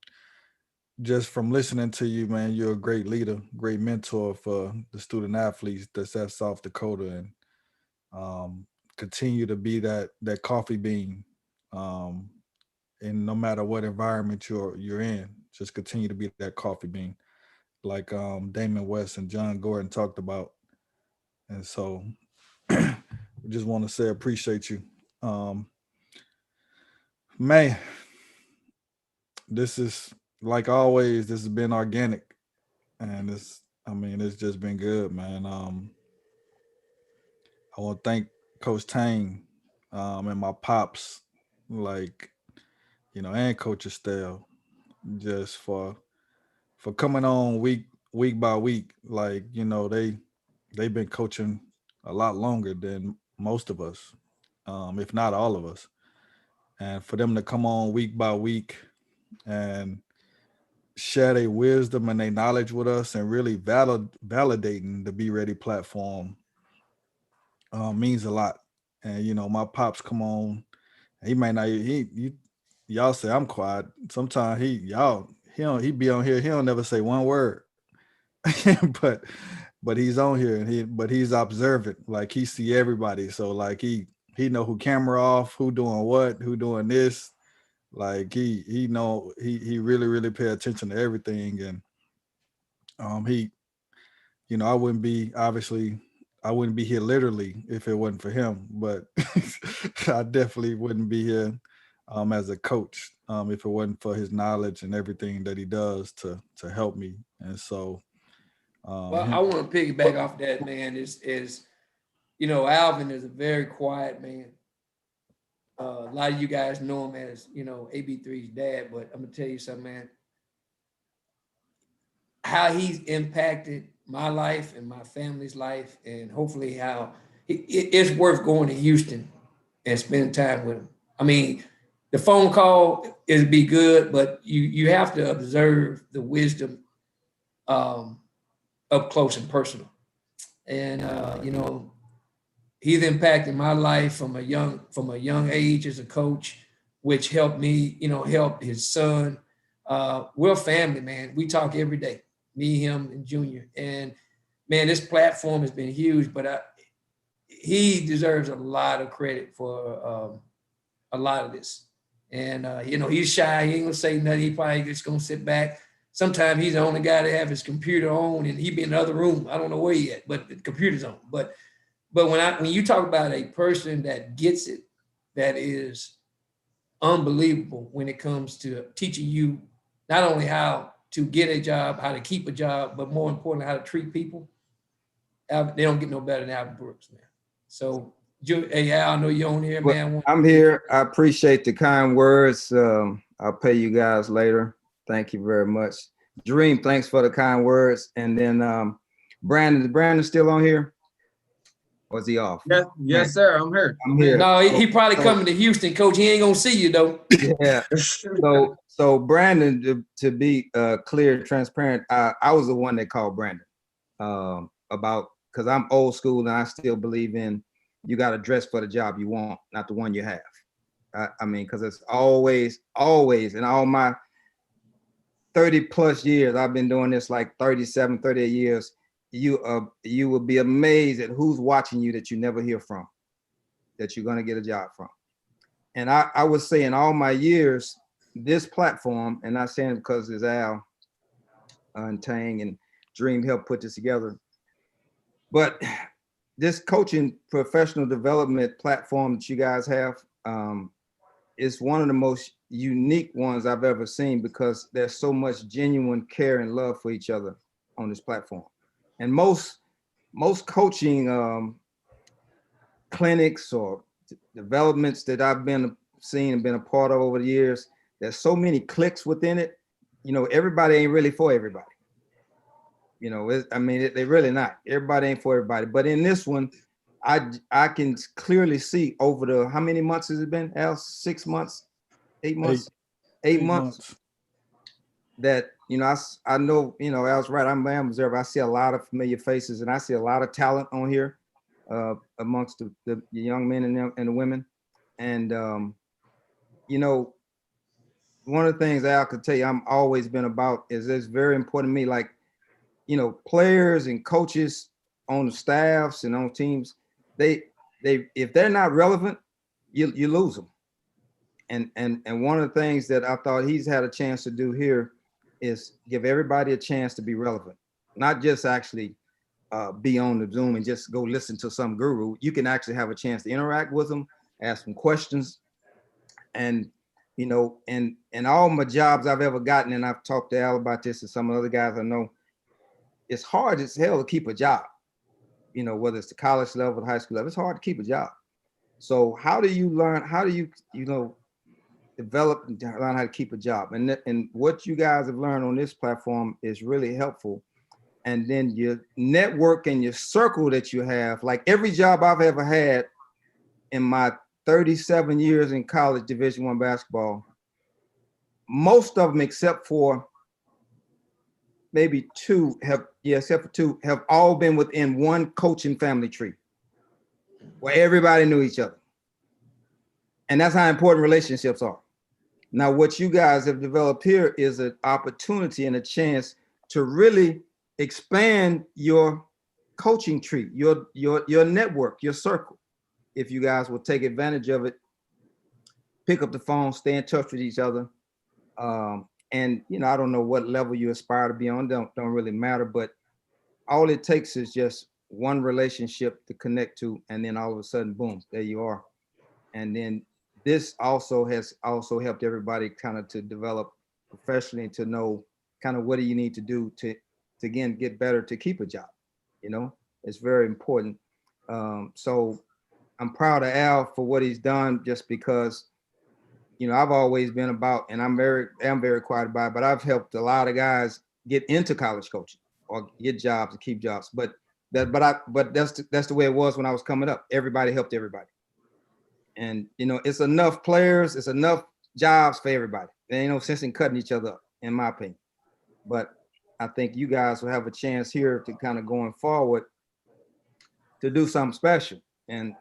Speaker 12: just from listening to you, man, you're a great leader, great mentor for the student athletes that's at South Dakota, and continue to be that coffee bean. And no matter what environment you're in, just continue to be that coffee bean, like Damon West and John Gordon talked about. And so we just want to say appreciate you. Man, this is, like always, this has been organic, and it's just been good, man. I want to thank Coach Tang and my pops, like, and Coach Estelle, just for coming on week by week. Like, they've been coaching a lot longer than most of us, if not all of us. And for them to come on week by week and share their wisdom and their knowledge with us, and really validating the Be Ready platform means a lot. And my pops come on, he might not, y'all say I'm quiet. Sometimes he be on here, he don't never say one word. but he's on here, and he's observant. Like, he see everybody. So like he know who camera off, who doing what, who doing this. Like he know, he really, really pay attention to everything. And I wouldn't be here literally if it wasn't for him, but I definitely wouldn't be here as a coach if it wasn't for his knowledge and everything that he does to help me. And so
Speaker 13: well, I want to piggyback off that, man. Is Alvin is a very quiet man. A lot of you guys know him as, AB3's dad, but I'm gonna tell you something, man. How he's impacted my life and my family's life, and hopefully how it's worth going to Houston and spending time with him. I mean, the phone call is be good, but you have to observe the wisdom up close and personal. And he's impacted my life from a young age as a coach, which helped me, help his son we're family, man. We talk every day, me, him, and Junior. And man, this platform has been huge, but he deserves a lot of credit for a lot of this. And you know, he's shy. He ain't gonna say nothing. He probably just gonna sit back. Sometimes he's the only guy to have his computer on, and he be in the other room. I don't know where he at, but the computer's on. But when you talk about a person that gets it, that is unbelievable when it comes to teaching you not only how to get a job, how to keep a job, but more importantly, how to treat people. They don't get no better than Albert Brooks, man. So, hey, Al, I know you're on here, man.
Speaker 15: I'm here. I appreciate the kind words. I'll pay you guys later. Thank you very much. Dream, thanks for the kind words. And then Brandon, is Brandon still on here? Was he off?
Speaker 18: Yes, sir. I'm here.
Speaker 15: I'm here.
Speaker 13: No, he probably coming to Houston, coach. He ain't gonna see you though.
Speaker 15: Yeah. So Brandon, to be clear, transparent, I was the one that called Brandon about, because I'm old school and I still believe in you got to dress for the job you want, not the one you have. I mean, because it's always in all my 30 plus years, I've been doing this like 37, 38 years. You will be amazed at who's watching you that you never hear from, that you're going to get a job from. And I would say in all my years, this platform, and not saying it because it's Al and Tang and Dream helped put this together, but this coaching professional development platform that you guys have is one of the most unique ones I've ever seen, because there's so much genuine care and love for each other on this platform. And most coaching clinics or developments that I've been seeing and been a part of over the years, there's so many cliques within it. You know, everybody ain't really for everybody. You know, they really not. Everybody ain't for everybody. But in this one, I can clearly see over the, how many months has it been, Al? 6 months, 8 months, 8 months. That, you know, I know, you know, Al's right. I'm an observer. I see a lot of familiar faces, and I see a lot of talent on here amongst the young men and the women. And, you know, one of the things Al could tell you I'm always been about is it's very important to me, like, you know, players and coaches on the staffs and on teams, they if they're not relevant, you lose them. And one of the things that I thought he's had a chance to do here is give everybody a chance to be relevant, not just actually be on the Zoom and just go listen to some guru. You can actually have a chance to interact with them, ask them questions. And, you know, and all my jobs I've ever gotten, and I've talked to Al about this and some of the other guys I know, it's hard as hell to keep a job, you know, whether it's the college level, the high school level, it's hard to keep a job. So how do you learn, how do you know, develop and learn how to keep a job? And what you guys have learned on this platform is really helpful. And then your network and your circle that you have, like every job I've ever had in my 37 years in college Division I basketball, most of them except for maybe two except for two, have all been within one coaching family tree where everybody knew each other. And that's how important relationships are. Now, what you guys have developed here is an opportunity and a chance to really expand your coaching tree, your network, your circle. If you guys will take advantage of it, pick up the phone, stay in touch with each other. And, you know, I don't know what level you aspire to be on, don't really matter, but all it takes is just one relationship to connect to, and then all of a sudden, boom, there you are. And then this also has helped everybody kind of to develop professionally, to know kind of what do you need to do to again, get better to keep a job. You know, it's very important. So I'm proud of Al for what he's done, just because, you know, I've always been about, and I'm very quiet about it, but I've helped a lot of guys get into college coaching or get jobs and keep jobs. But that's the way it was when I was coming up. Everybody helped everybody. And, you know, it's enough players, it's enough jobs for everybody. There ain't no sense in cutting each other up, in my opinion. But I think you guys will have a chance here to kind of going forward to do something special. And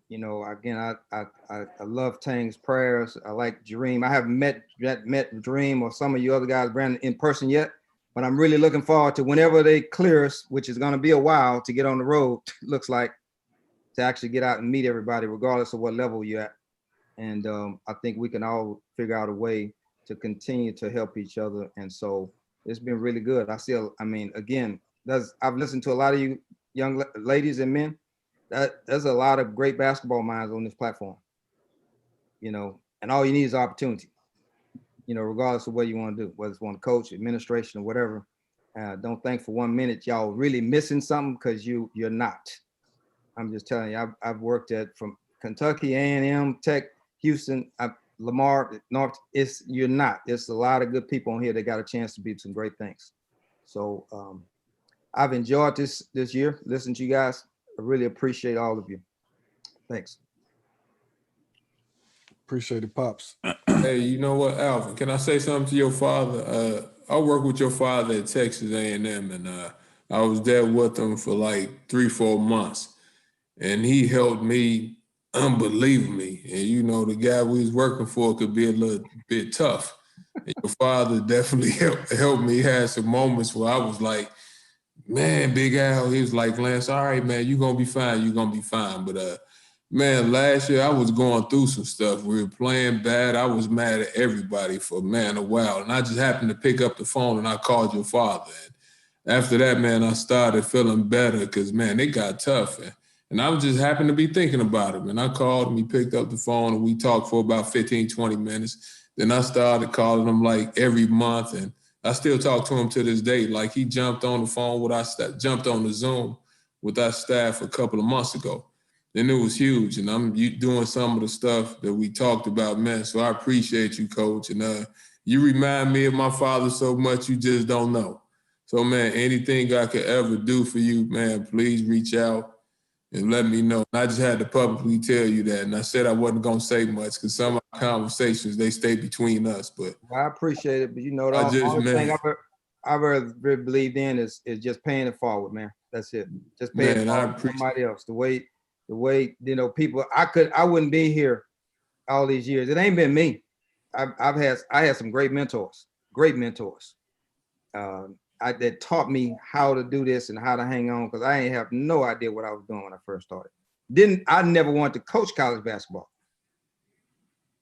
Speaker 15: You know, again, I love Tang's prayers. I like Dream. I haven't met Dream or some of you other guys, Brandon, in person yet, but I'm really looking forward to whenever they clear us, which is going to be a while to get on the road. Looks like, to actually get out and meet everybody, regardless of what level you're at. And I think we can all figure out a way to continue to help each other. And so it's been really good. I mean, again, I've listened to a lot of you young ladies and men. There's a lot of great basketball minds on this platform, you know, and all you need is opportunity, you know, regardless of what you want to do, whether it's want to coach, administration, or whatever. Don't think for 1 minute y'all really missing something, because you're not. I'm just telling you, I've worked at from Kentucky, A&M, Tech, Houston, Lamar, North. You're not. There's a lot of good people on here that got a chance to do some great things. So I've enjoyed this year, listening to you guys. I really appreciate all of you. Thanks.
Speaker 12: Appreciate it, Pops.
Speaker 6: Hey, you know what, Alvin? Can I say something to your father? I worked with your father at Texas A&M, and I was there with him for like 3-4 months, and he helped me unbelievably. And you know, the guy we was working for could be a little bit tough. And your father definitely helped me. He had some moments where I was like, man, Big Al, he was like, Lance, all right, man, you're going to be fine. You're going to be fine. But, man, last year I was going through some stuff. We were playing bad. I was mad at everybody for, man, a while. And I just happened to pick up the phone and I called your father. And after that, man, I started feeling better because, man, it got tough. And I was just happened to be thinking about him. And I called him, he picked up the phone, and we talked for about 15, 20 minutes. Then I started calling him like every month, and I still talk to him to this day. Like, he jumped on the phone with our staff, jumped on the Zoom with our staff a couple of months ago. And it was huge. And I'm doing some of the stuff that we talked about, man. So I appreciate you, Coach. And you remind me of my father so much you just don't know. So, man, anything I could ever do for you, man, please reach out and let me know. And I just had to publicly tell you that. And I said I wasn't going to say much because some of our conversations, they stay between us. But
Speaker 15: I appreciate it. But, you know, the only thing I've ever really believed in is just paying it forward, man. That's it. Just paying it forward to somebody else. The way, you know, people, I wouldn't be here all these years. It ain't been me. I had some great mentors. That taught me how to do this and how to hang on, because I ain't have no idea what I was doing when I first started. I never wanted to coach college basketball.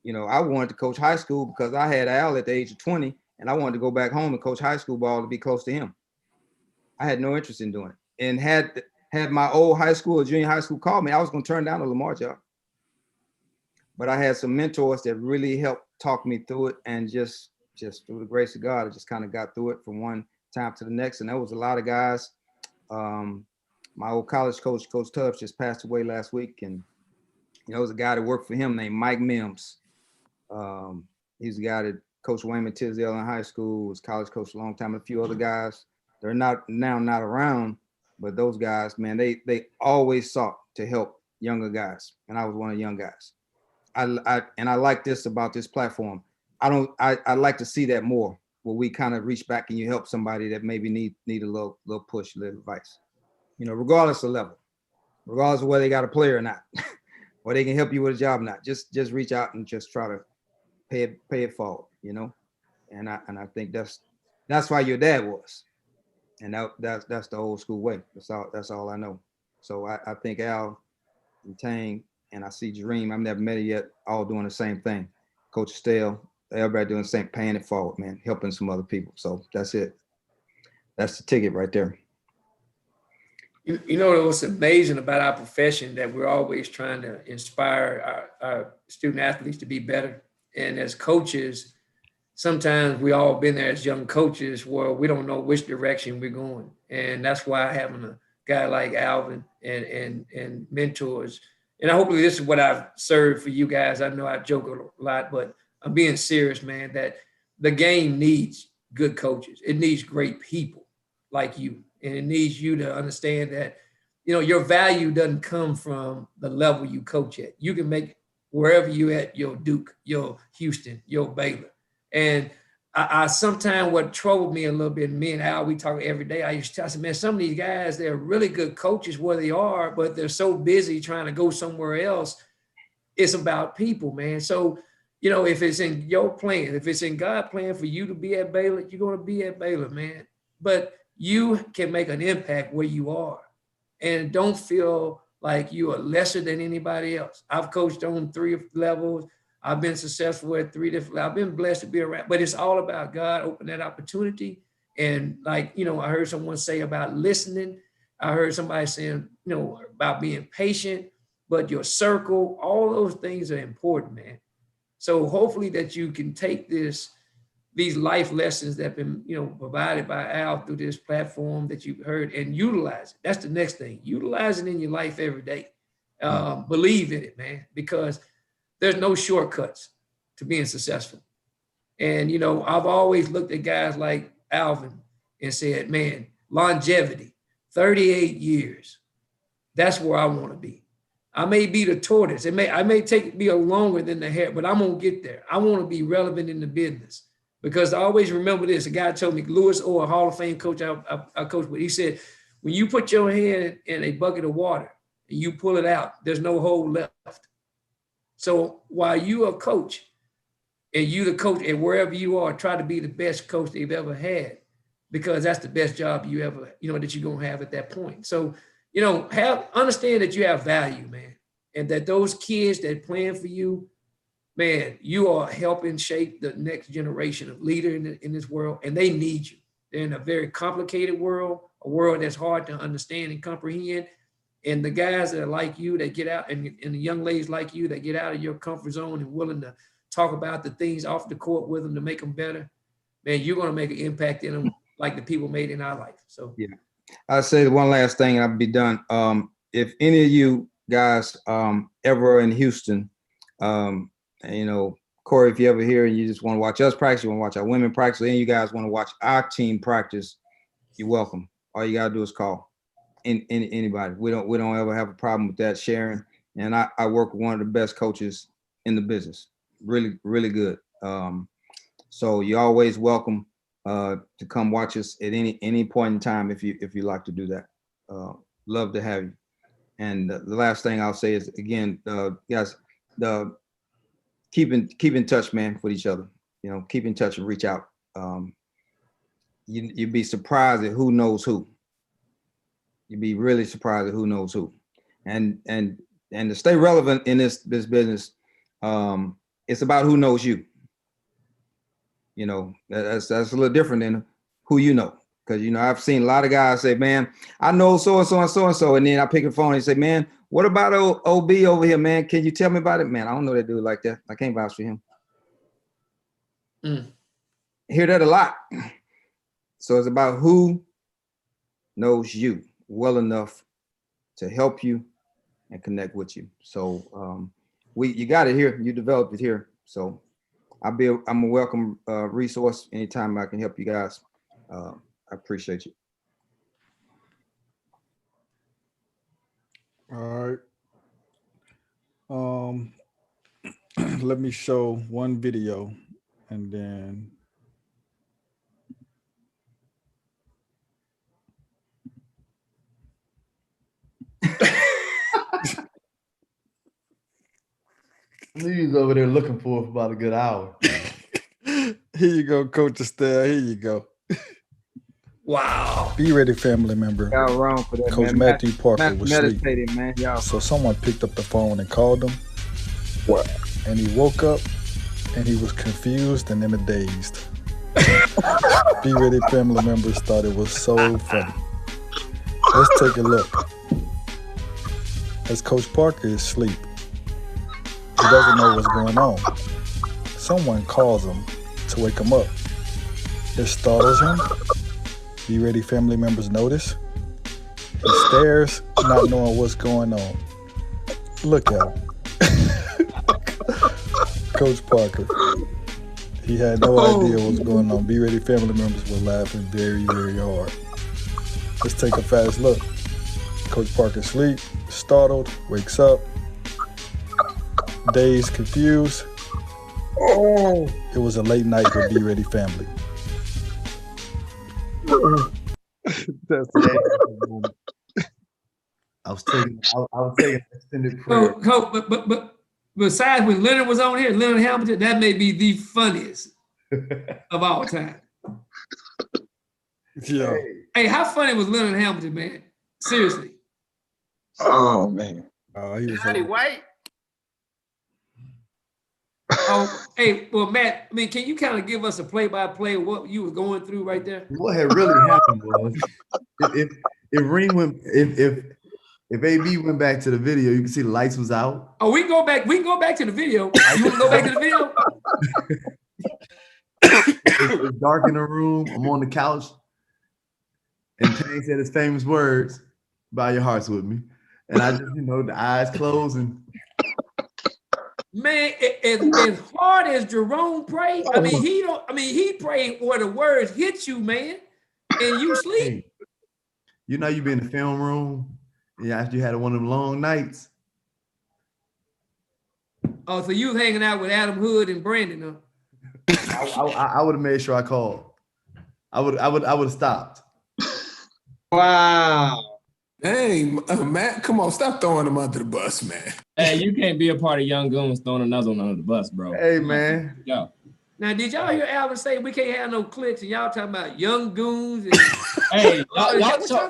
Speaker 15: You know, I wanted to coach high school because I had Al at the age of 20, and I wanted to go back home and coach high school ball to be close to him. I had no interest in doing it. And had my old high school or junior high school called me, I was going to turn down the Lamar job. But I had some mentors that really helped talk me through it, and just through the grace of God, I just kind of got through it from one time to the next. And there was a lot of guys. My old college coach, Coach Tubbs, just passed away last week. And, you know, there was a guy that worked for him named Mike Mims. He's the guy that coached Wayman Tisdale in high school, was college coach a long time, and a few other guys. They're not around, but those guys, man, they always sought to help younger guys. And I was one of the young guys. I like this about this platform. I like to see that more, where we kind of reach back and you help somebody that maybe need a little push, a little advice, you know, regardless of level, regardless of whether they got a player or not, or they can help you with a job or not. Just reach out and just try to pay it forward, you know. And I think that's why your dad was, and that's the old school way. That's all I know. So I think Al and Tang, and I see Dream, I've never met her yet, all doing the same thing. Coach Stale, everybody doing the same, paying it forward, man, helping some other people. So that's it. That's the ticket right there.
Speaker 13: You know what's amazing about our profession, that we're always trying to inspire our student athletes to be better. And as coaches, sometimes we all been there as young coaches where we don't know which direction we're going. And that's why having a guy like Alvin and mentors, and hopefully this is what I've served for you guys. I know I joke a lot, but I'm being serious, man, that the game needs good coaches. It needs great people like you. And it needs you to understand that, you know, your value doesn't come from the level you coach at. You can make wherever you at, your Duke, your Houston, your Baylor. And I sometimes what troubled me a little bit, me and Al, we talk every day. I said, man, some of these guys, they're really good coaches where they are, but they're so busy trying to go somewhere else. It's about people, man. So, you know, if it's in your plan, if it's in God's plan for you to be at Baylor, you're going to be at Baylor, man. But you can make an impact where you are, and don't feel like you are lesser than anybody else. I've coached on 3 levels. I've been successful at 3 different levels. I've been blessed to be around, but it's all about God open that opportunity. And like, you know, I heard someone say about listening. I heard somebody saying, you know, about being patient, but your circle, all those things are important, man. So hopefully that you can take these life lessons that have been, you know, provided by Al through this platform that you've heard and utilize it. That's the next thing. Utilize it in your life every day. Believe in it, man, because there's no shortcuts to being successful. And, you know, I've always looked at guys like Alvin and said, man, longevity, 38 years. That's where I want to be. I may be the tortoise. I may take me longer than the hare, but I'm going to get there. I want to be relevant in the business. Because I always remember this. A guy told me, Lewis Orr, a Hall of Fame coach I coached with, he said, when you put your hand in a bucket of water and you pull it out, there's no hole left. So while you are a coach and you the coach and wherever you are, try to be the best coach they've ever had, because that's the best job you ever, you know, that you're going to have at that point. So, you know, understand that you have value, man, and that those kids that plan for you, man, you are helping shape the next generation of leader in this world, and they need you. They're in a very complicated world, a world that's hard to understand and comprehend. And the guys that are like you, that get out, and the young ladies like you that get out of your comfort zone and willing to talk about the things off the court with them to make them better, man, you're going to make an impact in them like the people made in our life. So
Speaker 15: yeah, I'll say one last thing and I'll be done. If any of you guys ever in Houston, you know, Corey, if you ever here and you just want to watch us practice, you want to watch our women practice, and you guys want to watch our team practice, you're welcome. All you gotta do is call anybody. We don't ever have a problem with that, sharing. And I work with one of the best coaches in the business. Really, really good. So you're always welcome to come watch us at any point in time if you like to do that. Love to have you. And the last thing I'll say is, again, guys, keep in touch, man, with each other. You know, keep in touch and reach out. You'd be surprised at who knows who. You'd be really surprised at who knows who. And to stay relevant in this business, it's about who knows you. You know, that's a little different than who you know. Because, you know, I've seen a lot of guys say, man, I know so-and-so and so-and-so. And then I pick the phone and say, man, what about OB over here, man? Can you tell me about it? Man, I don't know that dude like that. I can't vouch for him. Hear that a lot. So it's about who knows you well enough to help you and connect with you. So you got it here. You developed it here. So I'm a welcome resource anytime I can help you guys. I appreciate you.
Speaker 12: All right. Let me show one video and then
Speaker 19: I knew he was over there looking for about a good hour.
Speaker 12: Here you go, Coach Estelle. Here you go.
Speaker 13: Wow.
Speaker 12: Be ready, family member.
Speaker 15: Y'all wrong for that,
Speaker 12: Coach
Speaker 15: man.
Speaker 12: Matthew Parker was
Speaker 15: Meditating,
Speaker 12: asleep.
Speaker 15: man. Y'all.
Speaker 12: So someone picked up the phone and called him.
Speaker 15: What?
Speaker 12: And he woke up and he was confused and in a dazed. Be ready, family members thought it was so funny. Let's take a look. As Coach Parker is asleep, he doesn't know what's going on. Someone calls him to wake him up. It startles him. Be ready, family members notice. He stares, not knowing what's going on. Look at him. Coach Parker. He had no idea what was going on. Be ready, family members were laughing very, very hard. Let's take a fast look. Coach Parker sleeps, startled, wakes up, dazed, confused. Oh, it was a late night with Be Ready family.
Speaker 19: That's the I was taking extended prayer.
Speaker 13: But besides when Leonard was on here, Leonard Hamilton, that may be the funniest of all time.
Speaker 12: Yeah.
Speaker 13: Hey, how funny was Leonard Hamilton, man? Seriously.
Speaker 10: Oh man.
Speaker 12: He was
Speaker 3: Johnny White.
Speaker 13: Oh, hey, well, Matt, I mean, can you kind of give us a play-by-play of what you were going through right there?
Speaker 19: What had really happened was if Ring went if AB went back to the video, you can see the lights was out.
Speaker 13: Oh, we can go back to the video. You want to go back to the video?
Speaker 19: It's dark in the room. I'm on the couch. And Tang said his famous words, "Bow your hearts with me." And I just, the eyes closed and
Speaker 13: Man, as hard as Jerome prayed, he prayed where the words hit you, man, and you sleep.
Speaker 19: you be in the film room, and after you had one of them long nights.
Speaker 13: Oh, so you was hanging out with Adam Hood and Brandon, huh?
Speaker 19: I would have made sure I called. I would have stopped.
Speaker 18: Wow.
Speaker 3: Hey, Matt, come on, stop throwing him under the bus, man.
Speaker 14: Hey, you can't be a part of Young Goons throwing another one under the bus, bro.
Speaker 19: Hey, man.
Speaker 14: Yo.
Speaker 13: Now, did y'all hear Alvin say we can't have no cliques and y'all talking about Young Goons? And
Speaker 14: hey,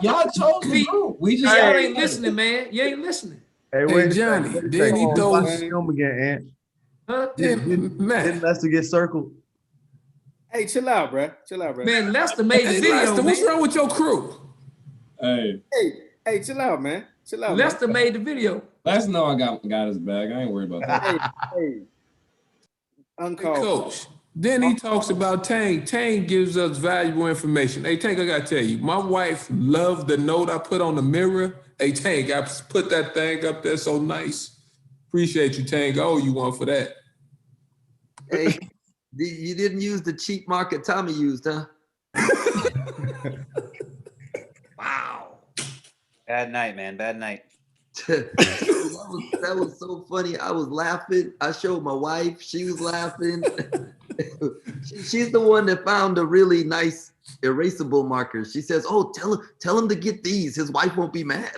Speaker 14: y'all told me. We just
Speaker 13: y'all ain't listening, man. You ain't listening.
Speaker 19: Hey,
Speaker 3: Hey, Johnny, didn't he throw?
Speaker 19: Film again, Ant.
Speaker 13: Huh?
Speaker 19: Didn't Lester get circled?
Speaker 16: Hey, chill out, bro. Chill out, bro.
Speaker 13: Man, Lester made the video.
Speaker 3: Lester, what's
Speaker 13: man.
Speaker 3: wrong with your crew?
Speaker 14: Hey,
Speaker 16: Hey, chill out, man. Chill out.
Speaker 13: Lester made the video.
Speaker 14: let's know I got his bag. I ain't worried about that.
Speaker 16: Hey, uncalled.
Speaker 3: Coach. Then he talks about Tang. Tang gives us valuable information. Hey, Tang, I gotta tell you, my wife loved the note I put on the mirror. Hey, Tang, I put that thing up there so nice. Appreciate you, Tang. I owe you one for that.
Speaker 7: Hey, you didn't use the cheap market Tommy used, huh?
Speaker 13: Wow.
Speaker 20: Bad night, man. Bad night.
Speaker 7: that was so funny. I was laughing. I showed my wife. She was laughing. She's the one that found the really nice erasable markers. She says, "Oh, tell him to get these. His wife won't be mad."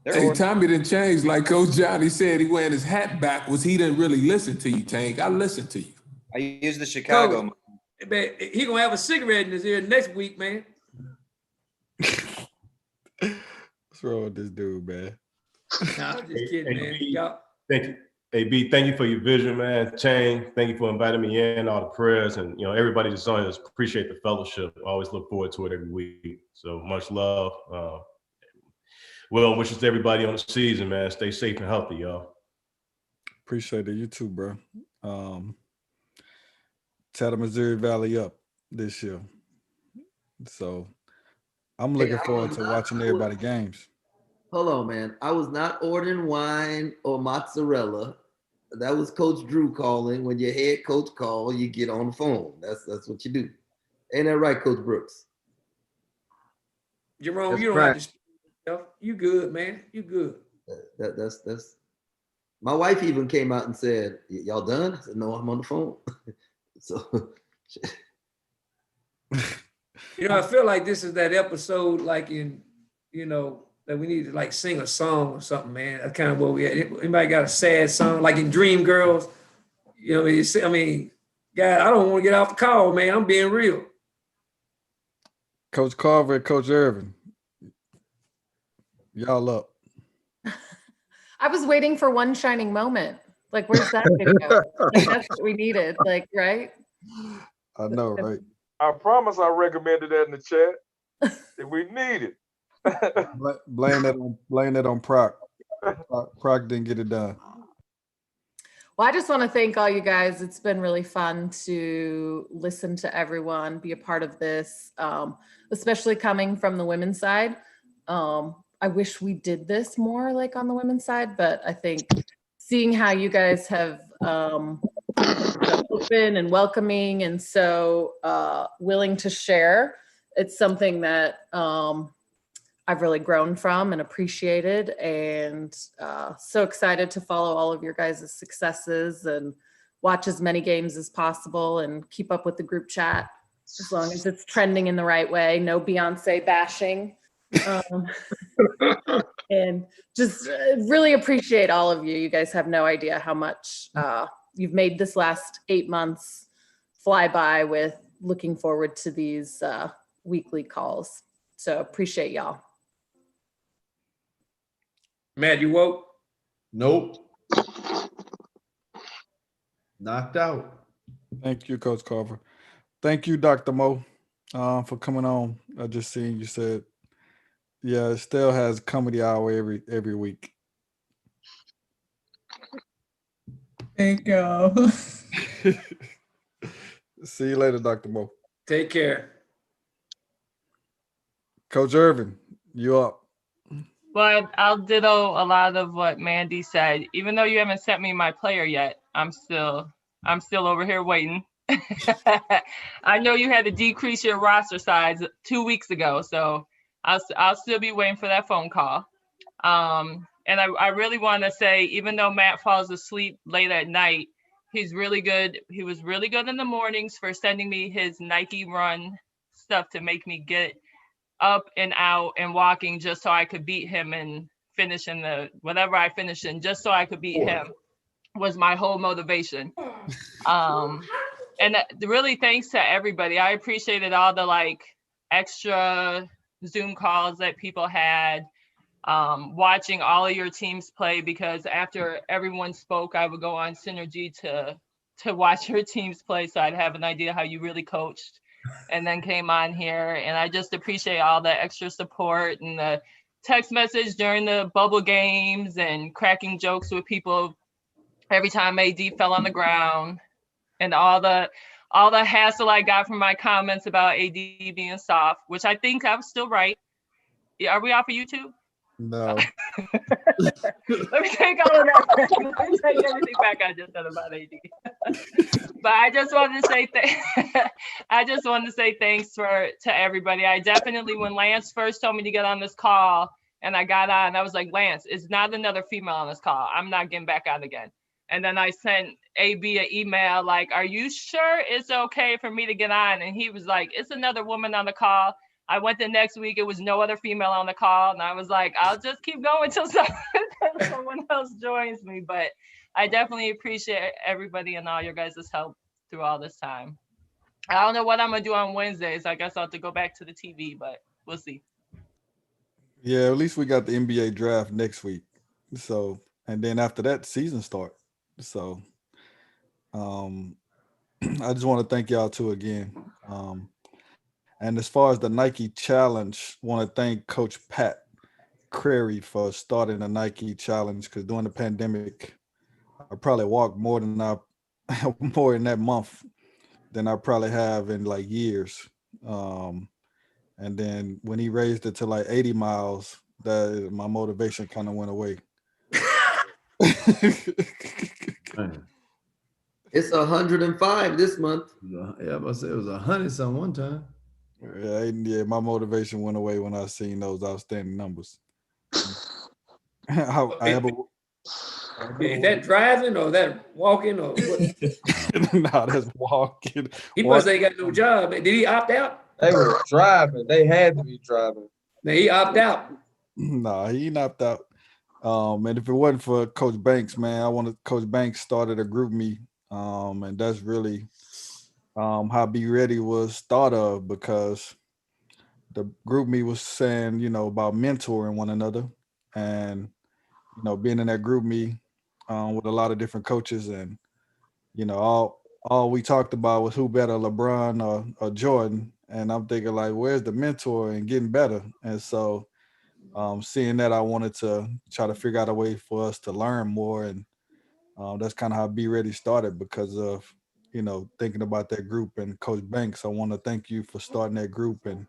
Speaker 3: Hey, Tommy didn't change. Like Coach Johnny said, he wearing his hat backwards. He didn't really listen to you, Tank. I listened to you.
Speaker 20: I use the Chicago.
Speaker 13: Man, he gonna have a cigarette in his ear next week, man.
Speaker 12: What's wrong with this dude, man?
Speaker 13: Nah, I'm just kidding, man. Y'all.
Speaker 21: Thank you. AB, thank you for your vision, man. Chang, thank you for inviting me in, all the prayers, and everybody that's on this, appreciate the fellowship. I always look forward to it every week. So much love. Well wishes to everybody on the season, man. Stay safe and healthy, y'all.
Speaker 12: Appreciate it. You too, bro. Tell the Missouri Valley up this year. So I'm looking forward to watching everybody games.
Speaker 7: Hold on, man. I was not ordering wine or mozzarella. That was Coach Drew calling. When your head coach calls, you get on the phone. That's what you do. Ain't that right, Coach Brooks?
Speaker 13: Jerome,
Speaker 7: That's
Speaker 13: you don't
Speaker 7: right.
Speaker 13: have to speak for yourself. You good, man. You good.
Speaker 7: That's my wife even came out and said, "Y'all done?" I said, "No, I'm on the phone." So
Speaker 13: I feel like this is that episode, like in, that we need to like sing a song or something, man. That's kind of what we had. Anybody got a sad song, like in Dream Girls? God, I don't want to get off the call, man. I'm being real.
Speaker 12: Coach Carver and Coach Irvin, y'all up.
Speaker 22: I was waiting for one shining moment. Like, where's that video? Like, that's what we needed. Like, right?
Speaker 12: I know, right?
Speaker 2: I promise I recommended that in the chat if we need it.
Speaker 12: Blame that on Proc. Proc didn't get it done.
Speaker 22: Well, I just want to thank all you guys. It's been really fun to listen to everyone, be a part of this, especially coming from the women's side. I wish we did this more like on the women's side, but I think seeing how you guys have open and welcoming and so willing to share, it's something that I've really grown from and appreciated, and so excited to follow all of your guys' successes and watch as many games as possible and keep up with the group chat as long as it's trending in the right way. No Beyonce bashing. And just really appreciate all of you. You guys have no idea how much you've made this last 8 months fly by with looking forward to these weekly calls. So appreciate y'all.
Speaker 13: Matt, you woke?
Speaker 19: Nope. Knocked out.
Speaker 12: Thank you, Coach Carver. Thank you, Dr. Mo, for coming on. I just seen you said, yeah, it still has comedy hour every week.
Speaker 5: Thank you.
Speaker 12: See you later, Dr. Mo.
Speaker 13: Take care.
Speaker 12: Coach Irvin, you up?
Speaker 5: Well, I'll ditto a lot of what Mandy said. Even though you haven't sent me my player yet, I'm still over here waiting. I know you had to decrease your roster size 2 weeks ago, so I'll still be waiting for that phone call. And I really want to say, even though Matt falls asleep late at night, he's really good. He was really good in the mornings for sending me his Nike Run stuff to make me get up and out and walking just so I could beat him and finish in the whatever I finished in, just so I could beat him was my whole motivation. And really thanks to everybody. I appreciated all the extra Zoom calls that people had, watching all of your teams play, because after everyone spoke, I would go on Synergy to watch your teams play, so I'd have an idea how you really coached, and then came on here. And I just appreciate all the extra support and the text message during the bubble games and cracking jokes with people every time AD fell on the ground, and all the hassle I got from my comments about AD being soft, which I think I was still right. Are we off of YouTube?
Speaker 12: No.
Speaker 5: Let me take all of that. Let me take everything back I just said about AD. But I just wanted to say thanks to everybody. I definitely, when Lance first told me to get on this call and I got on, I was like, Lance, it's not another female on this call. I'm not getting back on again. And then I sent AB an email like, are you sure it's okay for me to get on? And he was like, it's another woman on the call. I went the next week, it was no other female on the call. And I was like, I'll just keep going till someone else joins me. But I definitely appreciate everybody and all your guys' help through all this time. I don't know what I'm gonna do on Wednesdays. I guess I'll have to go back to the TV, but we'll see.
Speaker 12: Yeah, at least we got the NBA draft next week. So, and then after that, season start. So, I just want to thank y'all too again. And as far as the Nike Challenge, want to thank Coach Pat Crary for starting the Nike Challenge, because during the pandemic, I probably walked more in that month than I probably have in years. And then when he raised it to 80 miles, my motivation kind of went away.
Speaker 7: It's 105 this month.
Speaker 19: Yeah, I was about to say it was 100 some one time.
Speaker 12: Yeah, my motivation went away when I seen those outstanding numbers.
Speaker 13: Is that driving or that walking or what?
Speaker 12: No, that's walking.
Speaker 13: He must ain't got no job. Did he opt out?
Speaker 18: They were driving. They had to be driving.
Speaker 13: Now he opt out.
Speaker 12: Nah, he didn't opt out. And if it wasn't for Coach Banks, man, Coach Banks started a group me. And that's really how Be Ready was thought of, because the group me was saying, about mentoring one another, and, being in that group me with a lot of different coaches, and, all we talked about was who better, LeBron or Jordan. And I'm thinking where's the mentor and getting better? And so seeing that, I wanted to try to figure out a way for us to learn more. And that's kind of how Be Ready started, because of, thinking about that group. And Coach Banks, I want to thank you for starting that group. And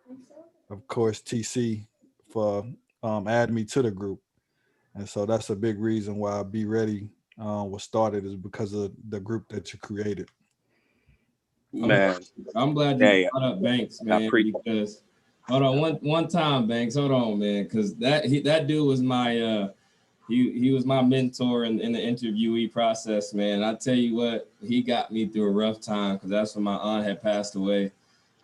Speaker 12: of course, TC for adding me to the group. And so that's a big reason why Be Ready was started, is because of the group that you created.
Speaker 9: Man,
Speaker 17: I'm glad you brought up Banks, man, because hold on one time, Banks, hold on, man, because that dude was my he was my mentor in the interviewee process, man. I tell you what, he got me through a rough time because that's when my aunt had passed away.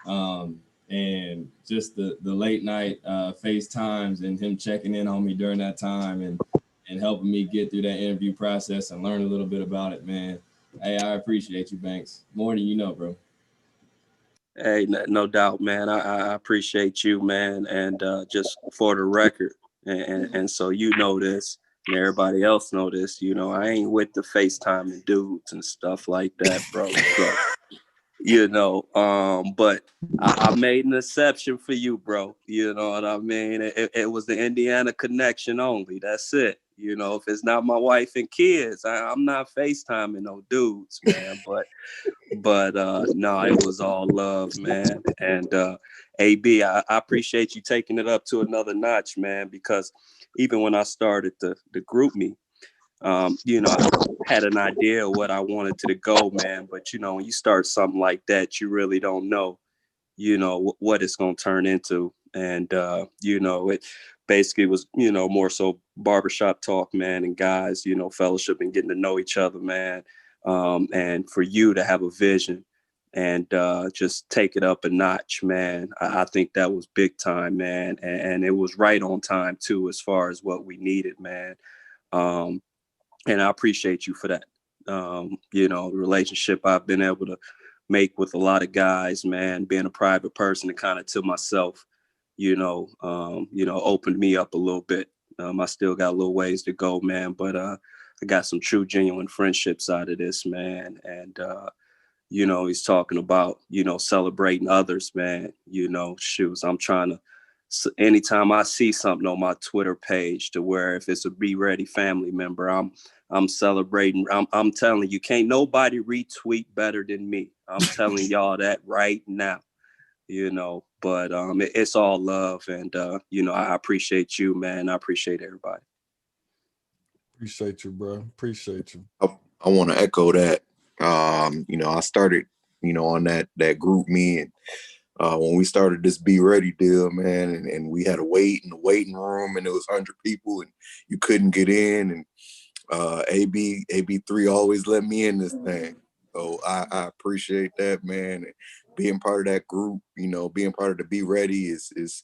Speaker 17: And just the late night FaceTimes and him checking in on me during that time and helping me get through that interview process and learn a little bit about it, man. Hey, I appreciate you, Banks. More than you know, bro.
Speaker 9: Hey, no doubt, man. I appreciate you, man. And just for the record, and so you know this, and everybody else know this, you know, I ain't with the FaceTime dudes and stuff like that, bro. So, you know, but I made an exception for you, bro. You know what I mean? It was the Indiana connection only. That's it. You know, if it's not my wife and kids, I'm not FaceTiming no dudes, man. But no, it was all love, man. And AB, I appreciate you taking it up to another notch, man, because even when I started the group me, you know, I had an idea of what I wanted to go, man. But, you know, when you start something like that, you really don't know, you know, what it's going to turn into. And, you know, it basically was, you know, more so barbershop talk, man, and guys, you know, fellowship and getting to know each other, man. And for you to have a vision and just take it up a notch, man, I think that was big time, man. And it was right on time, too, as far as what we needed, man. And I appreciate you for that. You know, the relationship I've been able to make with a lot of guys, man, being a private person and kind of to myself, you know, opened me up a little bit. I still got a little ways to go, man, but I got some true, genuine friendships out of this, man. And, you know, he's talking about, you know, celebrating others, man. You know, shoes, I'm trying to, anytime I see something on my Twitter page to where if it's a Be Ready family member, I'm celebrating. I'm telling you, can't nobody retweet better than me. I'm telling y'all that right now, you know, but it's all love. And, you know, I appreciate you, man. I appreciate everybody.
Speaker 12: Appreciate you, bro. Appreciate you.
Speaker 1: I want to echo that. You know, I started, you know, on that group me and when we started this Be Ready deal, man, and we had to wait in the waiting room and it was 100 people and you couldn't get in, and AB3 always let me in this thing. So I appreciate that, man. And being part of that group, you know, being part of the Be Ready is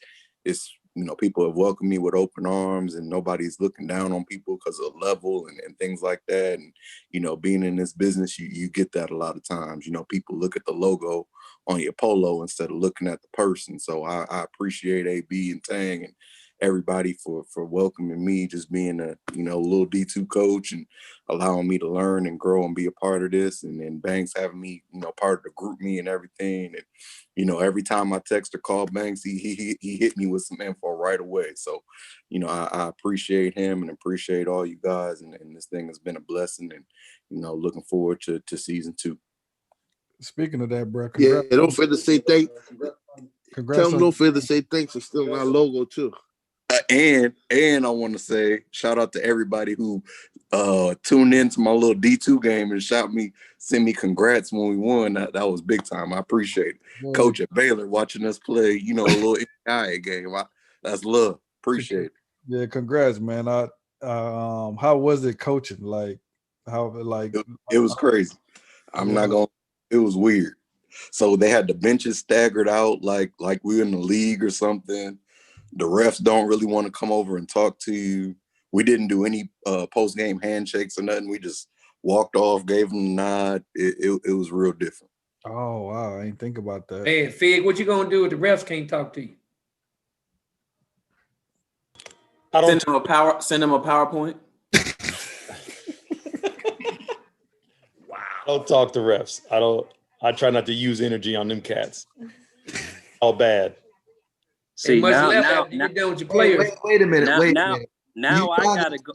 Speaker 1: you know, people have welcomed me with open arms and nobody's looking down on people because of level and things like that. And, you know, being in this business, you get that a lot of times. You know, people look at the logo on your polo instead of looking at the person. So I appreciate AB and Tang and everybody for welcoming me, just being a, you know, little D2 coach and allowing me to learn and grow and be a part of this. And then Banks having me, you know, part of the group me and everything. And, you know, every time I text or call Banks, he hit me with some info right away. So, you know, I appreciate him and appreciate all you guys. And this thing has been a blessing, and, you know, looking forward to season 2.
Speaker 12: Speaking of that, bro.
Speaker 8: Yeah, don't forget to say thanks.
Speaker 12: Congrats.
Speaker 8: Tell them don't forget to say thanks for stealing our logo too.
Speaker 1: And I want to say shout out to everybody who tuned into my little D2 game and sent me congrats when we won. That was big time. I appreciate it.
Speaker 12: Yeah.
Speaker 1: Coach at Baylor watching us play, you know, a little NAIA game. That's love. Appreciate it.
Speaker 12: Yeah, congrats, man. How was it coaching? Like,
Speaker 1: it was crazy. I'm not gonna. It was weird. So they had the benches staggered out like we were in the league or something. The refs don't really want to come over and talk to you. We didn't do any post-game handshakes or nothing. We just walked off, gave them a nod. It was real different.
Speaker 12: Oh, wow. I ain't think about that.
Speaker 13: Man, Fig, what you going to do if the refs can't talk to you?
Speaker 23: Send them a PowerPoint.
Speaker 24: I don't talk to refs. I try not to use energy on them cats. All bad.
Speaker 9: See, now,
Speaker 13: you done with your players.
Speaker 7: Wait a minute.
Speaker 9: Now I gotta go.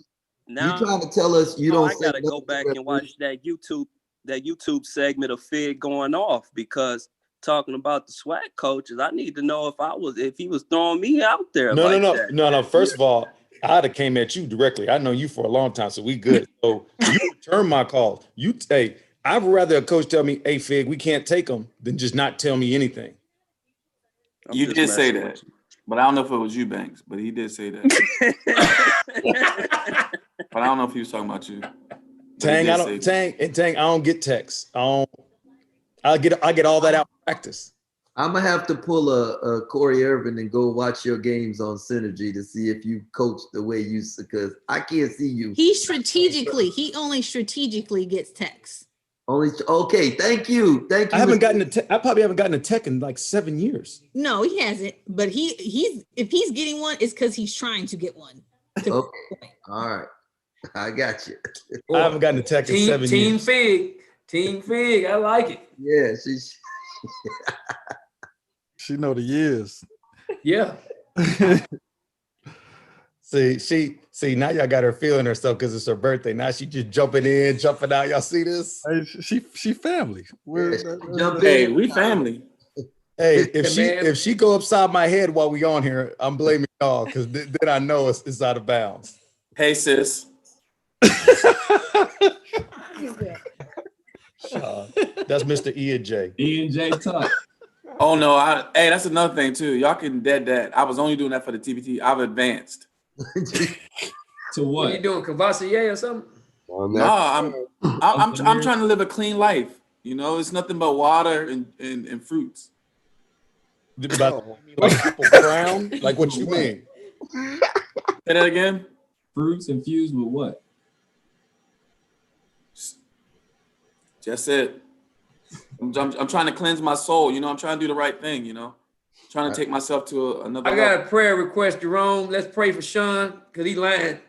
Speaker 9: Now
Speaker 7: you trying to tell us you don't?
Speaker 9: I gotta go back and watch that YouTube segment of Fig going off, because talking about the SWAC coaches, I need to know if he was throwing me out there.
Speaker 24: No. First of all, I'd have came at you directly. I know you for a long time, so we good. So you return my call. I'd rather a coach tell me, "Hey, Fig, we can't take them," than just not tell me anything.
Speaker 17: You did say that, but I don't know if it was you, Banks, but he did say that.
Speaker 23: But I don't know if he was talking about you.
Speaker 24: Tang, I don't get texts. I get all that out in practice.
Speaker 7: I'm gonna have to pull a Corey Irvin and go watch your games on Synergy to see if you coach the way you, because I can't see you.
Speaker 4: He only strategically gets texts.
Speaker 7: Okay, thank you.
Speaker 24: I probably haven't gotten a tech in like 7 years.
Speaker 4: No, he hasn't. But he's if he's getting one, it's because he's trying to get one.
Speaker 7: Okay, all right, I got you.
Speaker 24: I haven't gotten a tech in 7 years.
Speaker 13: Team Fig, I like it.
Speaker 7: Yeah,
Speaker 12: she know the years.
Speaker 13: Yeah.
Speaker 24: See, now y'all got her feeling herself because it's her birthday. Now she just jumping in, jumping out. Y'all see this?
Speaker 12: Hey, she family.
Speaker 23: Hey, we family.
Speaker 24: Hey, if she go upside my head while we on here, I'm blaming y'all because then I know it's out of bounds.
Speaker 23: Hey, sis.
Speaker 24: That's Mr. E and J.
Speaker 17: E and J Tuck.
Speaker 23: Oh no! Hey, that's another thing too. Y'all can dead that. I was only doing that for the TBT. I've advanced.
Speaker 17: To what?
Speaker 13: What you doing, Cavassier or something?
Speaker 23: No, I'm trying to live a clean life. You know, it's nothing but water and fruits.
Speaker 24: Like people brown? Like what you mean?
Speaker 23: Say that again.
Speaker 17: Fruits infused with what?
Speaker 23: Just it. I'm trying to cleanse my soul. You know, I'm trying to do the right thing. You know, trying to take myself to another.
Speaker 13: I got a prayer request, Jerome. Let's pray for Sean because he lying.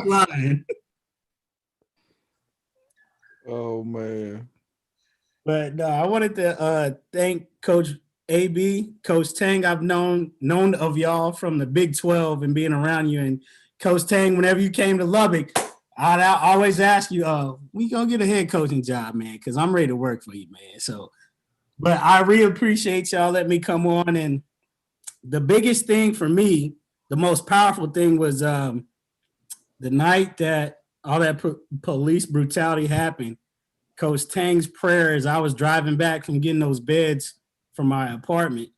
Speaker 6: Lying.
Speaker 12: Oh man.
Speaker 6: But I wanted to thank Coach AB, Coach Tang. I've known of y'all from the Big 12 and being around you. And Coach Tang, whenever you came to Lubbock, I'd always ask you, we gonna get a head coaching job, man, because I'm ready to work for you, man. So, but I really appreciate y'all letting me come on. And the biggest thing for me, the most powerful thing was the night that all that police brutality happened. Coach Tang's prayer as I was driving back from getting those beds from my apartment,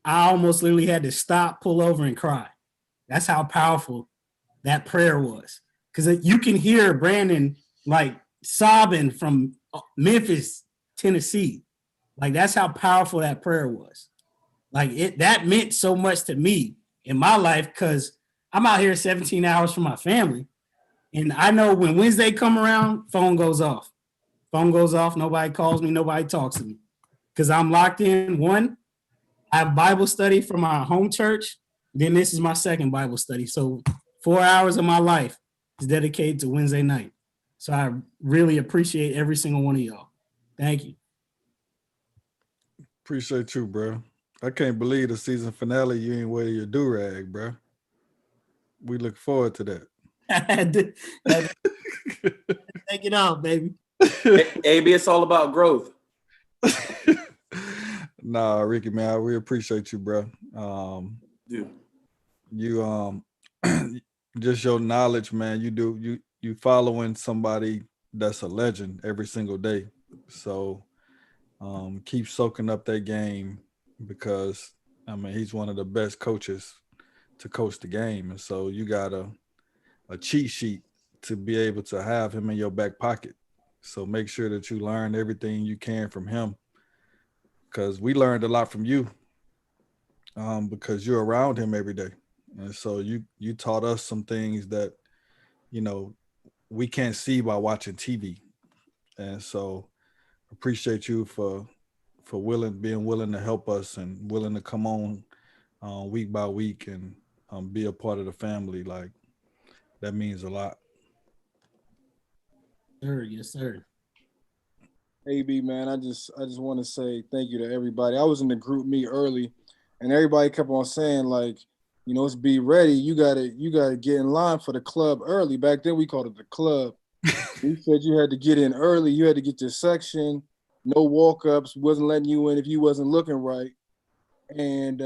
Speaker 6: I almost literally had to stop, pull over, and cry. That's how powerful that prayer was. Because you can hear Brandon like sobbing from Memphis, Tennessee. Like that's how powerful that prayer was. Like that meant so much to me in my life because I'm out here 17 hours from my family. And I know when Wednesday come around, phone goes off. Phone goes off, nobody calls me, nobody talks to me. Because I'm locked in. One, I have Bible study from my home church. Then this is my second Bible study. So 4 hours of my life is dedicated to Wednesday night. So I really appreciate every single one of y'all. Thank you.
Speaker 12: Appreciate you, bro. I can't believe the season finale you ain't wear your do-rag, bro. We look forward to that.
Speaker 6: Take it off, baby.
Speaker 23: AB, it's all about growth.
Speaker 12: Nah, Ricky, man, we appreciate you, bro.
Speaker 23: Dude.
Speaker 12: You just your knowledge, man. You following somebody that's a legend every single day. So keep soaking up that game because I mean he's one of the best coaches to coach the game. And so you got a cheat sheet to be able to have him in your back pocket. So make sure that you learn everything you can from him. Because we learned a lot from you because you're around him every day. And so you taught us some things that, you know, we can't see by watching TV. And so appreciate you for being willing to help us and willing to come on week by week and be a part of the family. Like that means a lot.
Speaker 6: Sir, yes, sir.
Speaker 2: AB, man, I just want to say thank you to everybody. I was in the group meet early, and everybody kept on saying like, you know, it's be ready. You gotta get in line for the club early. Back then we called it the club. We said you had to get in early. You had to get your section. No walk-ups. Wasn't letting you in if you wasn't looking right. And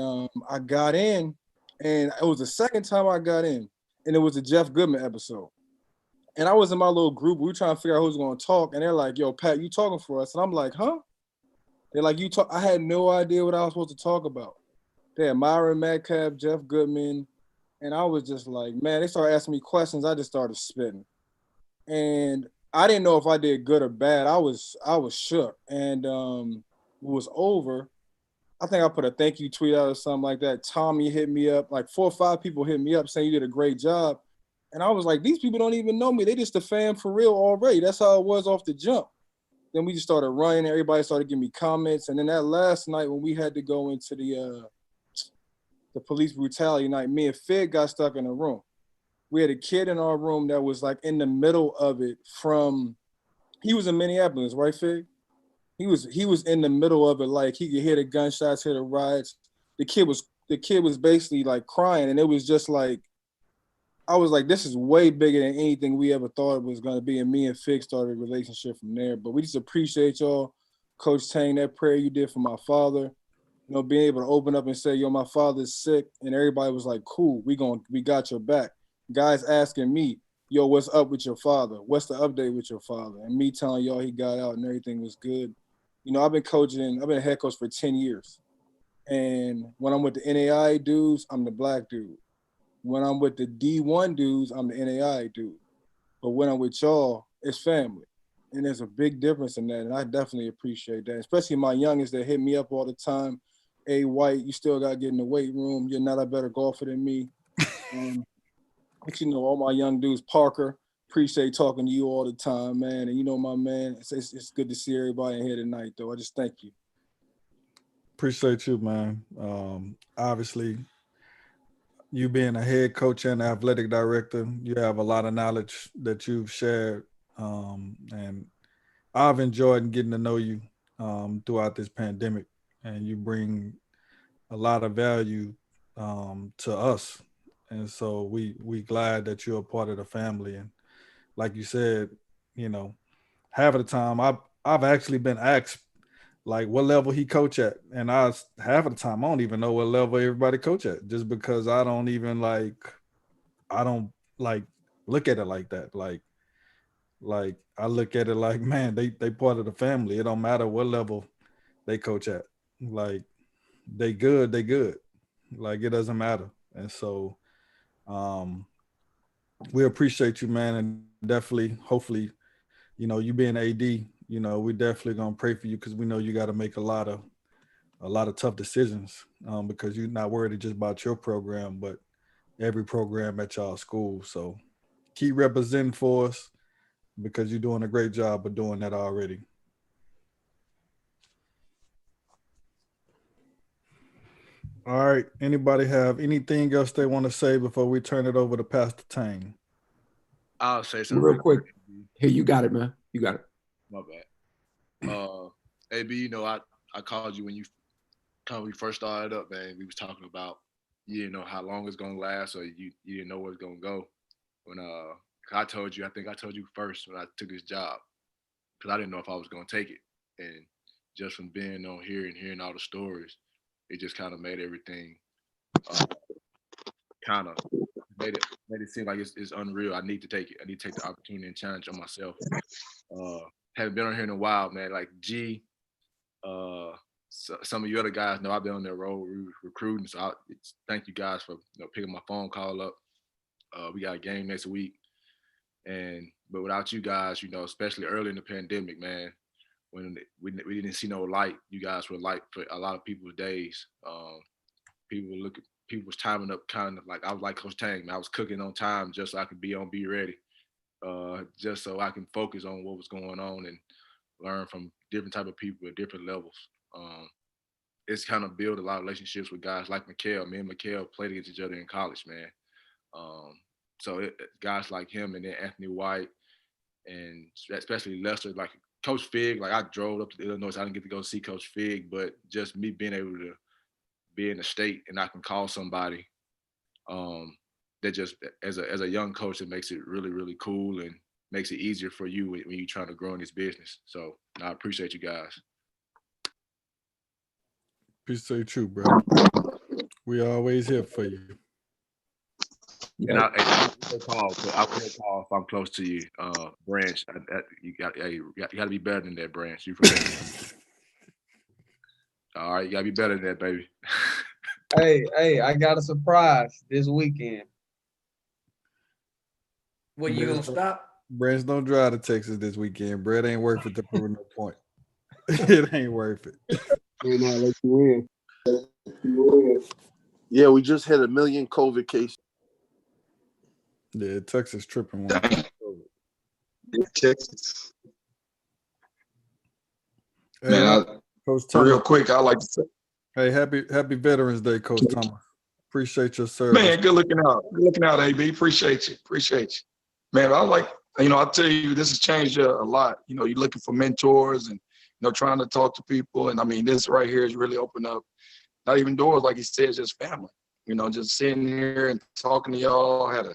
Speaker 2: I got in, and it was the second time I got in, and it was a Jeff Goodman episode. And I was in my little group. We were trying to figure out who was going to talk. And they're like, yo, Pat, you talking for us? And I'm like, huh? They're like, you talk. I had no idea what I was supposed to talk about. They had Myron Metcalf, Jeff Goodman, And I was just like, man, they started asking me questions. I just started spitting. And I didn't know if I did good or bad. I was shook. And it was over. I think I put a thank you tweet out or something like that. Tommy hit me up. Like 4 or 5 people hit me up saying you did a great job. And I was like, these people don't even know me. They just a fan for real already. That's how it was off the jump. Then we just started running. Everybody started giving me comments. And then that last night when we had to go into the police brutality night, me and Fig got stuck in a room. We had a kid in our room that was like in the middle of it he was in Minneapolis, right, Fig? He was in the middle of it, like he could hear the gunshots, hear the riots. The kid was basically like crying, and it was just like, I was like, this is way bigger than anything we ever thought it was gonna be. And me and Fig started a relationship from there. But we just appreciate y'all, Coach Tang, that prayer you did for my father. You know, being able to open up and say, yo, my father's sick, and everybody was like, cool, we got your back. Guys asking me, yo, what's up with your father? What's the update with your father? And me telling y'all he got out and everything was good. You know, I've been a head coach for 10 years. And when I'm with the NAI dudes, I'm the black dude. When I'm with the D1 dudes, I'm the NAI dude. But when I'm with y'all, it's family. And there's a big difference in that. And I definitely appreciate that, especially my youngest that hit me up all the time. Hey, White, you still got to get in the weight room. You're not a better golfer than me. But you know, all my young dudes, Parker, appreciate talking to you all the time, man. And you know, my man, it's good to see everybody in here tonight, though. I just thank you.
Speaker 12: Appreciate you, man. Obviously, you being a head coach and athletic director, you have a lot of knowledge that you've shared. And I've enjoyed getting to know you throughout this pandemic. And you bring a lot of value to us. And so we glad that you're a part of the family. And like you said, you know, half of the time I've actually been asked like what level he coach at. And half of the time I don't even know what level everybody coach at, just because I don't look at it like that. Like I look at it like, man, they part of the family. It don't matter what level they coach at. Like they good. Like it doesn't matter. And so we appreciate you, man, and definitely, hopefully, you know, you being AD, you know, we definitely gonna pray for you because we know you got to make a lot of tough decisions because you're not worried just about your program, but every program at y'all school. So keep representing for us because you're doing a great job of doing that already. All right. Anybody have anything else they want to say before we turn it over to Pastor Tang?
Speaker 10: I'll say something
Speaker 11: real quick. Hey, you got it, man. You got it.
Speaker 10: My bad. AB, you know, I called you when we first started up, man. We was talking about you didn't know how long it's gonna last, or you didn't know where it's gonna go. When I told you, I think I told you first when I took this job, because I didn't know if I was gonna take it. And just from being on here and hearing all the stories, it just kind of made everything made it seem like it's unreal. I need to take it. I need to take the opportunity and challenge on myself. Haven't been on here in a while, man. Like G, some of you other guys know I've been on that road recruiting. So thank you guys for picking my phone call up. We got a game next week, but without you guys, especially early in the pandemic, man, when we didn't see no light, you guys were light for a lot of people's days. People was timing up kind of like I was like Coach Tang, man. I was cooking on time just so I could be ready, just so I can focus on what was going on and learn from different type of people at different levels. It's kind of built a lot of relationships with guys like Mikhail. Me and Mikhail played against each other in college, man. So guys like him and then Anthony White and especially Lester, like Coach Fig, like I drove up to Illinois, so I didn't get to go see Coach Fig, but just me being able to be in the state and I can call somebody that just as a young coach, it makes it really, really cool and makes it easier for you when you're trying to grow in this business. So I appreciate you guys.
Speaker 12: Appreciate you, bro. We always here for you.
Speaker 10: Yeah. And I'll call if I'm close to you, Branch. You got to be better than that, Branch. You from All right, you got to be better than that, baby.
Speaker 18: Hey, I got a surprise this weekend.
Speaker 13: What, you gonna stop?
Speaker 12: Branch don't drive to Texas this weekend. Brett ain't worth it to prove no point. It ain't worth it.
Speaker 8: We're not let you in. Yeah, we just had 1 million COVID cases.
Speaker 12: Yeah, Texas tripping.
Speaker 3: Texas.
Speaker 12: Hey,
Speaker 3: Man,
Speaker 12: Coach
Speaker 3: real
Speaker 12: Thomas.
Speaker 3: quick, I like to say,
Speaker 12: Hey, happy Veterans Day, Coach Thomas. Appreciate your service.
Speaker 3: man, good looking out. Good looking out, AB. Appreciate you. Appreciate you. Man, I like, I'll tell you, this has changed a lot. You're looking for mentors and, trying to talk to people. And I mean, this right here has really opened up, not even doors, like he said, just family. Just sitting here and talking to y'all, had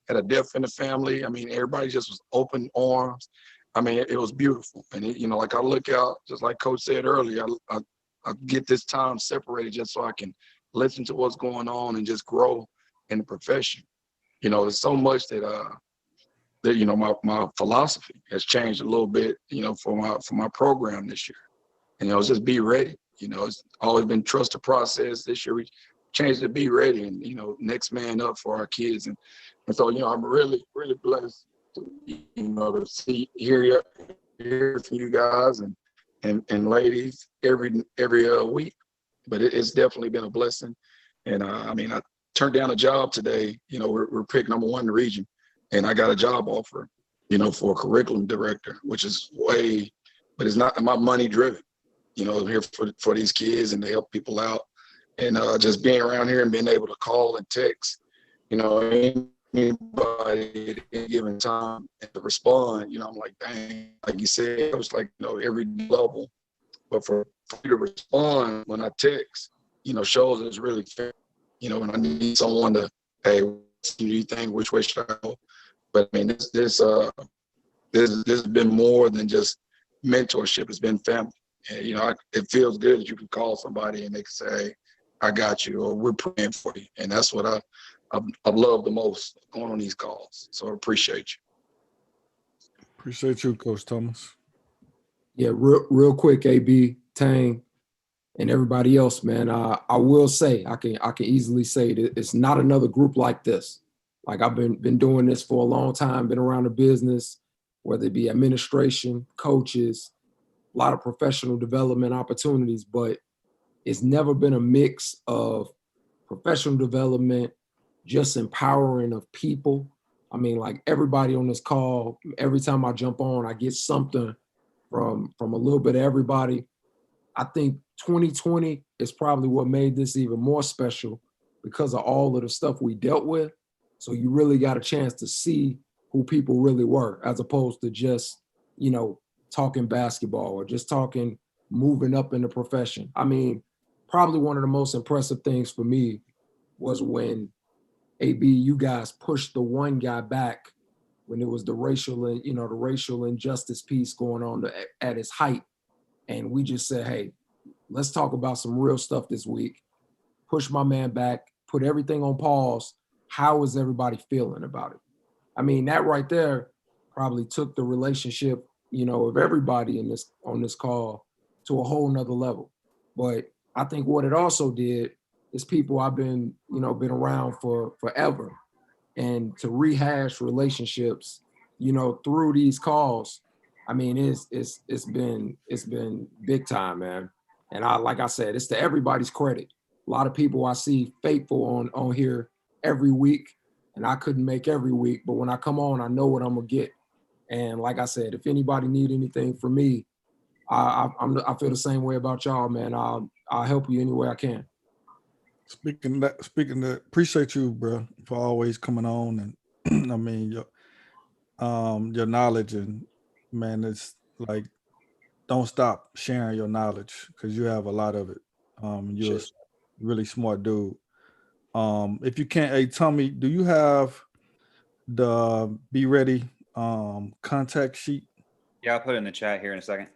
Speaker 3: a death in the family. I mean, everybody just was open arms. I mean, it was beautiful. And, like I look out, just like Coach said earlier, I get this time separated just so I can listen to what's going on and just grow in the profession. There's so much that my philosophy has changed a little bit, for my program this year. And it's just be ready. It's always been trust the process. This year we changed to be ready and next man up for our kids. And so I'm really, really blessed to see hear from you guys and ladies every week. But it's definitely been a blessing. And I turned down a job today. We're picked number 1 in the region, and I got a job offer, for a curriculum director, which is but it's not my money driven. I'm here for these kids and to help people out, and just being around here and being able to call and text, anybody at any given time and to respond. I'm like, dang, like you said, it was like every level, but for you to respond when I text, shows it's really fair. When I need someone to, hey, what do you think? Which way should I go? But I mean, this has been more than just mentorship. It's been family. And, it feels good that you can call somebody and they can say, hey, I got you, or we're praying for you. And that's what I love the most, going on these calls. So I appreciate you.
Speaker 12: Appreciate you, Coach Thomas.
Speaker 11: Yeah, real quick, AB, Tang, and everybody else, man. I will say, I can easily say that it's not another group like this. Like, I've been doing this for a long time, been around the business, whether it be administration, coaches, a lot of professional development opportunities, but it's never been a mix of professional development, just empowering of people. I mean, like, everybody on this call, every time I jump on, I get something from a little bit of everybody. I think 2020 is probably what made this even more special because of all of the stuff we dealt with. So you really got a chance to see who people really were, as opposed to just, talking basketball or just talking moving up in the profession. I mean, probably one of the most impressive things for me was when AB, you guys pushed the one guy back when it was the racial injustice piece going on at its height. And we just said, hey, let's talk about some real stuff this week. Push my man back, put everything on pause. How is everybody feeling about it? I mean, that right there probably took the relationship, of everybody on this call to a whole nother level. But I think what it also did is people I've been around for forever, and to rehash relationships, through these calls. I mean, it's been big time, man. And like I said, it's to everybody's credit. A lot of people I see faithful on here every week, and I couldn't make every week, but when I come on, I know what I'm gonna get. And like I said, if anybody need anything from me, I feel the same way about y'all, man. I'll help you any way I can.
Speaker 12: Speaking that, appreciate you, bro, for always coming on. And I mean, your knowledge, and man, it's like, don't stop sharing your knowledge because you have a lot of it. You're a really smart dude. If you can't, hey, Tommy, do you have the Be Ready contact sheet?
Speaker 20: Yeah, I'll put it in the chat here in a second.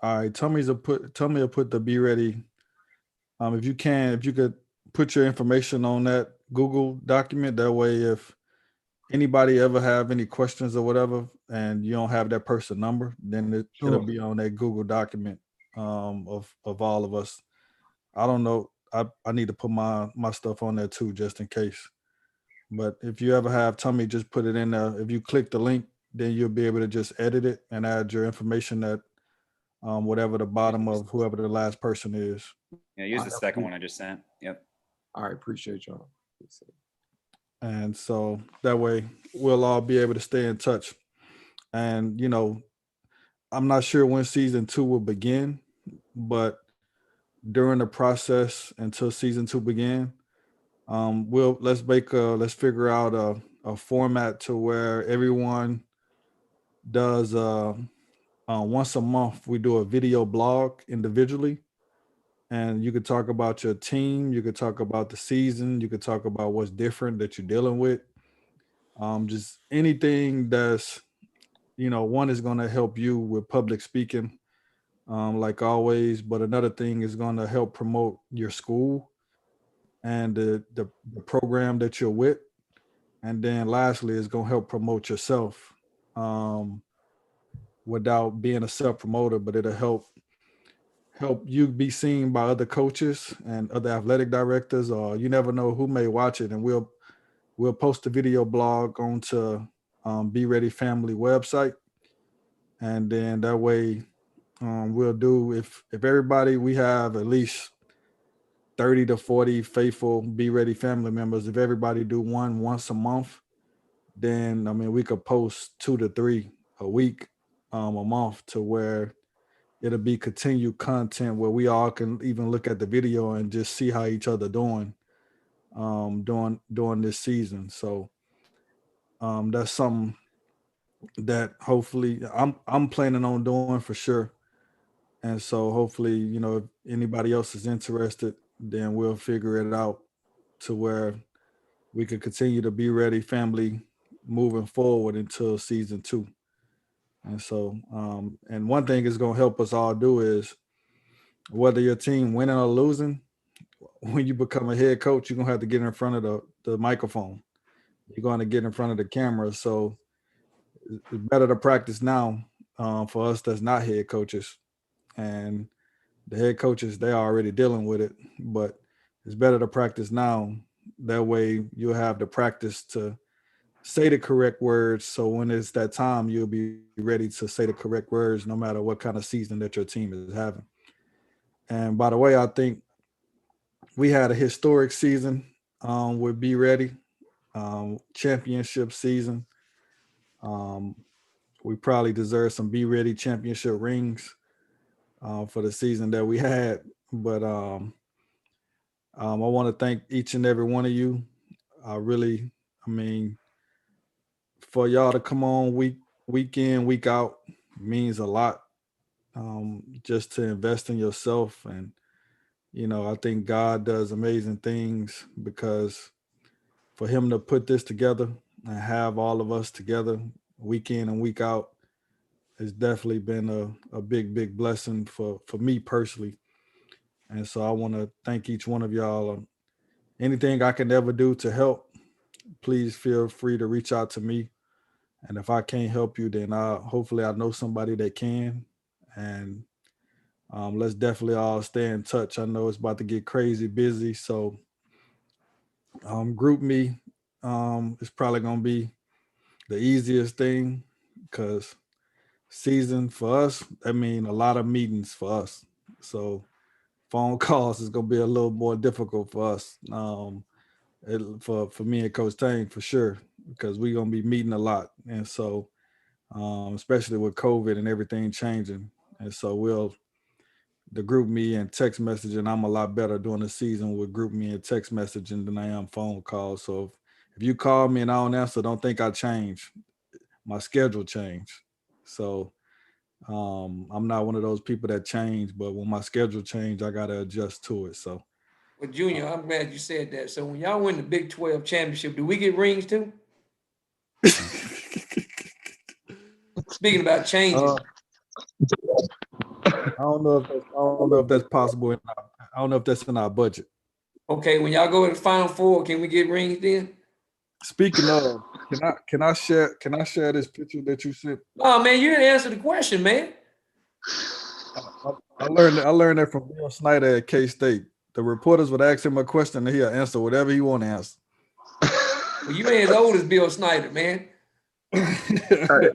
Speaker 12: All right, Tommy will put the Be Ready. If you could put your information on that Google document, that way if anybody ever have any questions or whatever, and you don't have that person number, then it'll be on that Google document of all of us. I don't know. I need to put my stuff on there too, just in case. But if you ever have Tommy, just put it in there. If you click the link, then you'll be able to just edit it and add your information at whatever the bottom of whoever the last person is.
Speaker 20: Yeah, use the second one I just sent. Yep.
Speaker 11: All right, appreciate y'all.
Speaker 12: And so that way we'll all be able to stay in touch. And, you know, I'm not sure when season 2 will begin, but during the process until season 2 begin, let's figure out a format to where everyone does once a month we do a video blog individually, and you could talk about your team, you could talk about the season, you could talk about what's different that you're dealing with, just anything that's, you know, one is going to help you with public speaking, like always, but another thing is going to help promote your school and the program that you're with, and then lastly is going to help promote yourself without being a self-promoter, but it'll help you be seen by other coaches and other athletic directors, or you never know who may watch it. And we'll post a video blog onto Be Ready Family website, and then that way we'll do, if everybody, we have at least 30 to 40 faithful Be Ready family members. If everybody do one once a month, then I mean we could post 2 to 3 a week, a month, to where it'll be continued content where we all can even look at the video and just see how each other doing during this season. So that's something that hopefully I'm planning on doing for sure. And so hopefully, you know, if anybody else is interested, then we'll figure it out to where we could continue to Be Ready family moving forward until season 2. And so, and one thing is going to help us all do is, whether your team winning or losing, when you become a head coach, you're going to have to get in front of the microphone. You're going to get in front of the camera. So it's better to practice now for us that's not head coaches. And the head coaches, they're already dealing with it, but it's better to practice now. That way you'll have the practice to say the correct words. So when it's that time, you'll be ready to say the correct words, no matter what kind of season that your team is having. And by the way, I think we had a historic season with Be Ready, championship season. We probably deserve some Be Ready championship rings for the season that we had. But I want to thank each and every one of you. For y'all to come on week in, week out means a lot, just to invest in yourself. And, you know, I think God does amazing things, because for him to put this together and have all of us together week in and week out has definitely been a big, big blessing for me personally. And so I want to thank each one of y'all. Anything I can ever do to help, please feel free to reach out to me. And if I can't help you, then hopefully I know somebody that can. And let's definitely all stay in touch. I know it's about to get crazy busy. So Group Me is probably going to be the easiest thing, because season for us, I mean, a lot of meetings for us. So phone calls is going to be a little more difficult for us, for me and Coach Tang, for sure, because we're going to be meeting a lot. And so, especially with COVID and everything changing. And so the Group Me and text messaging, I'm a lot better during the season with Group Me and text messaging than I am phone calls. So if you call me and I don't answer, don't think I changed. My schedule changed. So I'm not one of those people that change, but when my schedule changed, I got to adjust to it. So.
Speaker 13: Well, Junior, I'm glad you said that. So when y'all win the Big 12 championship, do we get rings too? Speaking about changes.
Speaker 12: I don't know if that's possible. I don't know if that's in our budget.
Speaker 13: Okay, when y'all go to the Final Four, can we get rings then?
Speaker 12: Speaking of, can I share this picture that you sent?
Speaker 13: Oh man, you didn't answer the question, man.
Speaker 12: I learned that from Bill Snyder at K-State. the reporters would ask him a question and he'll answer whatever he want to answer.
Speaker 13: Well, you ain't as old as Bill Snyder, man.
Speaker 3: Hey,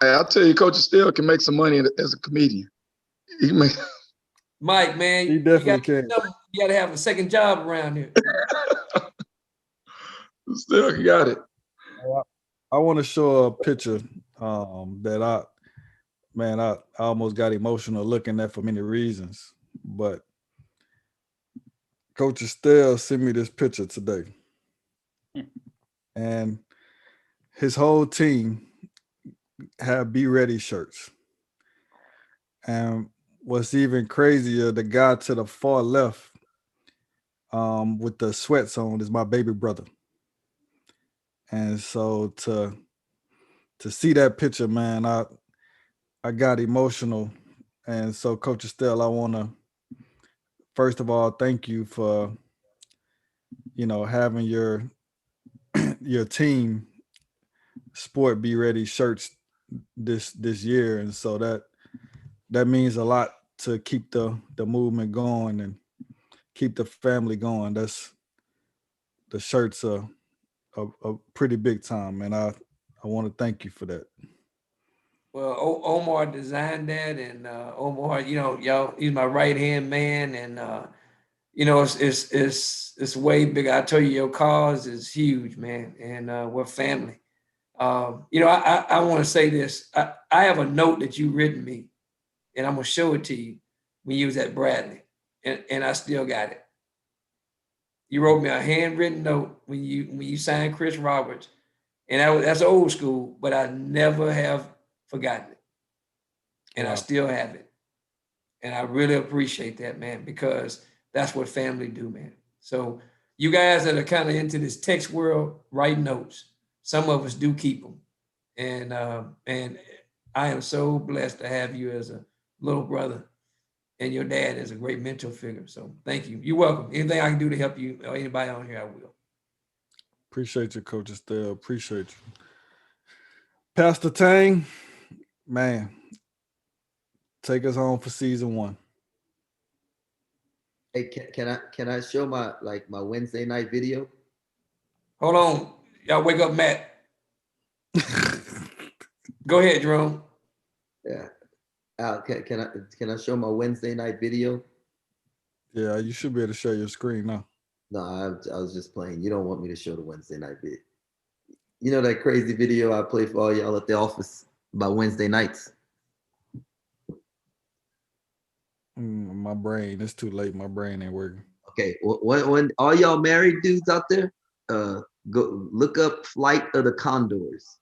Speaker 3: I'll tell you, Coach still can make some money as a comedian. He make.
Speaker 13: Mike, man,
Speaker 12: He definitely
Speaker 13: you got to have a second job around here.
Speaker 3: Still got it.
Speaker 12: I want to show a picture that I almost got emotional looking at for many reasons, but Coach Estelle sent me this picture today. And his whole team have Be Ready shirts. And what's even crazier, the guy to the far left with the sweats on is my baby brother. And so to see that picture, man, I got emotional. And so, Coach Estelle, I want to, first of all, thank you for, having your team sport Be Ready shirts this year. And so that means a lot to keep the movement going and keep the family going. That's the shirts are a pretty big time, and I want to thank you for that.
Speaker 13: Well, Omar designed that, and Omar, y'all, he's my right hand man, and it's way bigger. I tell you, your cause is huge, man, and we're family. I want to say this. I have a note that you written me, and I'm gonna show it to you when you was at Bradley, and I still got it. You wrote me a handwritten note when you signed Chris Roberts, and that's old school, but I never have forgotten it, and I still have it, and I really appreciate that, man, because that's what family do, man. So you guys that are kind of into this text world, write notes. Some of us do keep them, and I am so blessed to have you as a little brother, and your dad is a great mentor figure. So thank you. You're welcome. Anything I can do to help you or anybody on here, I will.
Speaker 12: Appreciate you, Coach Estelle. Appreciate you. Pastor Tang, man, take us home for season 1.
Speaker 7: Hey, can I show my Wednesday night video?
Speaker 13: Hold on. Y'all wake up, Matt. Go ahead, Jerome.
Speaker 7: Yeah. Can I show my Wednesday night video?
Speaker 12: Yeah, you should be able to share your screen now.
Speaker 7: No, I was just playing. You don't want me to show the Wednesday night video. You know that crazy video I play for all y'all at the office about Wednesday nights?
Speaker 12: My brain, it's too late. My brain ain't working.
Speaker 7: Okay, when all y'all married dudes out there, go look up Flight of the Condors,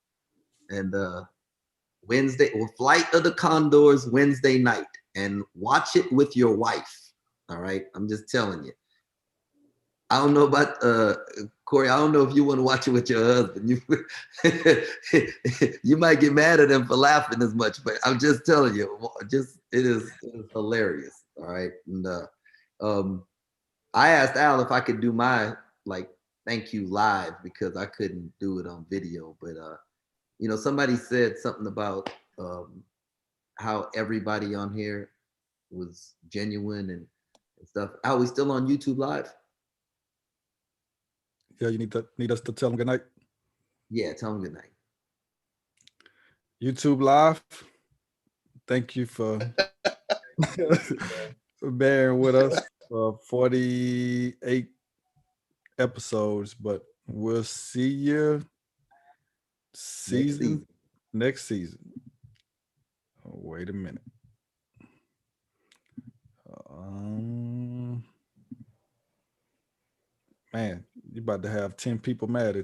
Speaker 7: and Flight of the Condors Wednesday night, and watch it with your wife. All right, I'm just telling you. I don't know about Corey. I don't know if you want to watch it with your husband. You might get mad at him for laughing as much, but I'm just telling you, it is hilarious. All right, and I asked Al if I could do my thank you live because I couldn't do it on video, but somebody said something about how everybody on here was genuine and stuff. Are we still on YouTube Live?
Speaker 12: Yeah, you need us to tell them good night.
Speaker 7: Yeah, tell them good night.
Speaker 12: YouTube Live. Thank you for bearing with us for 48 episodes, but we'll see you next season. Oh, wait a minute. Man, you about to have 10 people mad at you.